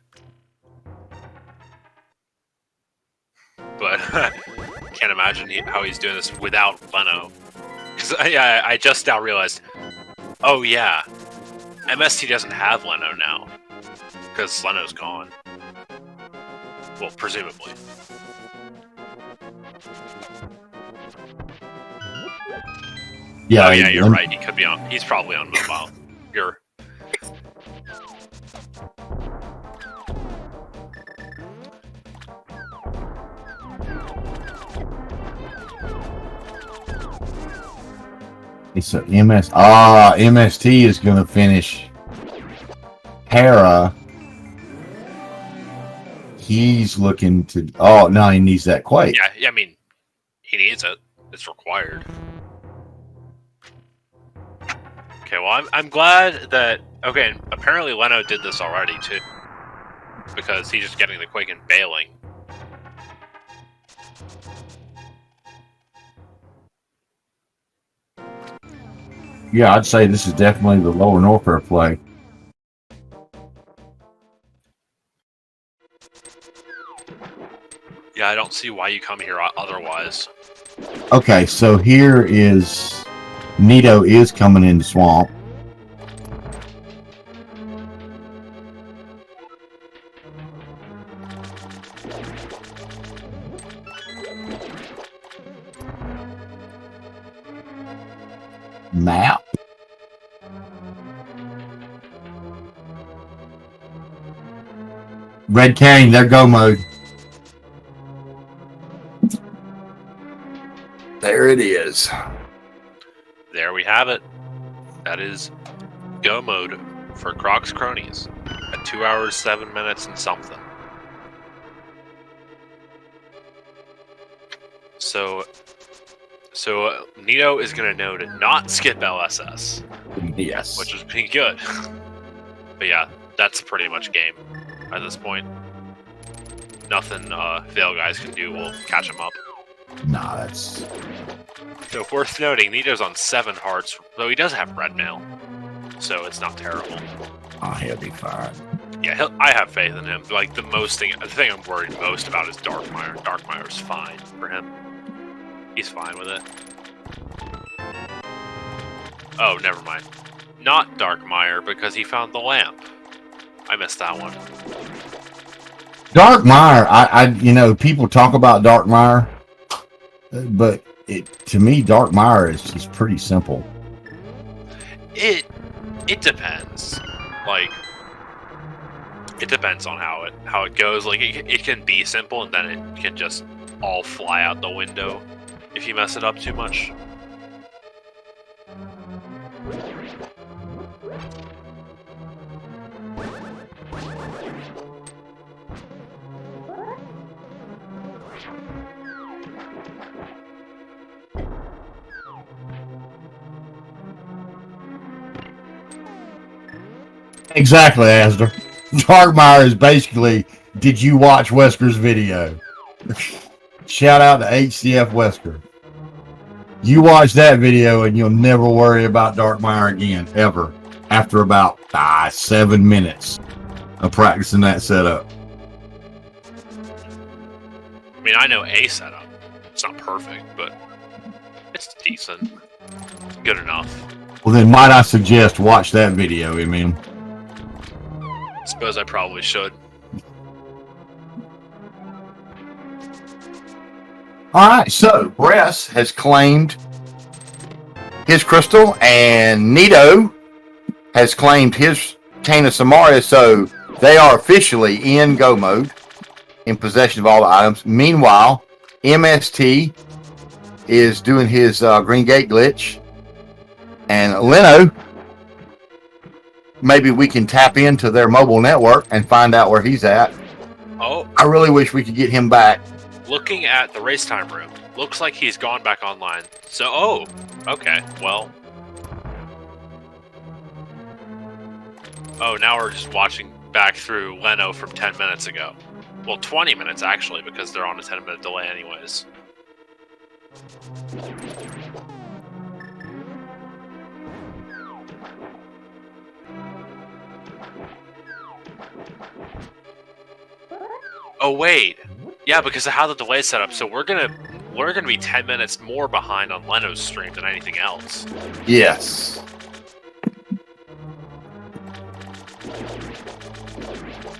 But can't imagine how he's doing this without Leno. Because I just now realized, oh yeah, MST doesn't have Leno now. Because Leno's gone. Well, presumably. Yeah, oh yeah, you're right. He could be on. He's probably on mobile. You're. It's a MST is going to finish Hera. He's looking to. Oh no, he needs that Quake. Yeah. I mean, he needs it. It's required. Okay, well, I'm glad that... Okay, and apparently Leno did this already, too. Because he's just getting the Quake and bailing. Yeah, I'd say this is definitely the lower Norfair play. Yeah, I don't see why you come here otherwise. Okay, so here is... Nito is coming into swamp. Map. Red carrying their go mode. There it is. There we have it. That is go mode for Croc's Cronies at 2 hours, 7 minutes, and something. So Nito is going to know to not skip LSS. Yes. Which is pretty good. But yeah, that's pretty much game at this point. Nothing PhailGuys can do will catch him up. Nah, that's... So worth noting, Nito's on 7 hearts, though he does have red mail. So it's not terrible. Oh, he'll be fine. Yeah, I have faith in him. Like, the thing I'm worried most about is Darkmire. Darkmire's fine for him. He's fine with it. Oh, never mind. Not Darkmire, because he found the lamp. I missed that one. Darkmire, people talk about Darkmire, but to me, Darkmire is just pretty simple. It depends. Like, it depends on how it goes. Like, it can be simple, and then it can just all fly out the window if you mess it up too much. Exactly, Asder. Darkmire is basically, did you watch Wesker's video? Shout out to HCF Wesker. You watch that video and you'll never worry about Darkmire again, ever. After about 7 minutes of practicing that setup. I mean, I know a setup. It's not perfect, but it's decent. It's good enough. Well, then might I suggest watch that video, I mean. I suppose I probably should. Alright, so Bress has claimed his crystal, and Nito has claimed his Cane of Samaria, so they are officially in go mode, in possession of all the items. Meanwhile, MST is doing his Green Gate glitch, and Leno, maybe we can tap into their mobile network and find out where he's at. Oh, I really wish we could get him back. looking at the race time room, looks like he's gone back online. So, oh, okay, well. Oh, now we're just watching back through Leno from 10 minutes ago. Well, 20 minutes actually, because they're on a 10-minute delay anyways. Oh wait, yeah, because of how the delay is set up. So we're gonna be 10 minutes more behind on Leno's stream than anything else. Yes.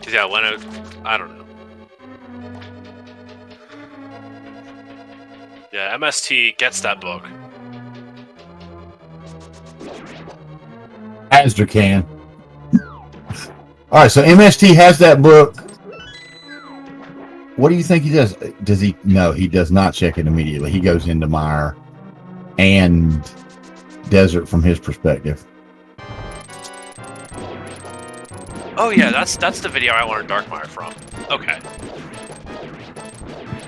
Yeah, Leno, I don't know. Yeah, MST gets that book. Asder can. Alright, so MST has that book. What do you think he does? Does he? No, he does not check it immediately. He goes into Mire and Desert from his perspective. Oh yeah, that's the video I learned Darkmire from. Okay.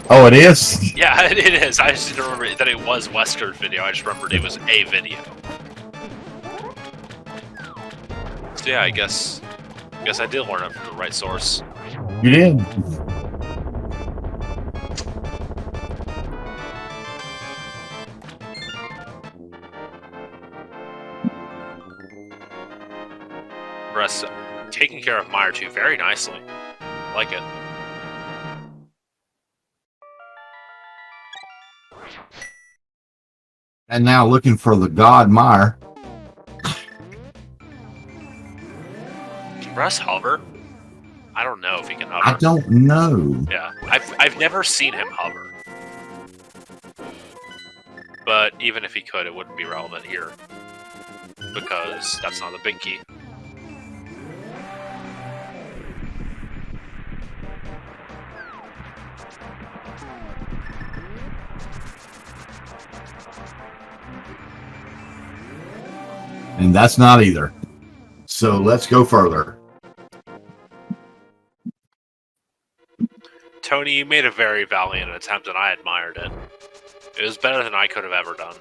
Oh, it is? Yeah, it is. I just didn't remember that it was Wesker's video. I just remembered it was a video. So yeah, I guess I did learn it from the right source. You did. Bress taking care of Mire 2 very nicely. Like it. And now looking for the God Mire. Can Bress hover? I don't know if he can hover. I don't know. Yeah, I've never seen him hover. But even if he could, it wouldn't be relevant here. Because that's not the big key. And that's not either. So let's go further. Tony, you made a very valiant attempt and I admired it. It was better than I could have ever done.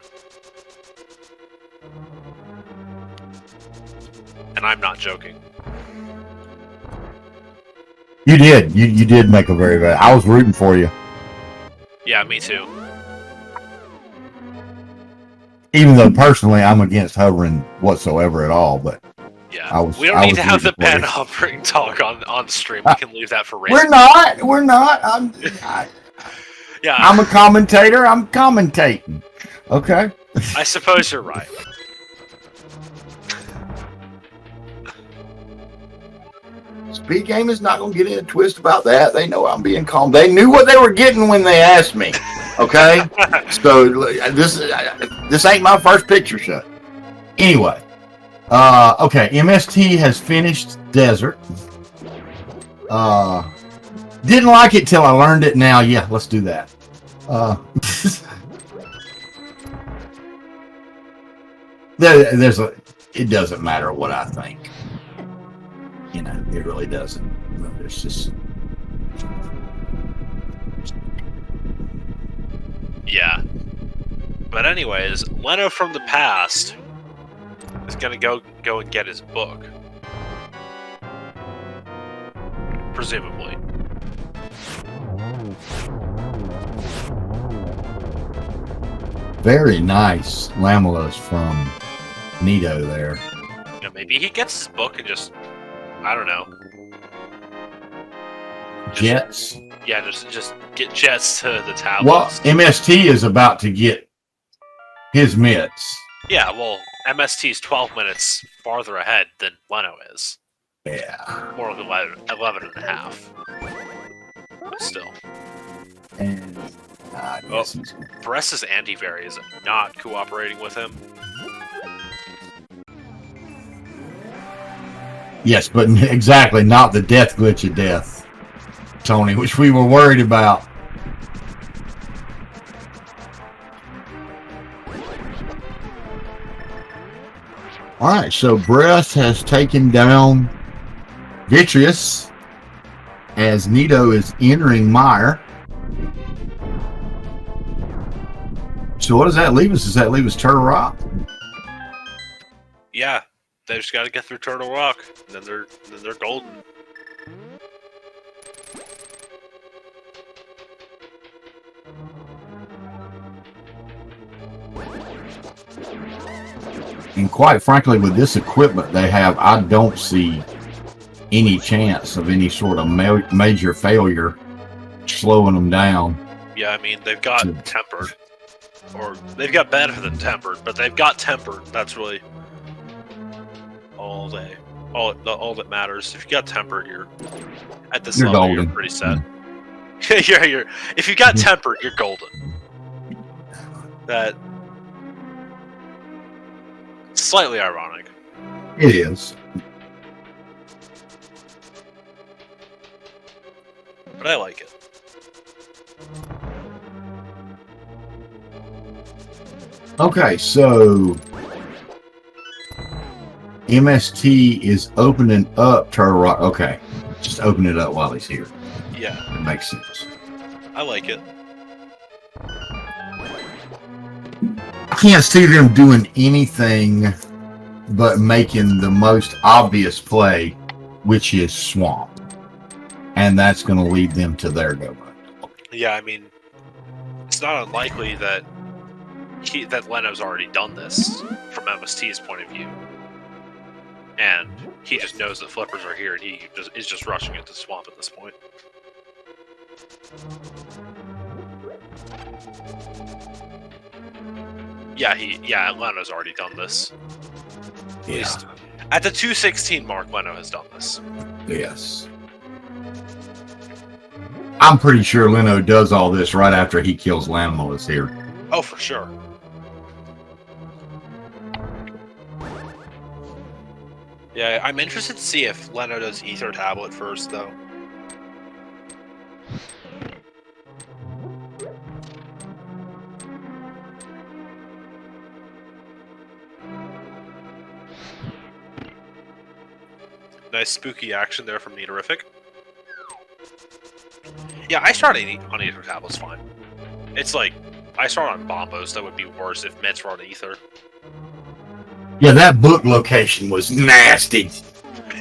And I'm not joking. You did. You did make a very bad. I was rooting for you. Yeah, me too. Even though personally I'm against hovering whatsoever at all, but yeah, we don't need to have the Ben hovering talk on stream. We can leave that for racing. We're not. Yeah, I'm a commentator. I'm commentating. Okay. I suppose you're right. Speed Game is not going to get in a twist about that. They know I'm being calm. They knew what they were getting when they asked me. Okay? So this ain't my first picture shot. Anyway. Okay, MST has finished Desert. Didn't like it till I learned it. Now, yeah, let's do that. It doesn't matter what I think. You know, it really doesn't. It's just. Yeah. But anyways, Leno from the past is gonna go and get his book. presumably. Very nice Lamelas from Nito there. You know, maybe he gets his book and just, I don't know. Jets. Yeah, just get Jets to the tablets. Well, MST is about to get his mitts. Yeah, well, MST's 12 minutes farther ahead than Leno is. Yeah. More like 11 and a half. But still. And Bress's anti-fairy is not cooperating with him. Yes, but exactly not the death glitch of death, Tony, which we were worried about. All right, so Bress has taken down Vitreous as Nito is entering Mire. So what does that leave us? Does that leave us Turtle Rock? Yeah, they just got to get through Turtle Rock, and then they're golden. And quite frankly, with this equipment they have, I don't see any chance of any sort of major failure slowing them down. Yeah, I mean, they've got Tempered. Or, they've got better than Tempered, but they've got Tempered. That's really all that matters. If you got Tempered, you're at this level, golden. you're pretty set. Yeah. If you got Tempered, you're golden. That slightly ironic. It is. But I like it. Okay, so MST is opening up Turtle Rock. Okay, just open it up while he's here. Yeah. It makes sense. I like it. I can't see them doing anything but making the most obvious play, which is Swamp. And that's going to lead them to their go. Yeah, I mean, it's not unlikely that Leno's already done this from MST's point of view. And he just knows that flippers are here, and he is just rushing into Swamp at this point. Yeah, Leno's already done this. At least at the 216 mark, Leno has done this. Yes. I'm pretty sure Leno does all this right after he kills Lamelas here. Oh, for sure. Yeah, I'm interested to see if Leno does Ether Tablet first, though. Nice spooky action there from Neatorific. Yeah, I start on Ether Tablet's fine. It's like, I start on Bombos. That would be worse if Mitts were on Ether. Yeah, that book location was nasty.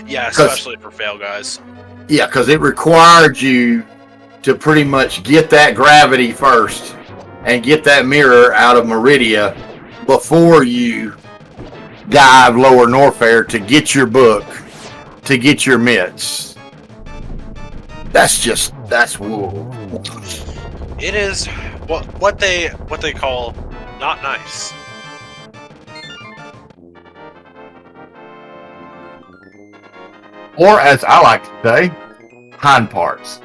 Yeah, especially for PhailGuys. Yeah, because it required you to pretty much get that gravity first and get that mirror out of Meridia before you dive lower Norfair to get your book, to get your mitts. That's whoa. It is what they call not nice. Or as I like to say, hind parts.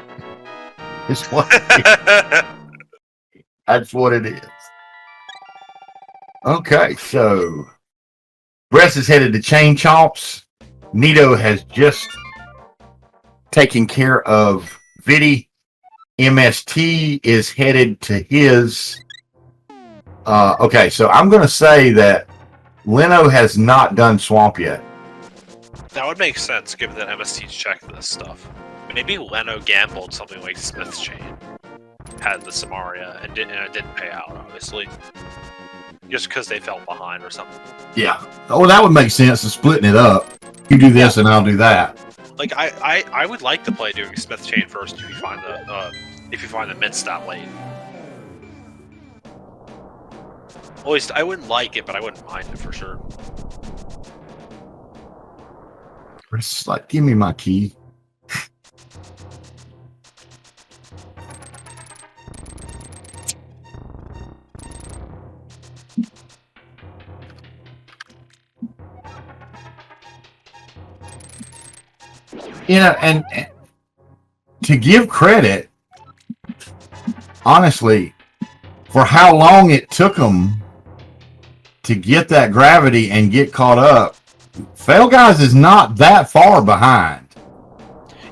It's what that's what it is. Okay, so Bress is headed to Chain Chomps. Nito has just taken care of Viddy. MST is headed to his. Okay, so I'm going to say that Leno has not done Swamp yet. That would make sense, given that MST's checked this stuff. Maybe Leno gambled something like Smith's Chain, had the Samaria, and it didn't pay out, obviously. Just because they fell behind or something. Yeah. Oh, that would make sense of splitting it up. You do this and I'll do that. Like I would like to play doing Smith Chain first if you find the mitts that late. At least I wouldn't like it, but I wouldn't mind it for sure. It's like, give me my key. You know, and to give credit, honestly, for how long it took them to get that gravity and get caught up, PhailGuys is not that far behind.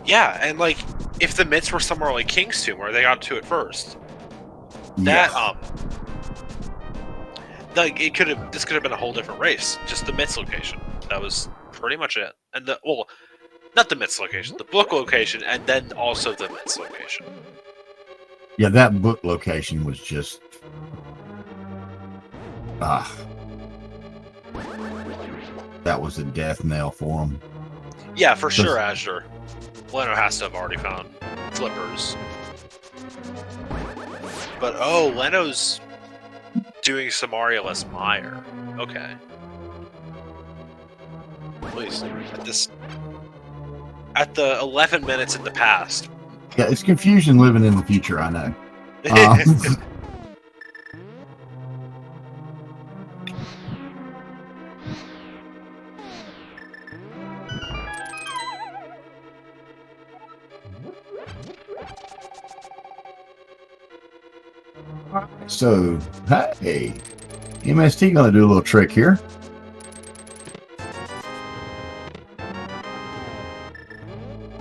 Yeah, and like if the mitts were somewhere like King's Tomb where they got to it first, Yeah. like this could have been a whole different race. Just the mitts location. That was pretty much it. And not the mitts location, the book location, and then also the mitts location. Yeah, that book location was just that was a death knell for him. Yeah, for sure, Azure. Leno has to have already found flippers. But oh, Leno's doing Samaria less Meyer. Okay. Please, at the 11 minutes in the past. Yeah, it's confusion living in the future, I know. So, hey, MST gonna do a little trick here.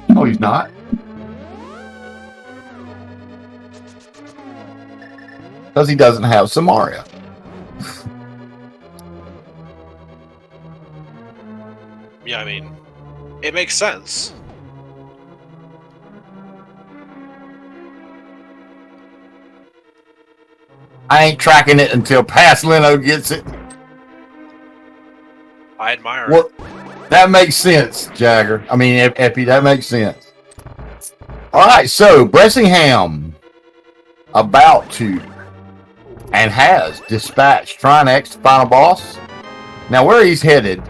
No, he's not. Because he doesn't have Samaria. Yeah, I mean, it makes sense. I ain't tracking it until past Leno gets it. I admire Well, that makes sense, Jagger. I mean, Epi, that makes sense. All right, so Bressingham about to and has dispatched Trinex final boss. Now, where he's headed,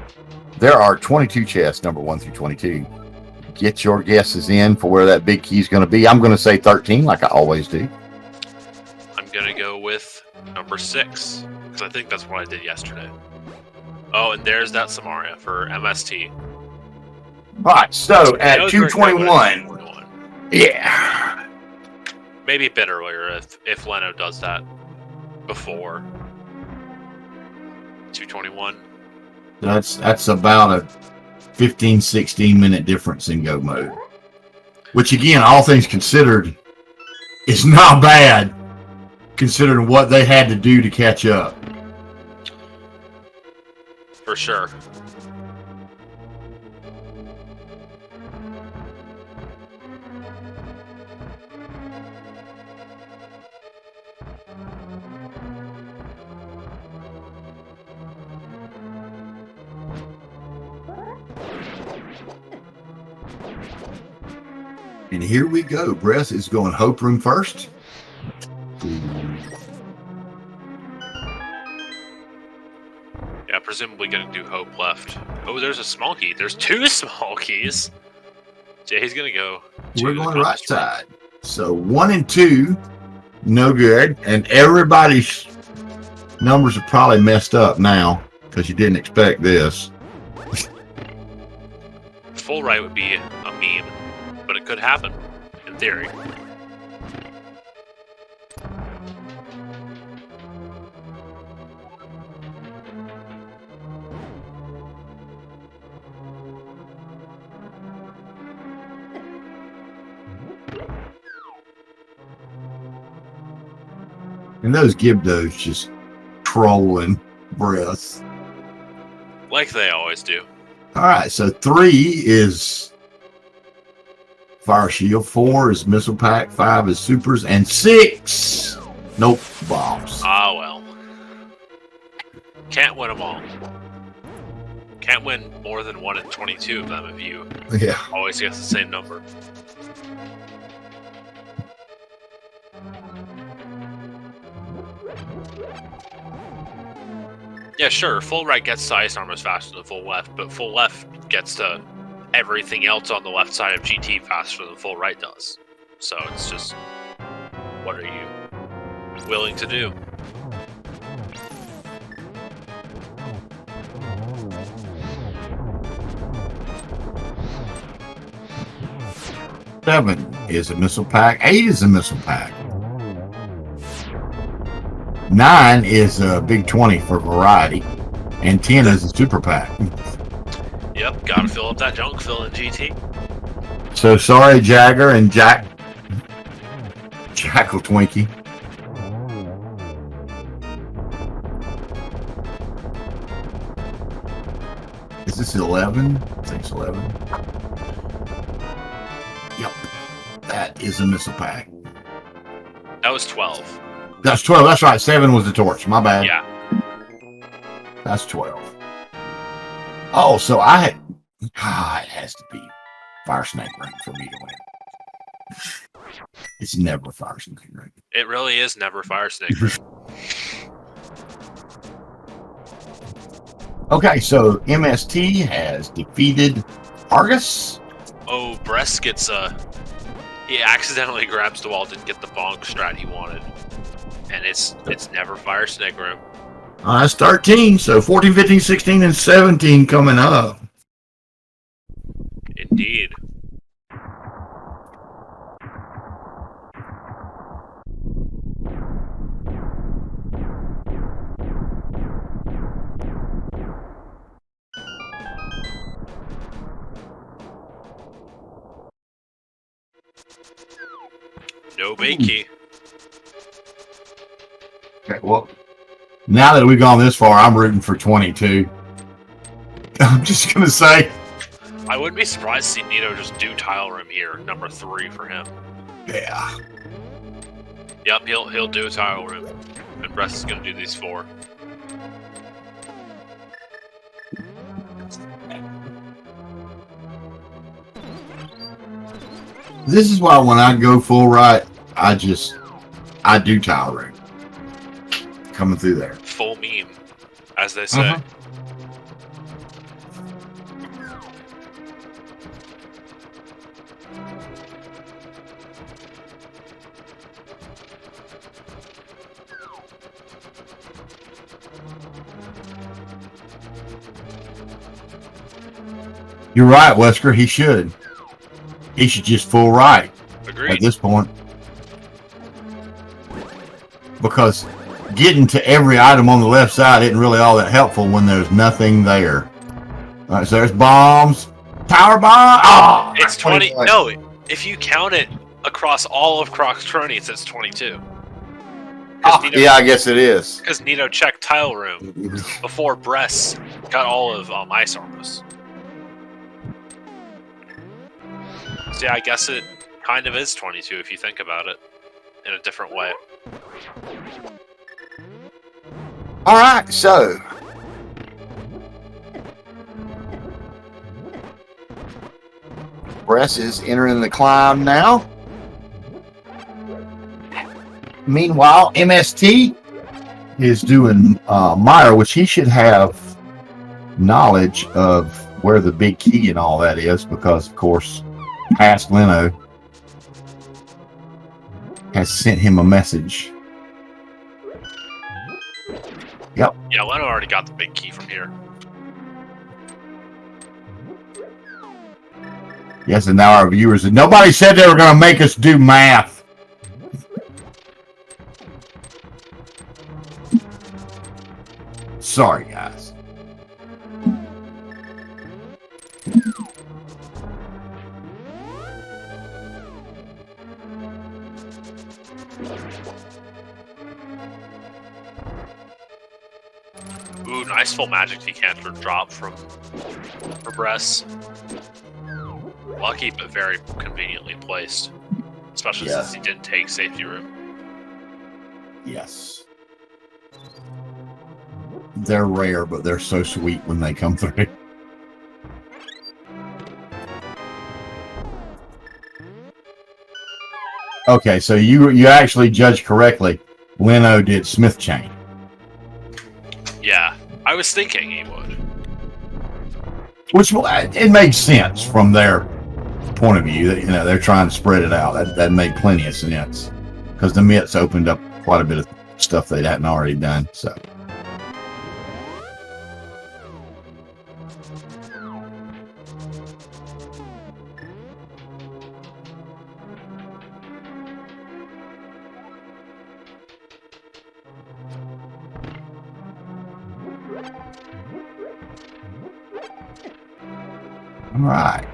there are 22 chests, number 1 through 22. Get your guesses in for where that big key is going to be. I'm going to say 13, like I always do. I'm gonna go with number 6 because I think that's what I did yesterday. Oh, and there's that Samaria for MST. All right, so at 221, yeah, maybe a bit earlier if Leno does that before 221. That's about a 15-16 minute difference in go mode, which again, all things considered, is not bad considering what they had to do to catch up. For sure. And here we go. Bress is going Hope Room first. Yeah, presumably gonna do Hope left. Oh, there's a small key. There's 2 small keys. Yeah, he's gonna go. We're going right side. So 1 and 2, no good. And everybody's numbers are probably messed up now because you didn't expect this. Full right would be a meme, but it could happen, in theory. And those Gibdos just trolling Bress. Like they always do. All right, so 3 is Fire Shield, 4 is Missile Pack, 5 is Supers, and 6, nope, bombs. Ah, well. Can't win them all. Can't win more than 1 in 22 of them if you Yeah. always get the same number. Yeah, sure, full right gets to ice armors faster than full left, but full left gets to everything else on the left side of GT faster than full right does. So it's just, what are you willing to do? Seven is a missile pack. 8 is a missile pack. 9 is a big 20 for variety. And 10 is a super pack. Yep, gotta fill up that junk fill in GT. So sorry, Jagger and Jackal Twinkie. Is this 11? I think it's 11. Yep. That is a missile pack. That was 12. That's 12. That's right. 7 was the torch. My bad. Yeah. That's 12. Oh, so I had... it has to be Fire Snake Ring for me to win. It's never Fire Snake Ring. It really is never Fire Snake Ring. Okay, so MST has defeated Argus. Oh, Bress gets he accidentally grabs the wall, didn't get the bonk strat he wanted. And it's never Fire Snake Room. That's 13, so 14, 15, 16, and 17 coming up. Indeed. No bait key. Okay, well, now that we've gone this far, I'm rooting for 22. I'm just going to say. I wouldn't be surprised to see Nito just do tile room here, number 3 for him. Yeah. Yep, he'll do a tile room. And Bress is gonna do these 4. This is why when I go full right, I do tile room. Coming through there. Full meme, as they say. You're right, Wesker. He should. He should just full right. Agreed. At this point. Because getting to every item on the left side isn't really all that helpful when there's nothing there. All right, so there's bombs. Power bomb! Oh, it's 20. No, if you count it across all of Croc's Cronies, it's 22. Yeah, I guess it is. Because Nito checked tile room before Bress got all of ice armors. So yeah, I guess it kind of is 22 if you think about it in a different way. All right, so Bress is entering the climb now. Meanwhile, MST is doing Meyer, which he should have knowledge of where the big key and all that is, because of course Past Leno has sent him a message. Yep. Yeah, Leno already got the big key from here. Yes, and now our viewers, and nobody said they were going to make us do math. Sorry, guys. Ooh, nice full magic decanter drop for Bress. Lucky, but very conveniently placed. Especially since he didn't take safety room. Yes. They're rare, but they're so sweet when they come through. Okay, so you actually judged correctly. Leno did Smith Chain. Yeah, I was thinking he would. Which it makes sense from their point of view. That, you know, they're trying to spread it out. That made plenty of sense because the Mitts opened up quite a bit of stuff they hadn't already done. So. All right.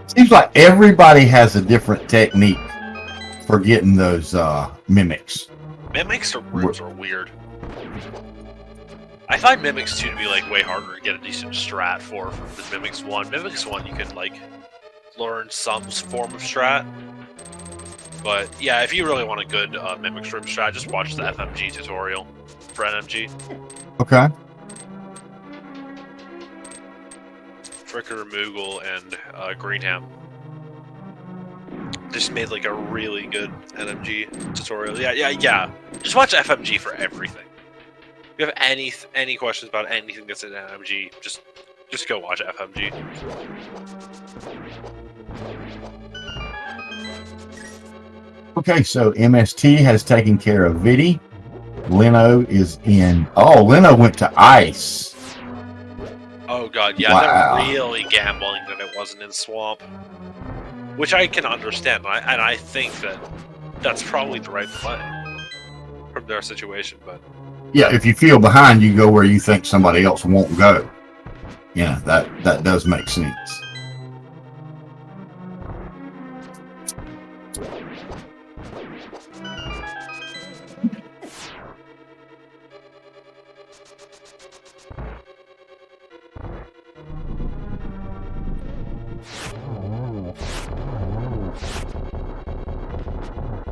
Seems like everybody has a different technique for getting those mimics. Mimics or rooms are weird. I find Mimics 2 to be like way harder to get a decent strat for than Mimics 1. Mimics 1 you can like learn some form of strat. But yeah, if you really want a good Mimics room strat, just watch the FMG tutorial for NMG. Okay. Fricker, Moogle, and Greenham just made like a really good NMG tutorial. Yeah. Just watch FMG for everything. If you have any questions about anything that's in NMG, just go watch FMG. Okay, so MST has taken care of Viddy. Leno is in. Oh, Leno went to Ice. Oh god, yeah, Wow. they're really gambling that it wasn't in Swamp. Which I can understand, and I think that's probably the right play from their situation, but... Yeah, if you feel behind, you go where you think somebody else won't go. Yeah, that does make sense.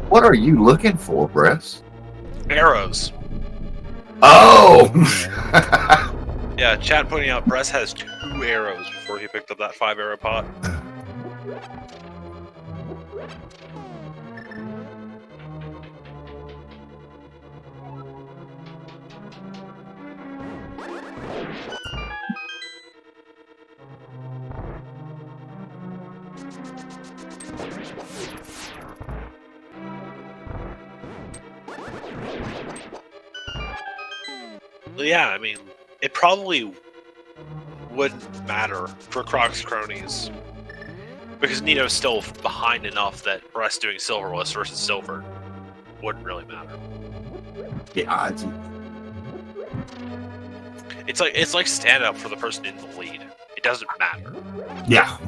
What are you looking for, Bress? Arrows. Oh! Yeah, chat pointing out Bress has 2 arrows before he picked up that 5-arrow pot. Yeah, I mean, it probably wouldn't matter for Croc's Cronies. Because Nito's still behind enough that Bress doing Silverless versus Silver wouldn't really matter. Yeah, It's like stand up for the person in the lead. It doesn't matter. yeah.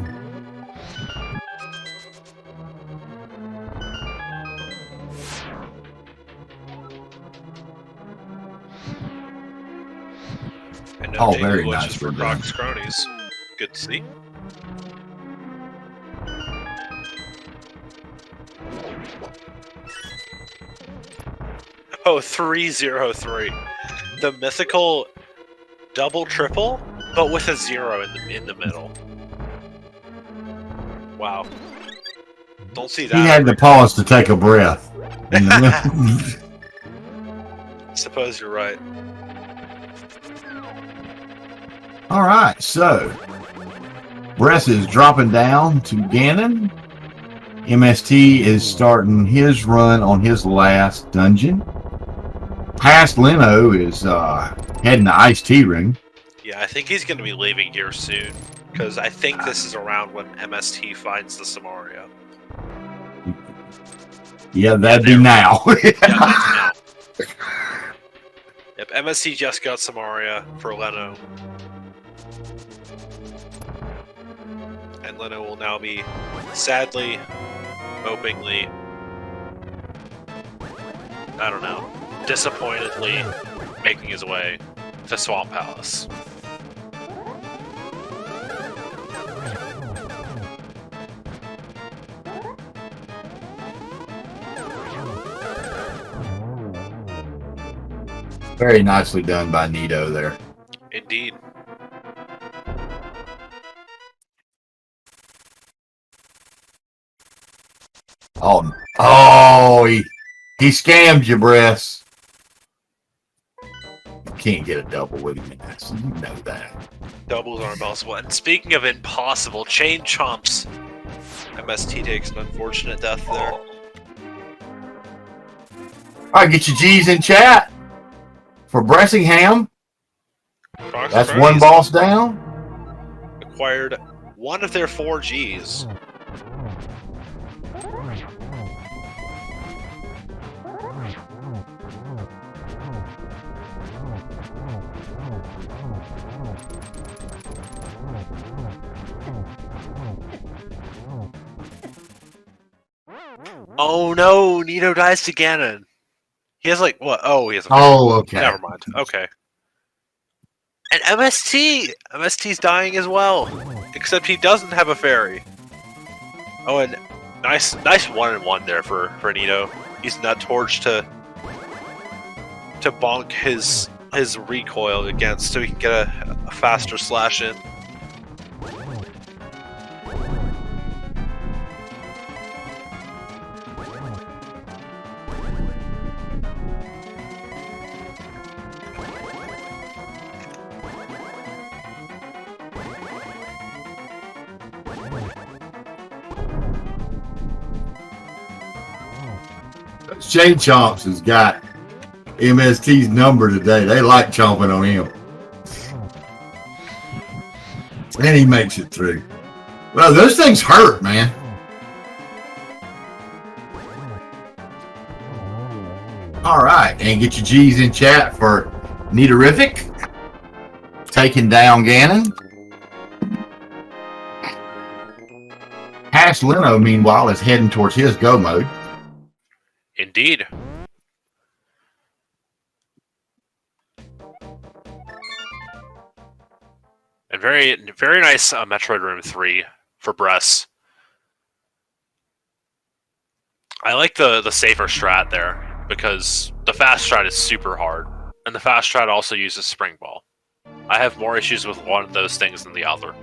And Oh, no very glitches nice for for Croc's Cronies. Good to see. Oh, 303. The mythical double triple, but with a 0 in the middle. Wow. Don't see that. He had to pause to take a breath. Suppose you're right. All right, so Bress is dropping down to Gannon. MST is starting his run on his last dungeon. Past Leno is heading to Ice Tea Ring. Yeah, I think he's going to be leaving here soon, because I think this is around when MST finds the Samaria. Yeah, that'd be now. Yeah, now. Yep, MST just got Samaria for Leno. And Leno will now be, sadly, mopingly, I don't know, disappointedly making his way to Swamp Palace. Very nicely done by Nito there. Indeed. Oh, he scammed you, Bress. Can't get a double with him. You know that. Doubles aren't possible. And speaking of impossible, Chain Chomps. MST takes an unfortunate death there. All right, get your G's in chat for Bressingham. Crocs That's Cronies one boss down. acquired one of their 4 Gs. Oh no, Nito dies to Ganon. He has like what? Oh, he has a Oh, okay. Never mind. Okay. And MST's dying as well. Except he doesn't have a fairy. Oh, and nice 1-1 there for Nito. Using that torch to bonk his recoil against so he can get a faster slash in. Chain Chomps has got MST's number today. They like chomping on him. And he makes it through. Well, those things hurt, man. All right. And get your G's in chat for Neatorific. Taking down Ganon. Hash Leno, meanwhile, is heading towards his go mode. Indeed. And very nice Metroid Room 3 for Bress. I like the safer strat there, because the fast strat is super hard. And the fast strat also uses Spring Ball. I have more issues with one of those things than the other.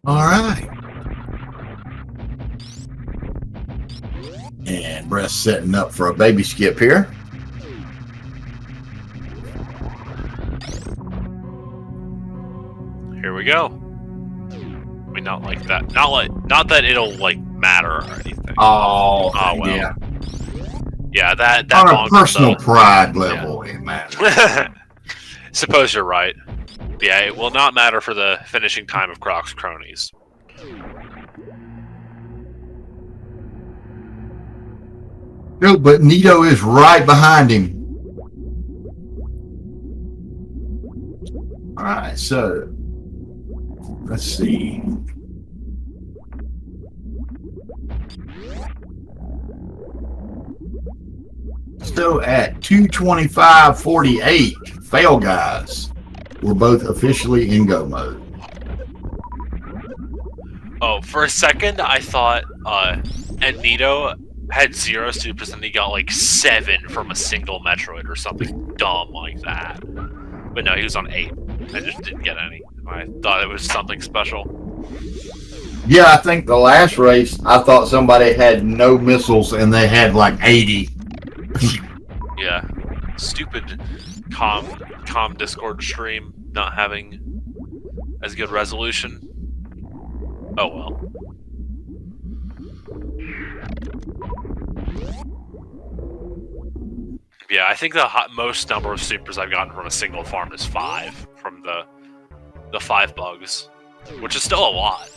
All right. And Bress setting up for a baby skip here. Here we go. I mean, not like that. Not that it'll like matter or anything. Oh, well. yeah. Yeah, that On a bonk, personal though. pride level, it matters. Suppose you're right. Yeah, it will not matter for the finishing time of Croc's Cronies. No, but Nito is right behind him. All right, so let's see. So at 225.48, PhailGuys, we're both officially in go mode. Oh, for a second, I thought Nito had 0 supers and he got like 7 from a single Metroid or something dumb like that. But no, he was on 8. I just didn't get any. I thought it was something special. Yeah, I think the last race, I thought somebody had no missiles and they had like 80. Yeah. Stupid calm Discord stream not having as good resolution. Oh well. Yeah, I think the most number of supers I've gotten from a single farm is 5 from the 5 bugs, which is still a lot.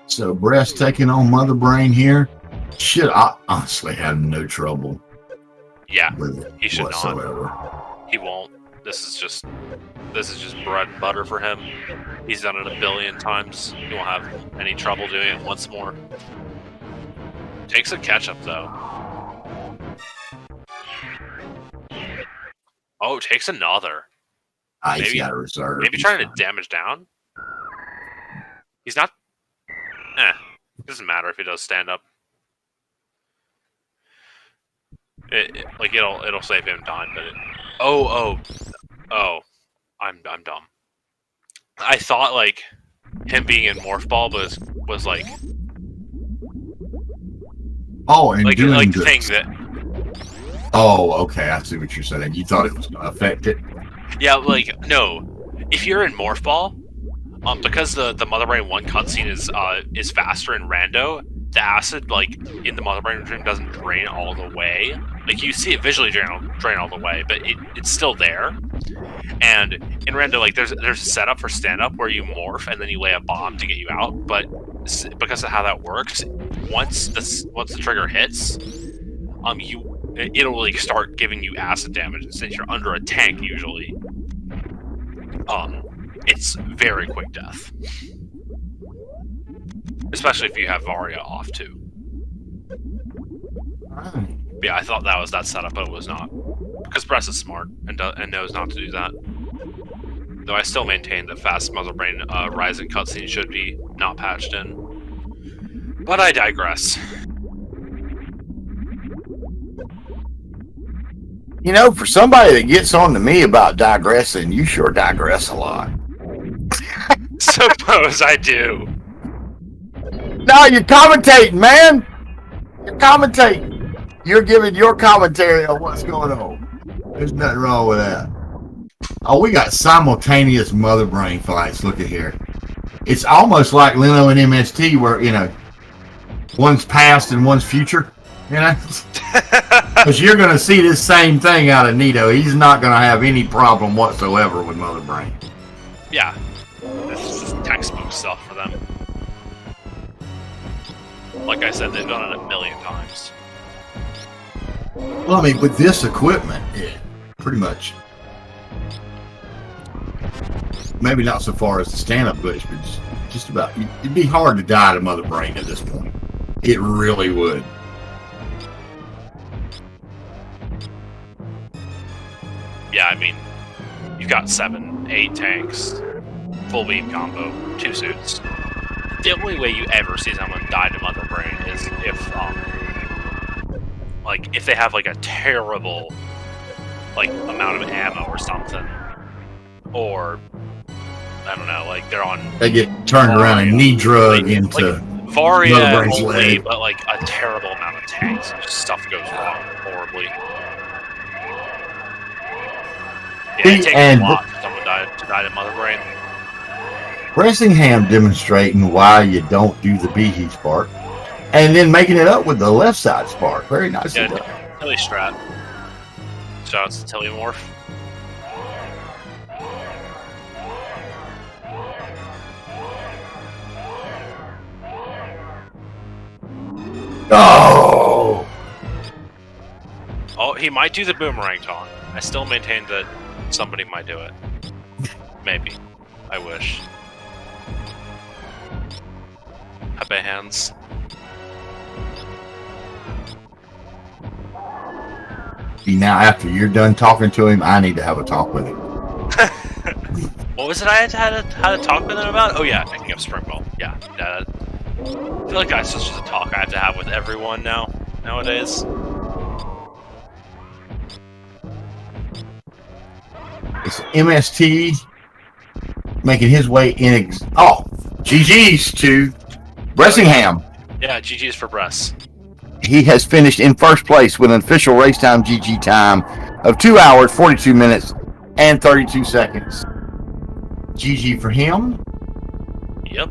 So Bress taking on Mother Brain here. Should I honestly have no trouble. Yeah, With it he should whatsoever. not. He won't. This is just bread and butter for him. He's done it a billion times. He won't have any trouble doing it once more. Takes a catch up though. Oh, takes another. He's Maybe- got a reserve. Maybe trying to damage down? He's not... It doesn't matter if he does stand up. Like it'll save him time, but I'm dumb. I thought like him being in Morph Ball was like and like doing the thing that. Oh, okay. I see what you're saying. You thought it was going to affect it. Yeah, like no. If you're in Morph Ball, because the Mother Brain 1 cutscene is faster in Rando, the acid like in the Mother Brain dream doesn't drain all the way. Like you see it visually drain all the way, but it's still there. And in Rando, like there's a setup for stand up where you morph and then you lay a bomb to get you out. But because of how that works, once the trigger hits, it'll like start giving you acid damage. And since you're under a tank usually, it's very quick death. Especially if you have Varia off too. Yeah, I thought that was that setup, but it was not. Because Bress is smart and knows not to do that. Though I still maintain that Fast Mother Brain Rising cutscene should be not patched in. But I digress. You know, for somebody that gets on to me about digressing, you sure digress a lot. Suppose I do. No, you're commentating, man. You're commentating. You're giving your commentary on what's going on. There's nothing wrong with that. Oh, we got simultaneous Mother Brain fights. Look at here. It's almost like Leno and MST where, you know, one's past and one's future. You know? Because you're going to see this same thing out of Nito. He's not going to have any problem whatsoever with Mother Brain. Yeah. This is textbook stuff for them. Like I said, they've done it a million times. Well, I mean, with this equipment, yeah, pretty much. Maybe not so far as the stand-up glitch, but just about. It'd be hard to die to Mother Brain at this point. It really would. Yeah, I mean, you've got 7, 8 tanks, full beam combo, 2 suits. The only way you ever see someone die to Mother Brain is if they have like a terrible like amount of ammo or something, or I don't know, like they get turned around and knee drug into Varia Mother Brain's only, leg. but like a terrible amount of tanks, stuff goes wrong horribly. Yeah, it takes a lot for someone to die to Mother Brain. Bressingham demonstrating why you don't do the Behe spark, and then making it up with the left side spark. Very nicely done. Tilly strat. Shoutouts to Tilly Morph. Oh! Oh, he might do the boomerang taunt. I still maintain that somebody might do it. Maybe. I wish. Happy hands. See, now after you're done talking to him, I need to have a talk with him. What was it I had to talk with him about? Oh yeah, picking up Spring Ball. Yeah. I feel like that's just a talk I have to have with everyone nowadays. It's MST making his way in. GG's to Bressingham. Yeah, GG's for Bress. He has finished in first place with an official race time GG time of 2 hours, 42 minutes, and 32 seconds. GG for him. Yep.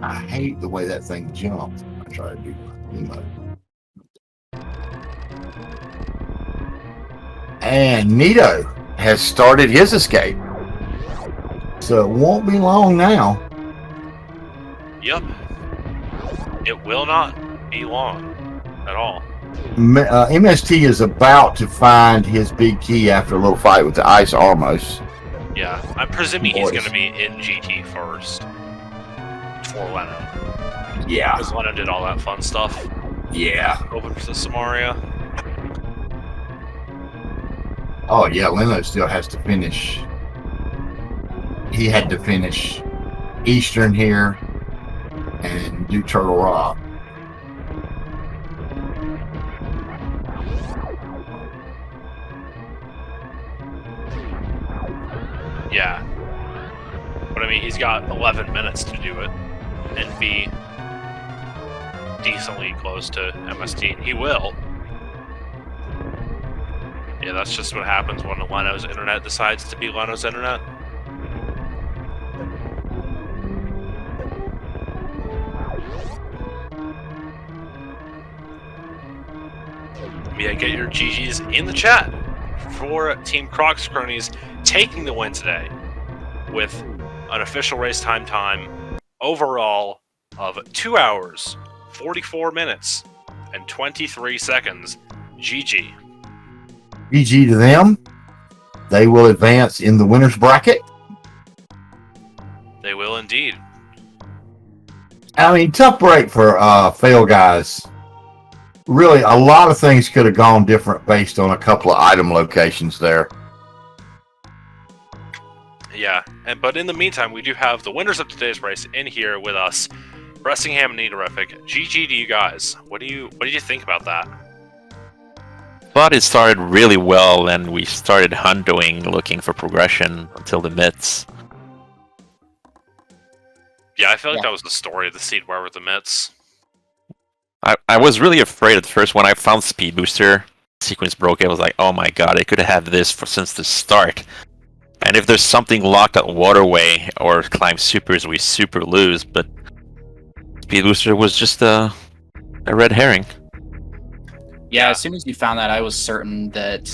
I hate the way that thing jumps. I try to do my And Nito has started his escape. So it won't be long now. Yep. It will not be long at all. MST is about to find his big key after a little fight with the Ice Armos. Yeah, I'm presuming he's going to be in GT first. For Leno. Yeah. Because Leno did all that fun stuff. Yeah. Open for the Samaria. Oh, yeah, Leno still has to finish. He had to finish Eastern here and do Turtle Rock. Yeah. But I mean, he's got 11 minutes to do it and be decently close to MST. He will. Yeah, that's just what happens when Leno's internet decides to be Leno's internet. Yeah, get your GGs in the chat for Team Croc's Cronies taking the win today with an official race time overall of 2 hours, 44 minutes, and 23 seconds. GG. GG to them. They will advance in the winner's bracket. They will indeed. I mean, tough break for PhailGuys. Really, a lot of things could have gone different based on a couple of item locations there. Yeah, but in the meantime, we do have the winners of today's race in here with us, Bressingham and Neatorific. GG to you guys. What do you think about that? Thought it started really well, and we started hundoing, looking for progression until the mids. Yeah, I feel like that was the story of the seed war with the mitts. I was really afraid at first when I found Speed Booster. Sequence broke. I was like, oh my god, I could have had this since the start. And if there's something locked at Waterway or Climb Supers, we super lose. But Speed Booster was just a red herring. Yeah, as soon as you found that, I was certain that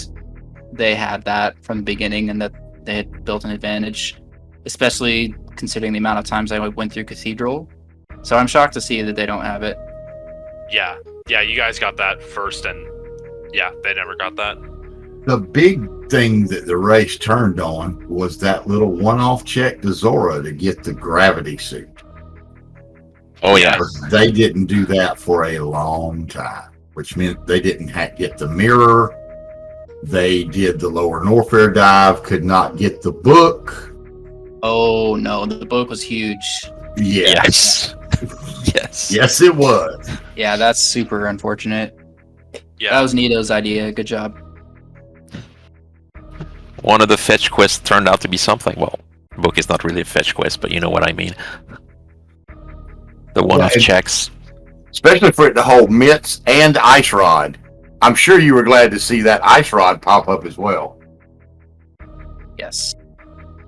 they had that from the beginning and that they had built an advantage, especially considering the amount of times I went through Cathedral. So I'm shocked to see that they don't have it. Yeah, you guys got that first, and yeah, they never got that. The big thing that the race turned on was that little one-off check to Zora to get the gravity suit. Oh yeah. They didn't do that for a long time, which meant they didn't get the mirror. They did the lower Norfair dive, could not get the book. Oh no, the book was huge. Yeah. Yes. Yes. Yes, it was. Yeah, that's super unfortunate. Yeah, That was Nito's idea. Good job. One of the fetch quests turned out to be something. Well, book is not really a fetch quest, but you know what I mean. The one-off checks. Especially for it to hold mitts and ice rod. I'm sure you were glad to see that ice rod pop up as well. Yes.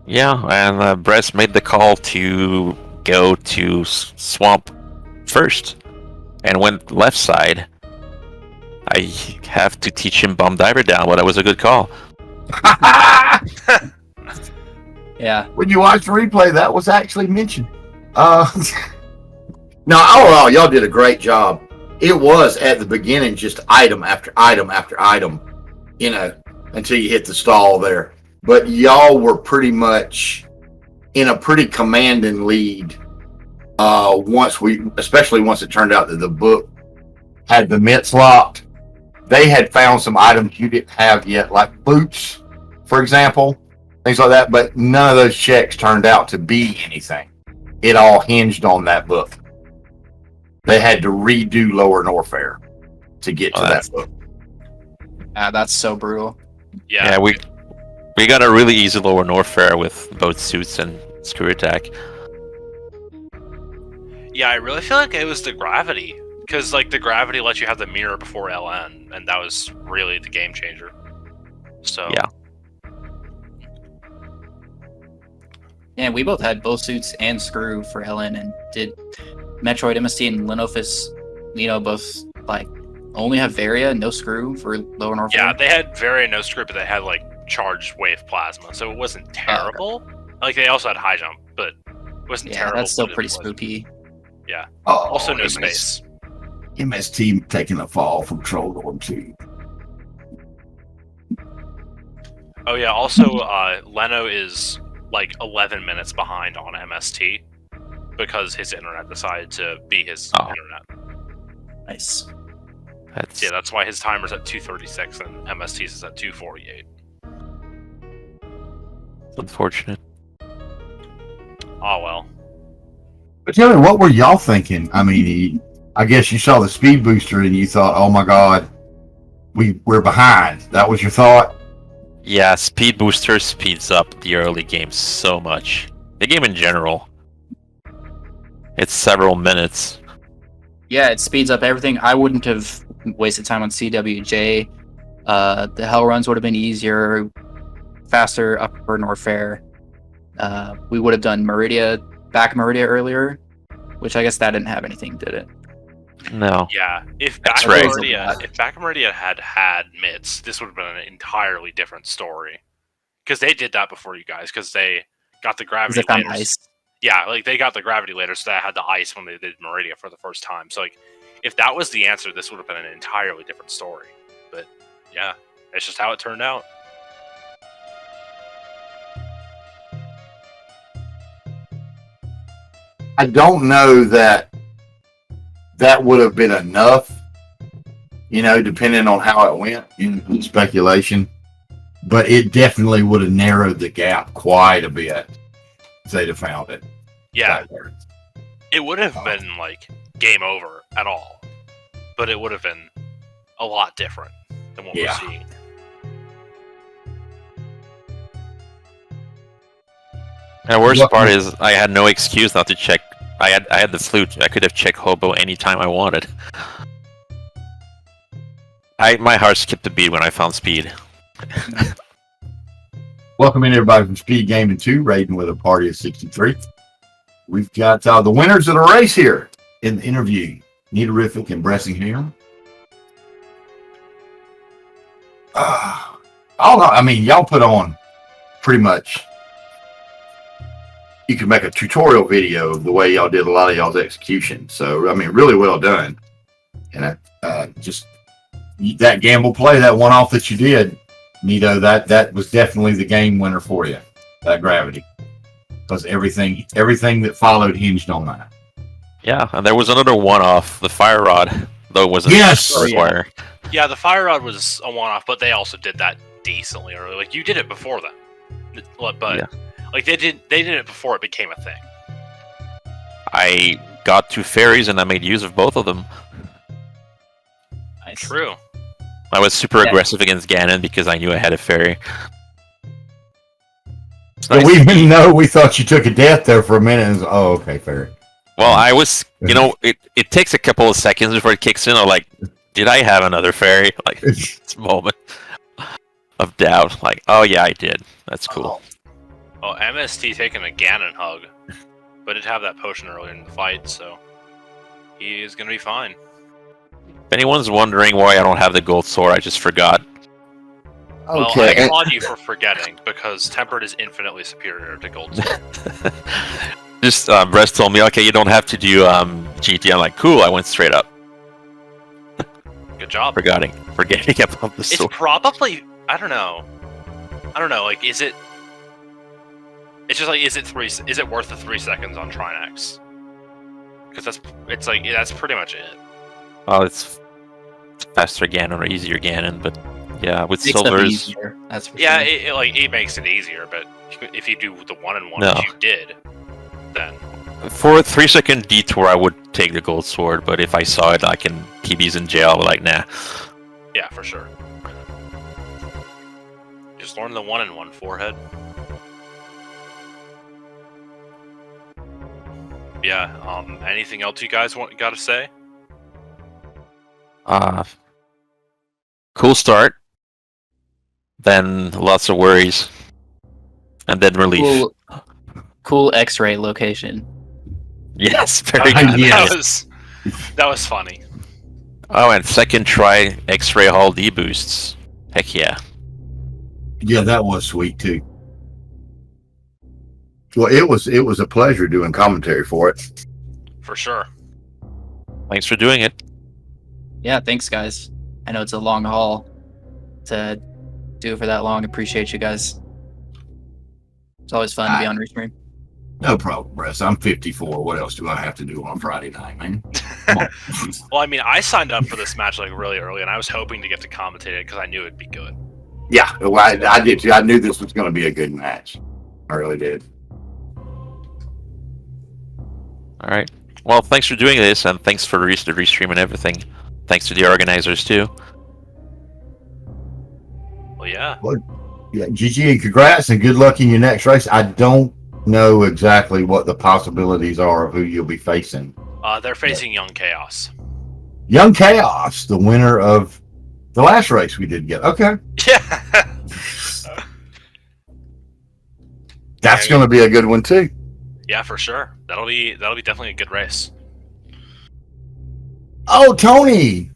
Yeah, and Bress made the call to go to Swamp first and went left side. I have to teach him Bomb Diver down, but that was a good call. Yeah. When you watch the replay, that was actually mentioned. No, overall, y'all did a great job. It was at the beginning just item after item after item, until you hit the stall there. But y'all were pretty much in a pretty commanding lead. Especially once it turned out that the book had the mitts locked. They had found some items you didn't have yet, like boots, for example, things like that. But none of those checks turned out to be anything. It all hinged on that book. They had to redo Lower Norfair to get to that book. That's so brutal. yeah. Yeah, we got a really easy Lower Norfair with both suits and screw attack. Yeah, I really feel like it was the gravity, because like the gravity lets you have the mirror before LN, and that was really the game changer. So Yeah. Yeah, we both had both suits and screw for LN, and did Metroid, MST, and Lenofis, both like only have Varia, no screw for Lower North. yeah, they had very no script, but they had like charged wave plasma, so it wasn't terrible. Like they also had high jump, but it wasn't terrible. That's still but it pretty wasn't- spooky. Yeah. Oh, Also no space. MST taking a fall from Troll 2. Oh yeah, also Leno is like 11 minutes behind on MST because his internet decided to be his internet. Nice. That's Yeah, that's why his timer's at 2:36 and MST's is at 2:48. unfortunate. Oh well. But tell me, what were y'all thinking? I mean, I guess you saw the speed booster and you thought, oh my God, we're behind. That was your thought? Yeah, Speed Booster speeds up the early game so much. The game in general. It's several minutes. Yeah, it speeds up everything. I wouldn't have wasted time on CWJ. The hell runs would have been easier, faster, upper Norfair. We would have done back Meridia earlier, which I guess that didn't have anything, did it? No. Yeah, if That's Back right. Meridia had MIDs, this would have been an entirely different story. Because they did that before you guys, because they got the gravity Because they found later. ice. Yeah, like they got the gravity later, so they had the ice when they did Meridia for the first time. So like, if that was the answer, this would have been an entirely different story. But yeah, it's just how it turned out. I don't know that would have been enough, depending on how it went in speculation. But it definitely would have narrowed the gap quite a bit if they'd have found it. Yeah, it would have been like game over at all, but it would have been a lot different than what we're seeing. And the worst part is I had no excuse not to check. I had the flute. I could have checked Hobo anytime I wanted. My heart skipped a beat when I found Speed. Welcome in everybody from Speed Gaming 2, raiding with a party of 63. We've got the winners of the race here in the interview. Neatorific and Bressingham. I don't know. I mean, y'all put on pretty much. You could make a tutorial video of the way y'all did a lot of y'all's execution. So, I mean, really well done. And just that gamble play, that one off that you did, Nito, that was definitely the game winner for you. That gravity, because everything that followed hinged on that. Yeah, and there was another one-off, the Fire Rod, though it wasn't required. Yeah, the Fire Rod was a one-off, but they also did that decently early. Like you did it before them, but like they did it before it became a thing. I got 2 fairies and I made use of both of them. Nice. True. I was super aggressive against Ganon because I knew I had a fairy. But we didn't know. We thought you took a death there for a minute. And oh, okay, fair. Well, I was, it takes a couple of seconds before it kicks in. I'm like, did I have another fairy? Like, this moment of doubt. Like, oh yeah, I did. That's cool. Oh, MST taking a Ganon hug, but it have that potion earlier in the fight, so he is gonna be fine. If anyone's wondering why I don't have the gold sword, I just forgot. Well, I applaud you for forgetting, because Tempered is infinitely superior to Gold Sword. Just, Brest told me, okay, you don't have to do GT. I'm like, cool, I went straight up. Good job. Forgetting about the sword. It's probably, I don't know, like, is it... It's just like, is it worth the 3 seconds on Trinex? Because that's pretty much it. Oh, it's faster Ganon or easier Ganon, but yeah, with Makes them silvers. easier, that's for Yeah, sure. it makes it easier, but if you do the 1-in-1 that you did, then... For a 3-second detour, I would take the gold sword, but if I saw it like in TV's in jail, I'm like, nah. Yeah, for sure. Just learn the 1-in-1 forehead. Yeah, anything else you guys got to say? Cool start. Then lots of worries. And then relief. Cool X-ray location. Yes, very good. Yes. That was funny. Oh, and second try X-ray Hall D boosts. Heck yeah. Yeah, that was sweet too. Well, it was a pleasure doing commentary for it. For sure. Thanks for doing it. Yeah, thanks, guys. I know it's a long haul to do it for that long. Appreciate you guys. It's always fun to be on Restream. No problem, Bress. I'm 54. What else do I have to do on Friday night, man? Come on. Well, I mean, I signed up for this match like really early, and I was hoping to get to commentate it because I knew it'd be good. Yeah, well, I did too. I knew this was going to be a good match. I really did. All right. Well, thanks for doing this, and thanks for the restream and everything. Thanks to the organizers too. Well, yeah. Yeah, GG and congrats and good luck in your next race. I don't know exactly what the possibilities are of who you'll be facing. They're facing Young Chaos. Young Chaos, the winner of the last race we did get. Okay. Yeah. That's going to be a good one too. Yeah, for sure. That'll be definitely a good race. Oh, Tony,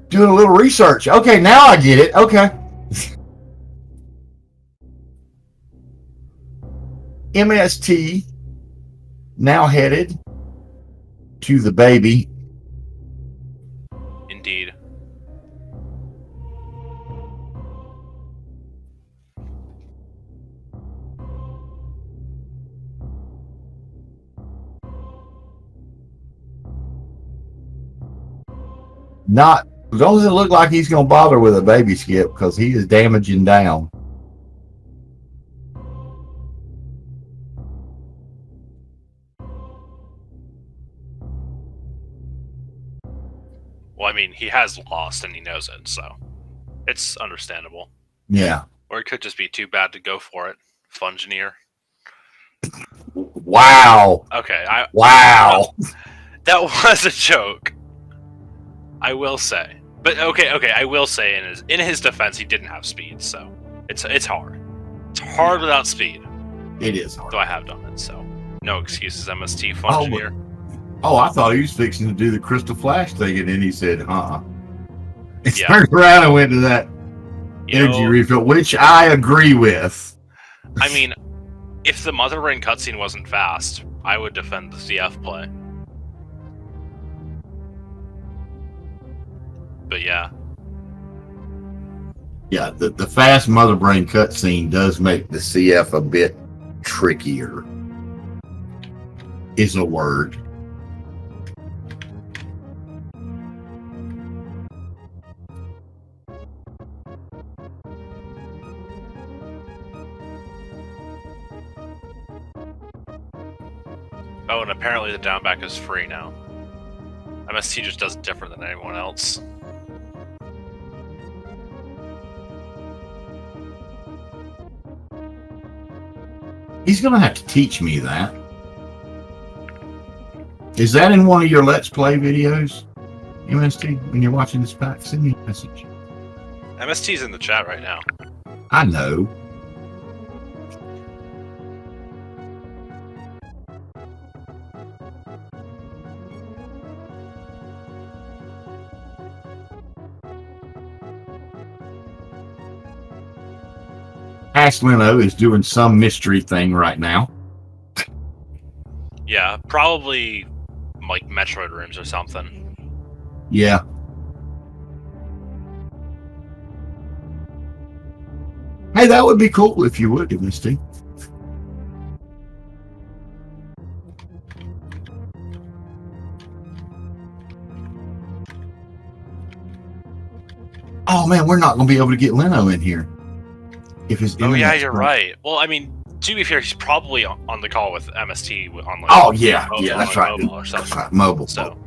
doing a little research. Okay, now I get it. Okay. MST now headed to the baby. Indeed. Not, doesn't look like he's going to bother with a baby skip because he is damaging down. Well, I mean, he has lost and he knows it, so it's understandable. Yeah. Or it could just be too bad to go for it. Fungineer. Wow. Okay, Wow. that was a joke. I will say, but okay. I will say in his defense, he didn't have speed, so it's hard. It's hard without speed. It is hard. So I have done it, so no excuses. MST Fungineer. Oh, I thought he was fixing to do the Crystal Flash thing, and then he said, He Yeah. turned around and went to that energy refill, which I agree with. I mean, if the Mother Brain cutscene wasn't fast, I would defend the CF play. But yeah. Yeah, the fast Mother Brain cutscene does make the CF a bit trickier, is a word. Oh, and apparently the downback is free now. MST just does different than anyone else. He's going to have to teach me that. Is that in one of your Let's Play videos, MST? When you're watching this back, send me a message. MST's in the chat right now. I know. Ash Leno is doing some mystery thing right now. Yeah, probably like Metroid rooms or something. Yeah. Hey, that would be cool if you would, MST. Oh man, we're not going to be able to get Leno in here. If his Oh yeah, internet's you're not- right. Well, I mean, to be fair, he's probably on the call with MST on like. Oh yeah, mobile- yeah, that's on right. Mobile or That's something. right. Mobile. So.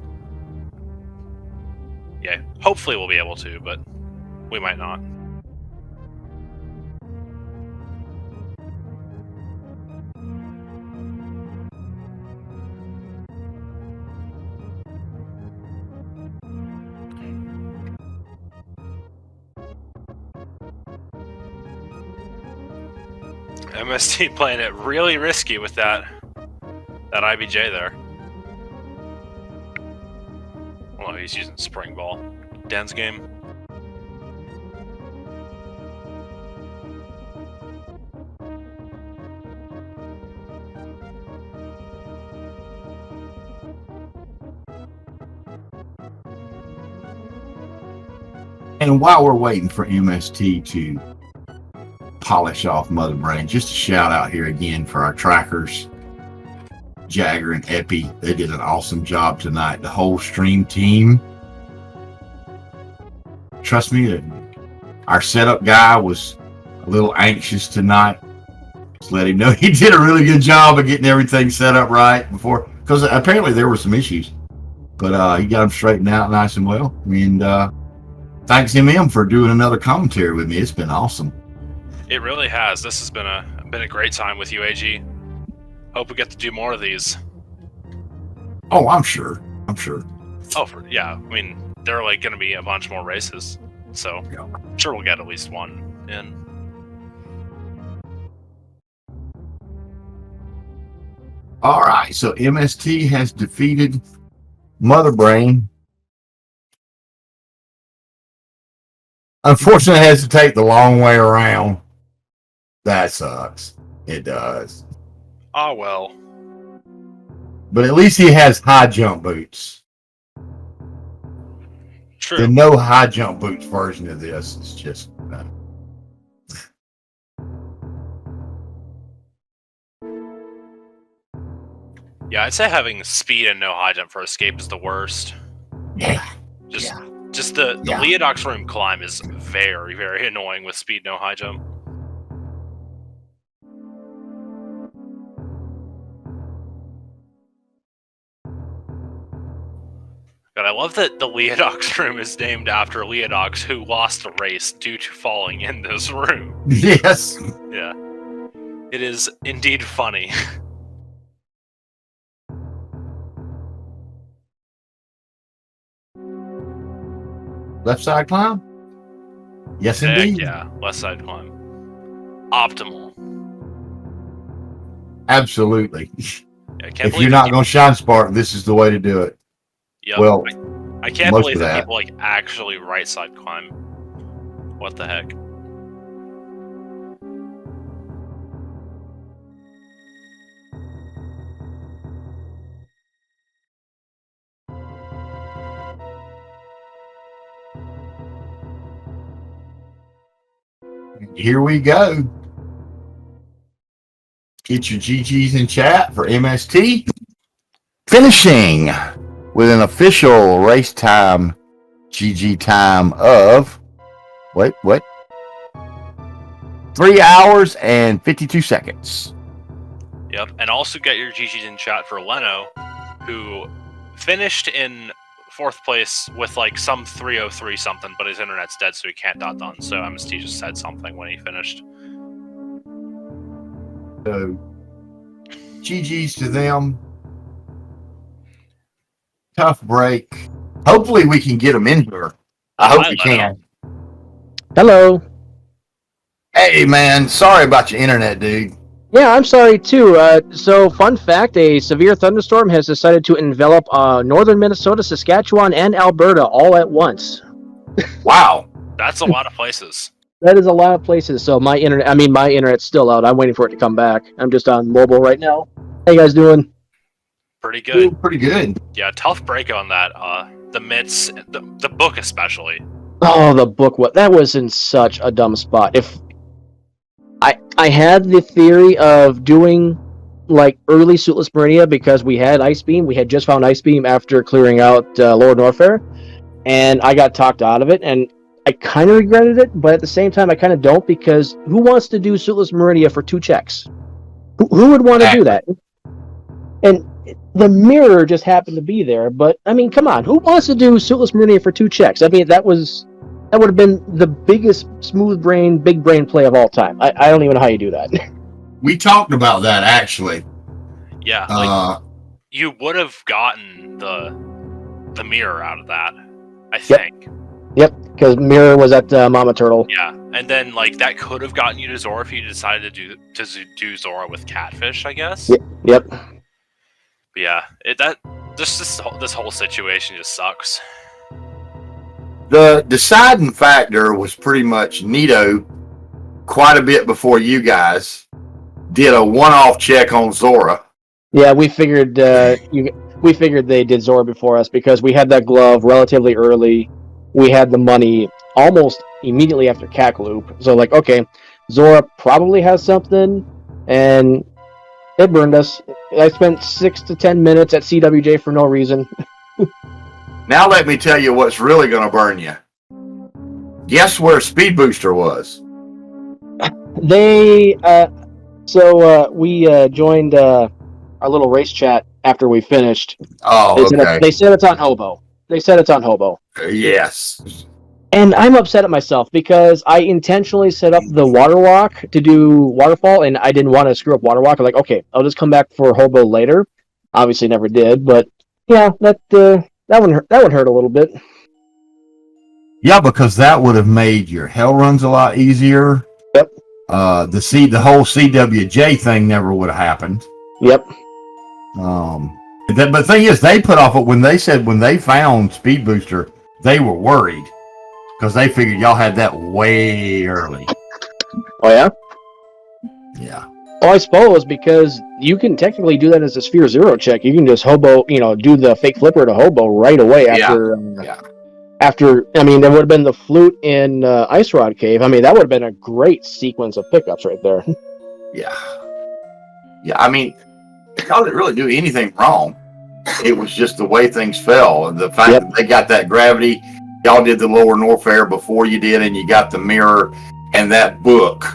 Yeah, hopefully we'll be able to, but we might not. MST playing it really risky with that IBJ there. Oh, he's using Spring Ball. Dan's game. And while we're waiting for MST to polish off Mother Brain, just a shout out here again for our trackers, Jagger and Epi. They did an awesome job tonight. The whole stream team. Trust me, our setup guy was a little anxious tonight. Just let him know he did a really good job of getting everything set up right before, because apparently there were some issues, but he got them straightened out nice and well. And thanks MM for doing another commentary with me. It's been awesome. It really has. This has been a great time with you, AG. Hope we get to do more of these. Oh, I'm sure. Oh, yeah. I mean, there are like going to be a bunch more races, so Yeah. I'm sure we'll get at least one in. All right, so MST has defeated Mother Brain. Unfortunately, it has to take the long way around. That sucks. It does. Ah, well. But at least he has high jump boots. True. The no high jump boots version of this is just. Yeah, I'd say having speed and no high jump for escape is the worst. Yeah. Just the Yeah. Leodox room climb is very, very annoying with speed, no high jump. God, I love that the Leodox room is named after Leodox, who lost a race due to falling in this room. Yes. Yeah. It is indeed funny. Left side climb? Yes, Heck indeed. yeah, left side climb. Optimal. Absolutely. Yeah, I can't If believe you're that not people- going to shine spark, this is the way to do it. Yep. Well, I can't most believe of that that. people like actually right side climb. What the heck? Here we go. Get your GGs in chat for MST. Finishing with an official race time GG time of 3 hours and 52 seconds. Yep, and also get your GGs in chat for Leno, who finished in 4th place with like some 303 something, but his internet's dead, so he can't done. So MST just said something when he finished. So GGs to them. Tough break. Hopefully we can get them in here. I hope Hi, we Leno. can. Hello. Hey man, sorry about your internet, dude. Yeah, I'm sorry too. So, fun fact: a severe thunderstorm has decided to envelop northern Minnesota, Saskatchewan, and Alberta all at once. Wow. That's a lot of places. That is a lot of places. So my internet's still out. I'm waiting for it to come back. I'm just on mobile right now. How you guys doing? Pretty good. Pretty good. Yeah, tough break on that. The mitts, the book especially. Oh, the book. That was in such a dumb spot. If I had the theory of doing like early Suitless Meridia because we had Ice Beam. We had just found Ice Beam after clearing out Lower Norfair, and I got talked out of it, and I kind of regretted it, but at the same time I kind of don't, because who wants to do Suitless Meridia for 2 checks? Who would want to do that? And the mirror just happened to be there, but I mean, come on, who wants to do Suitless Meridia for 2 checks? I mean, that would have been the biggest smooth brain, big brain play of all time. I don't even know how you do that. We talked about that actually. Yeah, like, you would have gotten the mirror out of that, I think. Yep, because mirror was at Mama Turtle. Yeah, and then like that could have gotten you to Zora if you decided to do Zora with Catfish, I guess. Yep. But yeah, this whole situation just sucks. The deciding factor was pretty much Nito quite a bit before you guys did a one-off check on Zora. Yeah, we figured they did Zora before us because we had that glove relatively early. We had the money almost immediately after Cackaloop. So like, okay, Zora probably has something, and it burned us. I spent 6 to 10 minutes at CWJ for no reason. Now let me tell you what's really going to burn you. Guess where Speed Booster was? We joined our little race chat after we finished. Oh, okay. They said it's on Hobo. Yes. And I'm upset at myself because I intentionally set up the water walk to do waterfall, and I didn't want to screw up water walk. I'm like, okay, I'll just come back for hobo later. Obviously, never did, but yeah, that one hurt a little bit. Yeah, because that would have made your hell runs a lot easier. Yep. The whole CWJ thing never would have happened. Yep. But the thing is, they put off when they found Speed Booster, they were worried because they figured y'all had that way early. Oh yeah. Yeah. Well, I suppose because you can technically do that as a Sphere Zero check. You can just hobo, do the fake flipper to hobo right away after. Yeah. After, there would have been the flute in Ice Rod Cave. That would have been a great sequence of pickups right there. Yeah. Yeah, y'all didn't really do anything wrong. It was just the way things fell. And the fact that they got that gravity, y'all did the lower Norfair before you did, and you got the mirror and that book,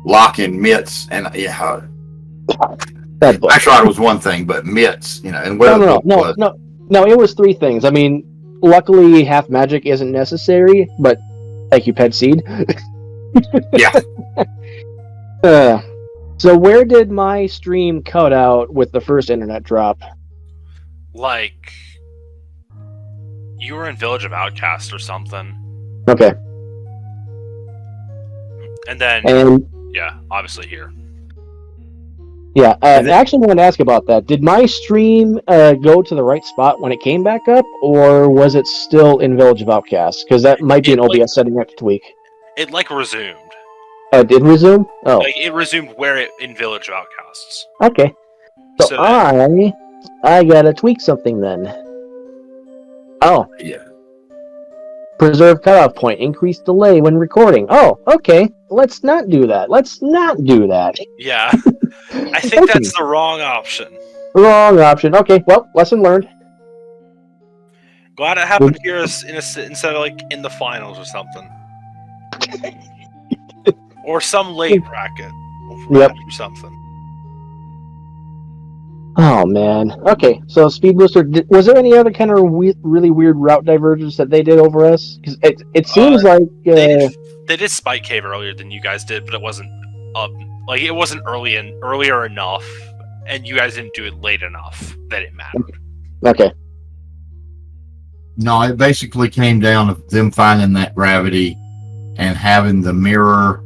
locking mitts, and yeah. That book. Ice Rod was one thing, but mitts, and where No, it was three things. Luckily, half magic isn't necessary, but thank you, Pet Seed. Yeah. So where did my stream cut out with the first internet drop? Like, you were in Village of Outcast or something. Okay. And then, yeah, obviously here. Yeah, I actually wanted to ask about that. Did my stream go to the right spot when it came back up, or was it still in Village of Outcasts? Because that might be an OBS setting I have to tweak. It, resumed. It did resume? Oh. It resumed in Village of Outcasts. Okay. So I gotta tweak something then. Oh. Yeah. Preserve cutoff point. Increase delay when recording. Oh, okay. Let's not do that. Yeah. I think that's the wrong option. Wrong option. Okay, well, lesson learned. Glad it happened here instead of in the finals or something. Or some late bracket. Yep. Or something. Oh, man. Okay, so Speed Booster, was there any other kind of really weird route divergence that they did over us? Because it seems like... They did Spike Cave earlier than you guys did, but it wasn't it wasn't earlier enough, and you guys didn't do it late enough that it mattered. Okay. No, it basically came down to them finding that gravity and having the mirror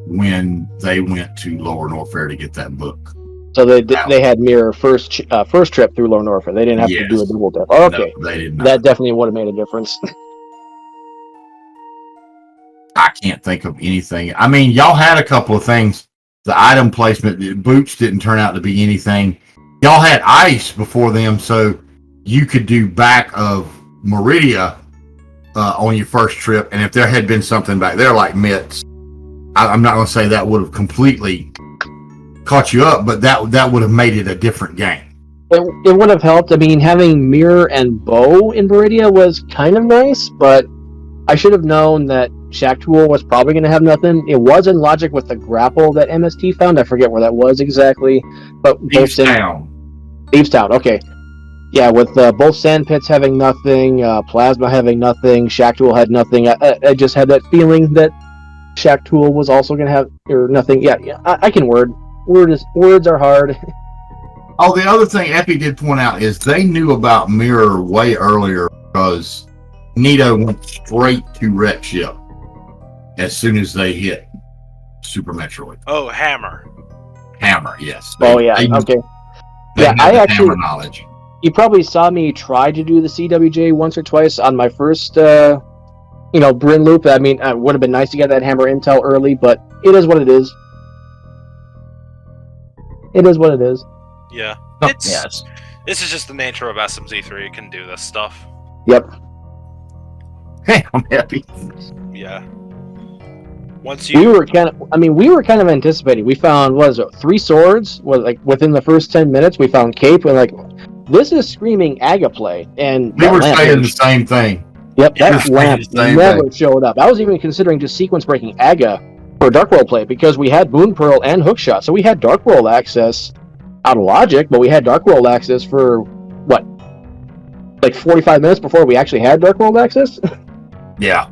when they went to Lower Norfair to get that book. So they had mirror first trip through Lower Norfair. They didn't have to do a double dip. Okay. No, they did not. That definitely would have made a difference. I can't think of anything. Y'all had a couple of things. The item placement, the boots didn't turn out to be anything. Y'all had ice before them, so you could do back of Meridia on your first trip. And if there had been something back there like mitts, I'm not going to say that would have completely caught you up, but that would have made it a different game. It would have helped. Having mirror and bow in Meridia was kind of nice, but I should have known that Shack Tool was probably going to have nothing. It was in logic with the grapple that MST found. I forget where that was exactly, but Thieves Town, okay. Yeah, with both sand pits having nothing, Plasma having nothing, Shack Tool had nothing. I just had that feeling that Shack Tool was also going to have nothing. Yeah, I can word. Words are hard. Oh, the other thing Epi did point out is they knew about mirror way earlier because Nito went straight to Wreck Ship as soon as they hit Super Metroid. Oh, Hammer, yes. Okay. Yeah, I actually Hammer knowledge. You probably saw me try to do the CWJ once or twice on my first, Bryn loop. It would have been nice to get that Hammer intel early, but it is what it is. It is what it is. Yeah. Yes. This is just the nature of SMZ3. It can do this stuff. Yep. Hey, I'm happy. Yeah. We were kind of anticipating. We found 3 swords. Within the first 10 minutes, we found Cape and this is screaming Aga play, and we were saying the same thing. Yep, that lamp never showed up. I was even considering just sequence breaking Aga for Dark World play because we had Moon Pearl and Hookshot, so we had Dark World access out of logic, but we had Dark World access for 45 minutes before we actually had Dark World access. Yeah.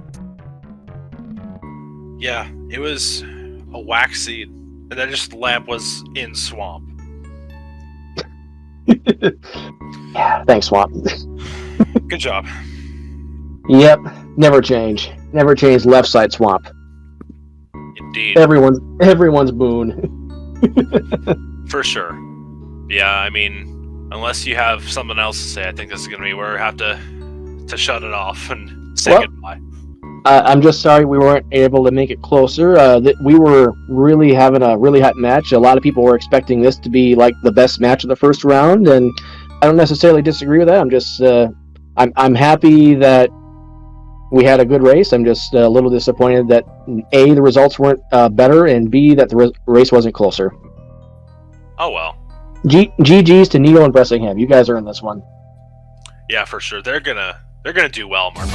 Yeah, it was a waxy, and then just the lamp was in swamp. Yeah, thanks, Swamp. Good job. Yep, never change. Never change left side Swamp. Indeed. Everyone's boon. For sure. Yeah, I mean, unless you have something else to say, I think this is going to be where we have to shut it off and say goodbye. I'm just sorry we weren't able to make it closer. We were really having a really hot match. A lot of people were expecting this to be like the best match of the first round, and I don't necessarily disagree with that. I'm just, I'm happy that we had a good race. I'm just a little disappointed that A, the results weren't better, and B, that the race wasn't closer. Oh well. GG's to Neo and Bressingham. You guys are in this one. Yeah, for sure. They're gonna do well, Mark.